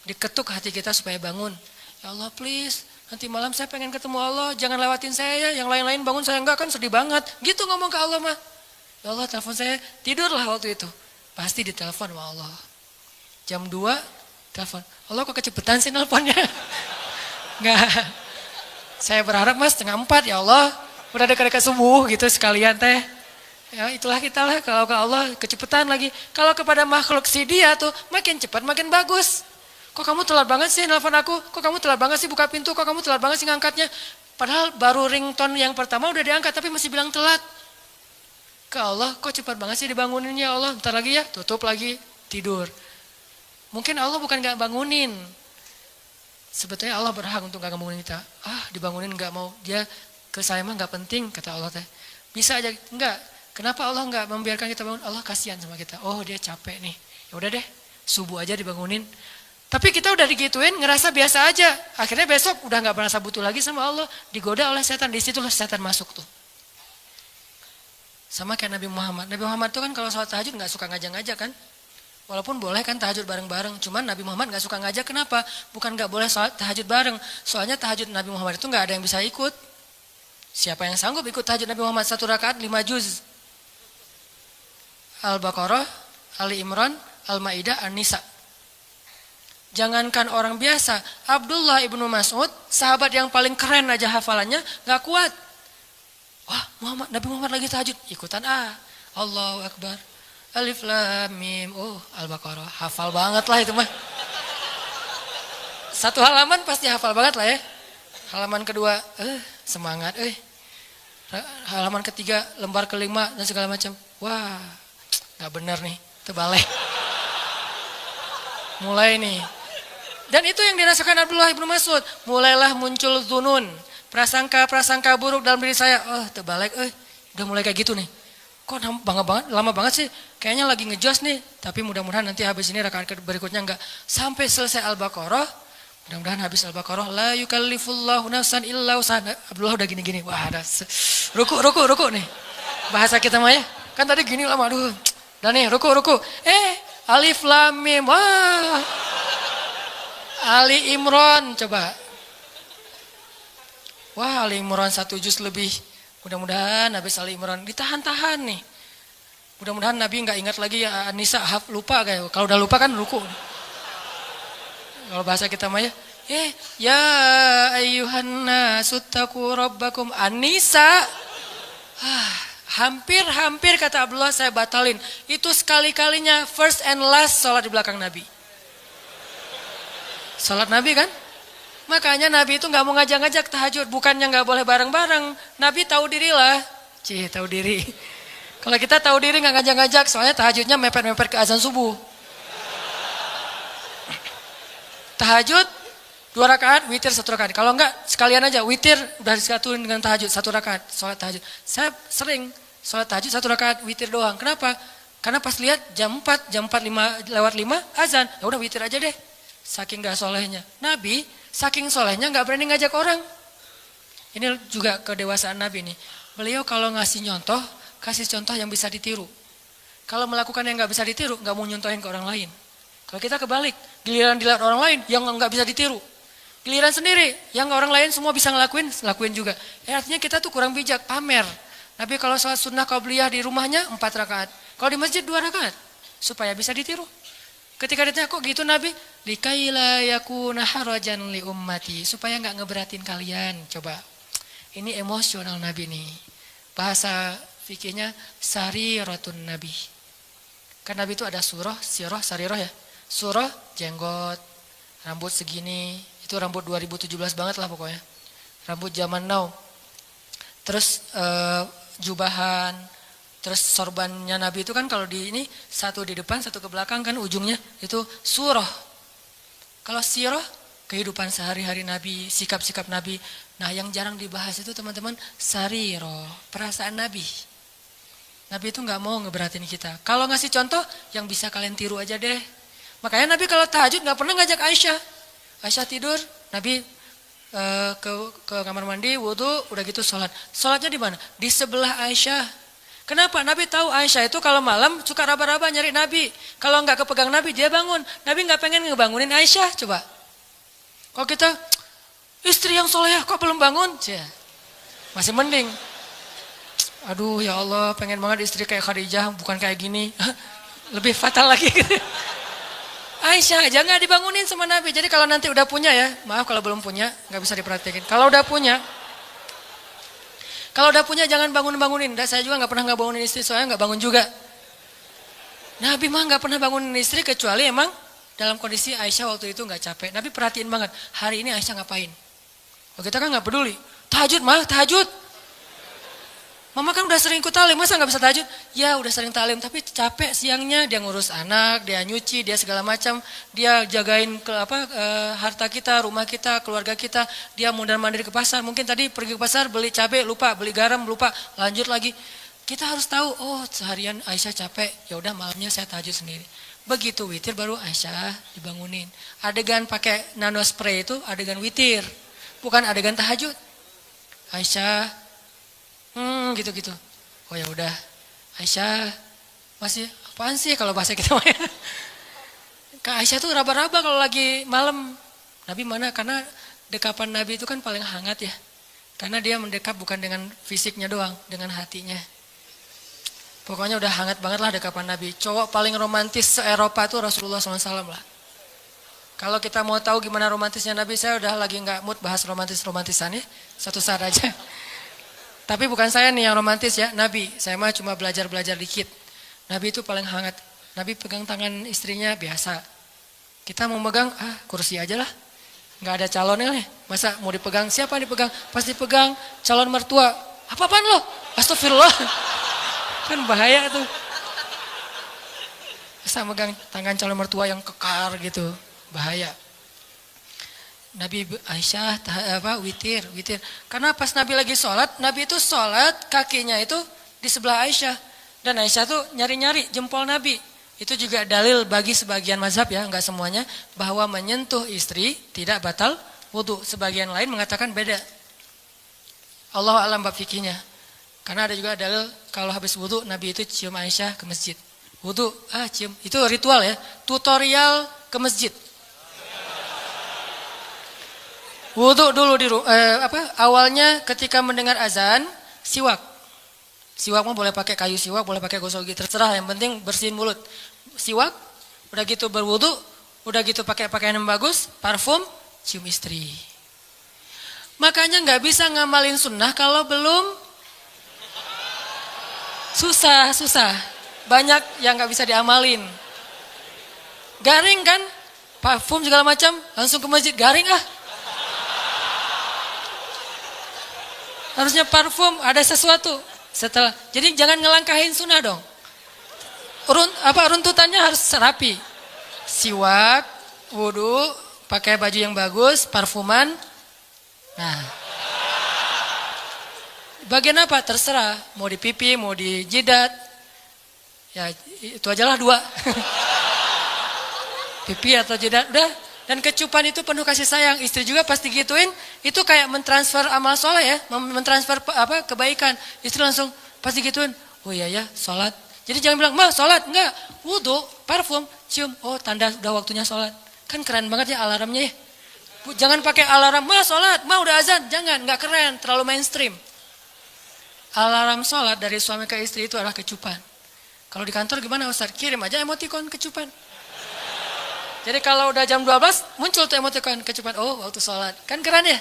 Diketuk hati kita supaya bangun. Ya Allah please, nanti malam saya pengen ketemu Allah. Jangan lewatin saya ya. Yang lain-lain bangun saya enggak, kan sedih banget. Gitu ngomong ke Allah mah. Ya Allah telepon saya. Tidurlah waktu itu. Pasti ditelepon sama Allah. Jam 2 telepon. Allah kok kecepetan sih nelponnya? Enggak. Saya berharap mas 3:30 ya Allah. Udah dekat-dekat subuh gitu sekalian teh. Ya itulah kita lah, kalau ke Allah kecepetan lagi. Kalau kepada makhluk si dia tuh makin cepat makin bagus. Kok kamu telat banget sih nelpon aku? Kok kamu telat banget sih buka pintu? Kok kamu telat banget sih ngangkatnya? Padahal baru ringtone yang pertama udah diangkat tapi masih bilang telat. Ke Allah kok cepat banget sih dibanguninnya Allah. Bentar lagi ya, tutup lagi, tidur. Mungkin Allah bukan gak bangunin. Sebetulnya Allah berhak untuk gak bangunin kita. Dibangunin gak mau. Dia ke saya mah gak penting kata Allah teh. Bisa aja enggak. Kenapa Allah gak membiarkan kita bangun? Allah kasihan sama kita. Oh dia capek nih. Ya udah deh, subuh aja dibangunin. Tapi kita udah digituin ngerasa biasa aja. Akhirnya besok udah gak merasa butuh lagi sama Allah. Digoda oleh setan. Disitulah setan masuk tuh. Sama kayak Nabi Muhammad. Nabi Muhammad itu kan kalau sholat tahajud nggak suka ngajak-ngajak kan. Walaupun boleh kan tahajud bareng-bareng. Cuman Nabi Muhammad nggak suka ngajak, kenapa? Bukan nggak boleh sholat tahajud bareng. Soalnya tahajud Nabi Muhammad itu nggak ada yang bisa ikut. Siapa yang sanggup ikut tahajud Nabi Muhammad 1 rakaat 5 juz? Al-Baqarah, Ali Imran, Al-Maidah, An-Nisa. Jangankan orang biasa, Abdullah ibnu Mas'ud, sahabat yang paling keren aja hafalannya, gak kuat. Wah, Nabi Muhammad lagi tahajud, ikutan Allahu Akbar. Alif Lam Mim. Oh, Al-Baqarah, hafal banget lah itu mah. Satu halaman pasti hafal banget lah ya. Halaman kedua, semangat, halaman ketiga, lembar kelima dan segala macam. Wah, nggak benar nih, terbalik. Mulai nih. Dan itu yang dirasakan Abdullah ibnu Mas'ud. Mulailah muncul dzunun, prasangka-prasangka buruk dalam diri saya. Terbalik, udah mulai kayak gitu nih. Kok lama banget sih? Kayaknya lagi ngejos nih. Tapi mudah-mudahan nanti habis ini rakaat berikutnya enggak. Sampai selesai Al-Baqarah. Mudah-mudahan habis Al-Baqarah. La yukallifullahu nafsan illa wus'aha. Abdullah udah gini-gini. Wah, ada ruku nih. Bahasa kita mah ya. Kan tadi gini lama, aduh. Dan nih, ruku. Alif Lam Mim. Wah. Ali Imran, coba. Wah, Ali Imran 1 juz lebih. Mudah-mudahan habis Ali Imran ditahan-tahan nih. Mudah-mudahan Nabi nggak ingat lagi ya An-Nisa, lupa kayak. Kalau udah lupa kan ruku. Kalau bahasa kita mah ya. Ya ayyuhan nasu taqu rabbakum. An-Nisa. Hampir kata Abdullah saya batalin. Itu sekali-kalinya first and last sholat di belakang Nabi. Sholat Nabi kan? Makanya Nabi itu nggak mau ngajak-ngajak tahajud. Bukannya nggak boleh bareng-bareng. Nabi tahu diri lah. Tahu diri. Kalau kita tahu diri nggak ngajak-ngajak. Soalnya tahajudnya mepet-mepet ke azan subuh. Tahajud 2 rakaat, witir 1 rakaat. Kalau enggak sekalian aja witir udah disatuin dengan tahajud 1 rakaat. Sholat tahajud. Saya sering sholat tahajud 1 rakaat, witir doang. Kenapa? Karena pas lihat jam 4 lewat 5 azan. Ya udah witir aja deh. Saking gak solehnya. Nabi saking solehnya gak berani ngajak orang. Ini juga kedewasaan Nabi nih. Beliau kalau ngasih nyontoh, kasih contoh yang bisa ditiru. Kalau melakukan yang gak bisa ditiru, gak mau nyontohin ke orang lain. Kalau kita kebalik, giliran dilihat orang lain yang gak bisa ditiru. Giliran sendiri, yang orang lain semua bisa ngelakuin juga. Artinya kita tuh kurang bijak, pamer. Nabi kalau sholat sunnah qabliyah di rumahnya 4 rakaat. Kalau di masjid 2 rakaat. Supaya bisa ditiru. Ketika ditanya kok gitu Nabi, likaila yakuna harajan li ummati, supaya enggak ngeberatin kalian. Coba. Ini emosional Nabi nih. Bahasa fikihnya sariratun Nabi. Kan Nabi itu ada surah, sirah, sarirah ya. Surah jenggot, rambut segini, itu rambut 2017 banget lah pokoknya. Rambut zaman now. Terus jubahan. Terus sorbannya Nabi itu kan kalau di ini satu di depan, satu ke belakang kan ujungnya itu surah. Kalau sirah kehidupan sehari-hari Nabi, sikap-sikap Nabi. Nah yang jarang dibahas itu teman-teman sarirah, perasaan Nabi. Nabi itu nggak mau ngeberatin kita. Kalau ngasih contoh yang bisa kalian tiru aja deh. Makanya Nabi kalau tahajud nggak pernah ngajak Aisyah. Aisyah tidur, Nabi ke kamar mandi, wudhu, udah gitu sholat. Sholatnya di mana? Di sebelah Aisyah. Kenapa? Nabi tahu Aisyah itu kalau malam suka raba-raba nyari Nabi. Kalau nggak kepegang Nabi, dia bangun. Nabi nggak pengen ngebangunin Aisyah, coba. Kalau kita, istri yang solehah kok belum bangun? Masih mending. Aduh ya Allah, pengen banget istri kayak Khadijah, bukan kayak gini. Lebih fatal lagi. Aisyah aja nggak dibangunin sama Nabi. Jadi kalau nanti udah punya ya, maaf kalau belum punya, nggak bisa diperhatikan. Kalau udah punya jangan bangunin. Dan saya juga nggak pernah nggak bangunin istri, soalnya nggak bangun juga. Nabi mah nggak pernah bangunin istri kecuali emang dalam kondisi Aisyah waktu itu nggak capek. Nabi perhatiin banget hari ini Aisyah ngapain. Oh, kita kan nggak peduli. Tahajud. Mama kan udah sering ikut talim, masa nggak bisa tahajud? Ya udah sering talim, tapi capek siangnya dia ngurus anak, dia nyuci, dia segala macam, dia jagain harta kita, rumah kita, keluarga kita, dia mondar-mandir ke pasar. Mungkin tadi pergi ke pasar beli cabai lupa, beli garam lupa, lanjut lagi. Kita harus tahu, oh seharian Aisyah capek, ya udah malamnya saya tahajud sendiri. Begitu witir baru Aisyah dibangunin. Adegan pakai nano spray itu adegan witir, bukan adegan tahajud. Aisyah gitu-gitu. Oh ya udah, Aisyah masih apaan sih kalau bahasa kita? Kak Aisyah tuh raba-raba kalau lagi malam. Nabi mana? Karena dekapan Nabi itu kan paling hangat ya. Karena dia mendekap bukan dengan fisiknya doang, dengan hatinya. Pokoknya udah hangat banget lah dekapan Nabi. Cowok paling romantis se-Eropa itu Rasulullah SAW lah. Kalau kita mau tahu gimana romantisnya Nabi, saya udah lagi nggak mood bahas romantis-romantisan ya. Satu saat aja. Tapi bukan saya nih yang romantis ya, Nabi. Saya mah cuma belajar-belajar dikit. Nabi itu paling hangat. Nabi pegang tangan istrinya biasa. Kita mau megang, kursi aja lah. Nggak ada calonnya nih. Masa mau dipegang, siapa yang dipegang? Pas dipegang calon mertua. Apa-apaan lo? Astagfirullah. Kan bahaya tuh. Masa megang tangan calon mertua yang kekar gitu. Bahaya. Nabi Aisyah witir. Karena pas Nabi lagi sholat, Nabi itu sholat kakinya itu di sebelah Aisyah. Dan Aisyah tuh nyari-nyari jempol Nabi. Itu juga dalil bagi sebagian mazhab ya, enggak semuanya, bahwa menyentuh istri tidak batal wudu. Sebagian lain mengatakan beda. Allah alam bab fikihnya. Karena ada juga dalil kalau habis wudu Nabi itu cium Aisyah ke masjid. Wudu, cium. Itu ritual ya, tutorial ke masjid. Wudu dulu awalnya ketika mendengar azan, siwak. Siwak mah boleh pakai kayu siwak, boleh pakai gosok gigi, terserah, yang penting bersihin mulut. Siwak, udah gitu berwudu, udah gitu pakai pakaian yang bagus, parfum, cium istri. Makanya nggak bisa ngamalin sunnah kalau belum susah. Banyak yang nggak bisa diamalin. Garing kan, parfum segala macam, langsung ke masjid garing Harusnya parfum, ada sesuatu. Jadi jangan ngelangkahin sunnah dong. Runtutannya harus rapi. Siwak, wudu, pakai baju yang bagus, parfuman. Nah. Bagian apa? Terserah. Mau di pipi, mau di jidat. Ya itu ajalah 2. Pipi atau jidat, udah. Dan kecupan itu penuh kasih sayang. Istri juga pasti gituin. Itu kayak mentransfer amal soleh ya. Mentransfer kebaikan. Istri langsung pasti gituin. Oh iya ya, sholat. Jadi jangan bilang, ma sholat. Enggak, wudu, parfum, cium. Oh tanda udah waktunya sholat. Kan keren banget ya alarmnya ya. Jangan pakai alarm, ma sholat, ma udah azan. Jangan, enggak keren, terlalu mainstream. Alarm sholat dari suami ke istri itu adalah kecupan. Kalau di kantor gimana Ustaz? Kirim aja emoticon kecupan. Jadi kalau udah jam 12 muncul tuh emoticon kecupan. Oh waktu sholat. Kan keren ya.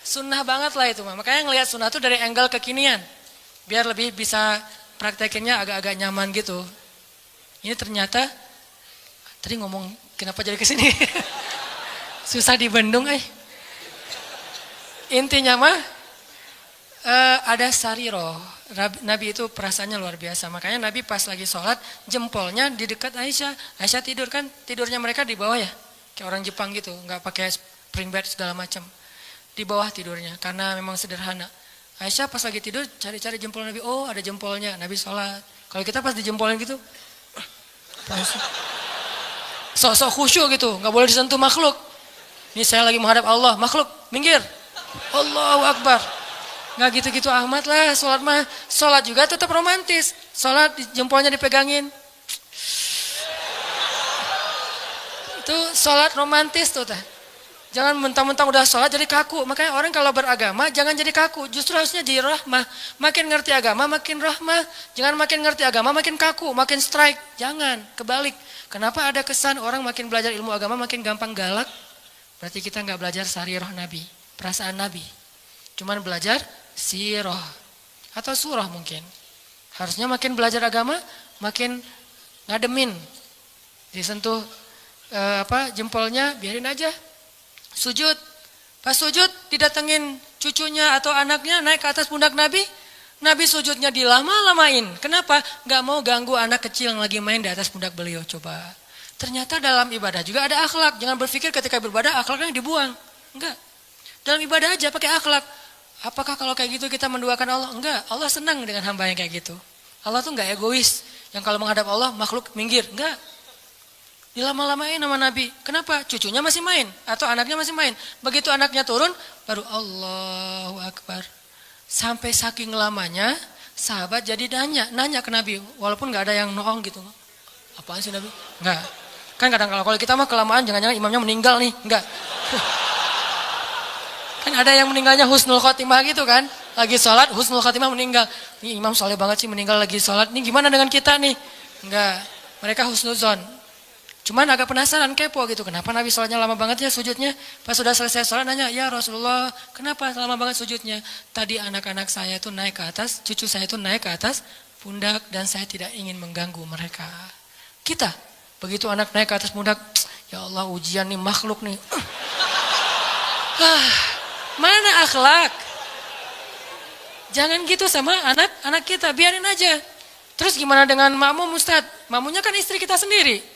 Sunnah banget lah itu. Makanya ngelihat sunnah tuh dari angle kekinian. Biar lebih bisa praktekinnya agak-agak nyaman gitu. Ini ternyata. Tadi ngomong kenapa jadi kesini. Susah dibendung Intinya mah. Ada sariroh. Nabi itu perasaannya luar biasa. Makanya Nabi pas lagi sholat, jempolnya di dekat Aisyah. Aisyah tidur kan, tidurnya mereka di bawah ya. Kayak orang Jepang gitu, nggak pakai spring bed segala macam. Di bawah tidurnya, karena memang sederhana. Aisyah pas lagi tidur, cari-cari jempol Nabi. Oh ada jempolnya, Nabi sholat. Kalau kita pas dijempolin gitu, sok-sok khusyuk gitu, nggak boleh disentuh makhluk. Ini saya lagi menghadap Allah, makhluk, minggir. Allahu Akbar. Nggak gitu-gitu amat lah, sholat mah. Sholat juga tetap romantis. Sholat jempolnya dipegangin. Itu sholat romantis tuh. Jangan mentang-mentang udah sholat jadi kaku. Makanya orang kalau beragama jangan jadi kaku. Justru harusnya jadi rahmah. Makin ngerti agama makin rahmah. Jangan makin ngerti agama makin kaku, makin strike. Jangan, kebalik. Kenapa ada kesan orang makin belajar ilmu agama makin gampang galak? Berarti kita nggak belajar sarirah Nabi, perasaan Nabi. Cuman belajar sirah atau surah mungkin. Harusnya makin belajar agama makin ngademin. Disentuh jempolnya biarin aja. Sujud. Pas sujud didatengin cucunya atau anaknya naik ke atas pundak Nabi. Nabi sujudnya dilama-lamain. Kenapa? Gak mau ganggu anak kecil yang lagi main di atas pundak beliau. Coba. Ternyata dalam ibadah juga ada akhlak. Jangan berpikir ketika beribadah akhlaknya dibuang. Enggak. Dalam ibadah aja pakai akhlak. Apakah kalau kayak gitu kita menduakan Allah? Enggak, Allah senang dengan hamba yang kayak gitu. Allah tuh enggak egois. Yang kalau menghadap Allah makhluk minggir. Enggak. Dilama-lamain sama Nabi. Kenapa? Cucunya masih main. Atau anaknya masih main. Begitu anaknya turun, baru Allahu Akbar. Sampai saking lamanya, Sahabat jadi nanya ke Nabi, walaupun nggak ada yang noong gitu. Apaan sih Nabi? Nggak. Kan kadang kalau kita mah kelamaan, jangan-jangan imamnya meninggal nih. Nggak. Kan ada yang meninggalnya husnul khotimah gitu kan. Lagi sholat, husnul khotimah meninggal. Nih imam soleh banget sih meninggal lagi sholat. Nih gimana dengan kita nih? Enggak. Mereka husnuzon. Cuman agak penasaran, kepo gitu. Kenapa Nabi sholatnya lama banget ya sujudnya? Pas sudah selesai sholat nanya, ya Rasulullah, kenapa lama banget sujudnya? Tadi anak-anak saya itu naik ke atas, cucu saya itu naik ke atas pundak dan saya tidak ingin mengganggu mereka. Kita, begitu anak naik ke atas pundak, ya Allah ujian nih makhluk nih. Mana akhlak? Jangan gitu sama anak-anak kita, biarin aja. Terus gimana dengan makmum Ustadz? Makmumnya kan istri kita sendiri.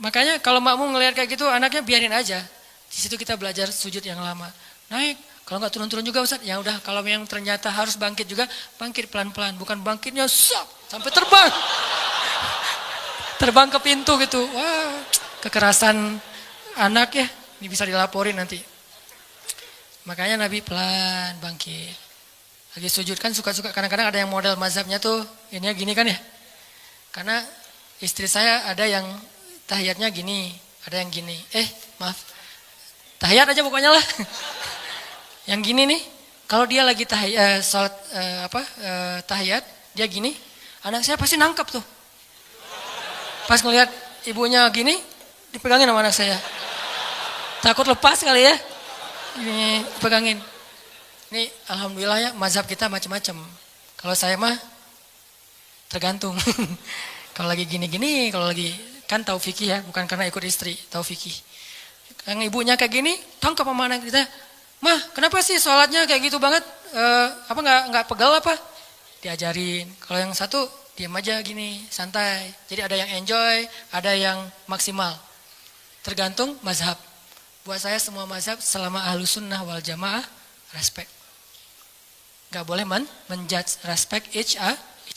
Makanya kalau makmum ngelihat kayak gitu, anaknya biarin aja. Di situ kita belajar sujud yang lama. Naik, kalau nggak turun-turun juga Ustadz, ya udah. Kalau yang ternyata harus bangkit juga, bangkit pelan-pelan. Bukan bangkitnya sampai terbang. Terbang ke pintu gitu. Wah, kekerasan anak ya, ini bisa dilaporin nanti. Makanya Nabi pelan bangkit. Lagi sujud kan suka-suka, kadang-kadang ada yang model mazhabnya tuh, ini gini kan ya. Karena istri saya ada yang tahiyatnya gini, ada yang gini. Maaf. Tahiyat aja pokoknya lah. Yang gini nih, kalau dia lagi salat tahiyat, dia gini, anak saya pasti nangkep tuh. Pas ngelihat ibunya gini, dipegangin sama anak saya. Takut lepas kali ya. Ini pegangin. Ini alhamdulillah ya, mazhab kita macam-macam. Kalau saya mah tergantung. Kalau lagi gini-gini, kalau lagi kan tahu fikih ya, bukan karena ikut istri, tahu fikih. Yang ibunya kayak gini, tangkap sama anak kita. Mah, kenapa sih sholatnya kayak gitu banget? Apa nggak pegal apa? Diajarin. Kalau yang satu diam aja gini, santai. Jadi ada yang enjoy, ada yang maksimal. Tergantung mazhab. Buat saya semua mazhab selama ahlus sunnah wal jamaah respect. Gak boleh menjudge, respect each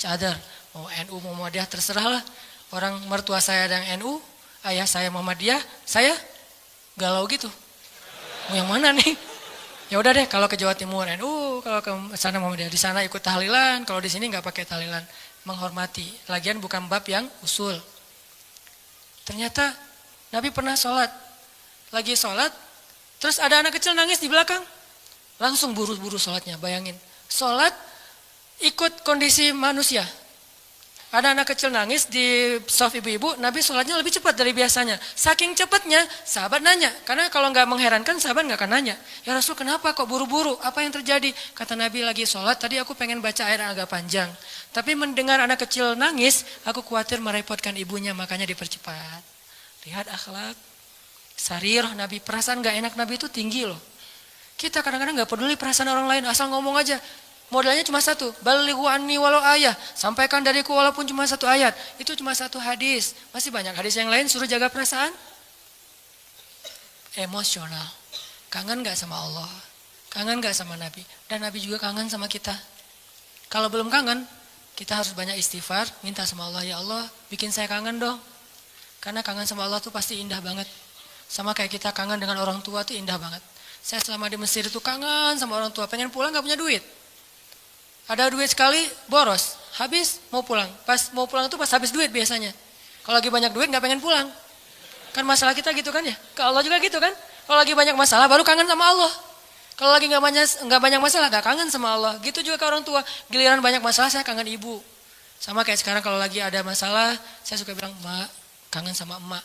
other. Mau NU mau Muhammadiyah terserah lah. Orang mertua saya ada yang NU, ayah saya Muhammadiyah, saya galau gitu. Mau yang mana nih? Ya udah deh, kalau ke Jawa Timur NU, kalau ke sana Muhammadiyah, di sana ikut tahlilan, kalau di sini nggak pakai tahlilan, menghormati. Lagian bukan bab yang usul. Ternyata Nabi pernah sholat, lagi sholat, terus ada anak kecil nangis di belakang, langsung buru-buru sholatnya. Bayangin, sholat ikut kondisi manusia. Ada anak kecil nangis di shaf ibu-ibu, Nabi sholatnya lebih cepat dari biasanya. Saking cepatnya, sahabat nanya. Karena kalau nggak mengherankan, sahabat nggak akan nanya. Ya Rasul, kenapa kok buru-buru? Apa yang terjadi? Kata Nabi lagi sholat, tadi aku pengen baca ayat yang agak panjang. Tapi mendengar anak kecil nangis, aku khawatir merepotkan ibunya, makanya dipercepat. Lihat akhlak. Sarirah Nabi, perasaan nggak enak Nabi itu tinggi loh. Kita kadang-kadang nggak peduli perasaan orang lain, asal ngomong aja. Modalnya cuma satu, balighu anni walau ayah, sampaikan dariku walaupun cuma satu ayat. Itu cuma satu hadis. Masih banyak hadis yang lain suruh jaga perasaan. Emosional. Kangen gak sama Allah? Kangen gak sama Nabi? Dan Nabi juga kangen sama kita. Kalau belum kangen, kita harus banyak istighfar, minta sama Allah, ya Allah, bikin saya kangen dong. Karena kangen sama Allah tuh pasti indah banget. Sama kayak kita kangen dengan orang tua tuh indah banget. Saya selama di Mesir itu kangen sama orang tua, pengen pulang gak punya duit. Ada duit sekali, boros, habis mau pulang. Pas mau pulang itu pas habis duit biasanya. Kalau lagi banyak duit gak pengen pulang. Kan masalah kita gitu kan ya. Ke Allah juga gitu kan. Kalau lagi banyak masalah baru kangen sama Allah. Kalau lagi gak banyak masalah gak kangen sama Allah. Gitu juga ke orang tua. Giliran banyak masalah saya kangen ibu. Sama kayak sekarang kalau lagi ada masalah, saya suka bilang, Mak, kangen sama emak.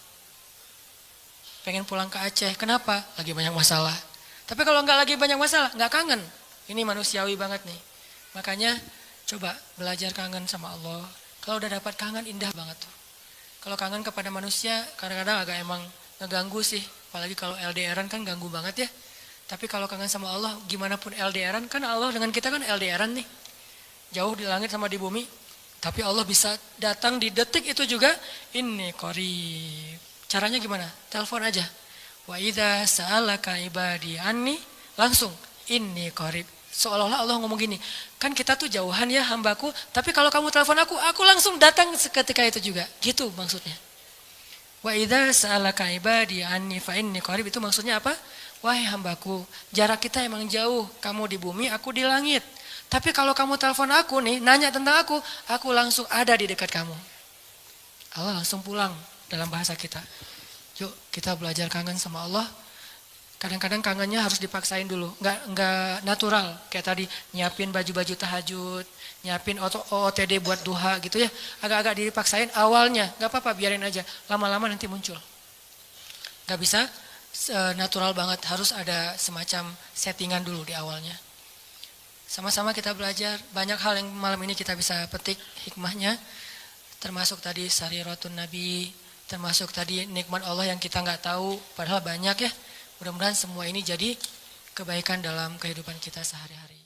Pengen pulang ke Aceh. Kenapa? Lagi banyak masalah. Tapi kalau gak lagi banyak masalah, gak kangen. Ini manusiawi banget nih. Makanya coba belajar kangen sama Allah. Kalau udah dapat kangen indah banget tuh. Kalau kangen kepada manusia kadang-kadang agak emang ngeganggu sih. Apalagi kalau LDRan kan ganggu banget ya. Tapi kalau kangen sama Allah gimana pun LDRan kan Allah dengan kita kan LDRan nih. Jauh di langit sama di bumi. Tapi Allah bisa datang di detik itu juga. Inni qarib. Caranya gimana? Telepon aja. Wa idza sa'alaka ibadi anni langsung inni qarib. Seolah-olah Allah ngomong gini, kan kita tuh jauhan ya hambaku, tapi kalau kamu telepon aku langsung datang seketika itu juga. Gitu maksudnya. Wa idza sa'alaka ibadi anni fa inni qarib, itu maksudnya apa? Wahai hambaku, jarak kita emang jauh, kamu di bumi, aku di langit. Tapi kalau kamu telepon aku nih, nanya tentang aku langsung ada di dekat kamu. Allah langsung pulang dalam bahasa kita. Yuk kita belajar kangen sama Allah. Kadang-kadang kangennya harus dipaksain dulu, nggak natural. Kayak tadi nyiapin baju-baju tahajud, nyiapin OOTD buat duha gitu ya. Agak-agak dipaksain awalnya, nggak apa-apa biarin aja. Lama-lama nanti muncul. Nggak bisa natural banget, harus ada semacam settingan dulu di awalnya. Sama-sama kita belajar, banyak hal yang malam ini kita bisa petik hikmahnya. Termasuk tadi sariratun Nabi, termasuk tadi nikmat Allah yang kita nggak tahu, padahal banyak ya. Mudah-mudahan semua ini jadi kebaikan dalam kehidupan kita sehari-hari.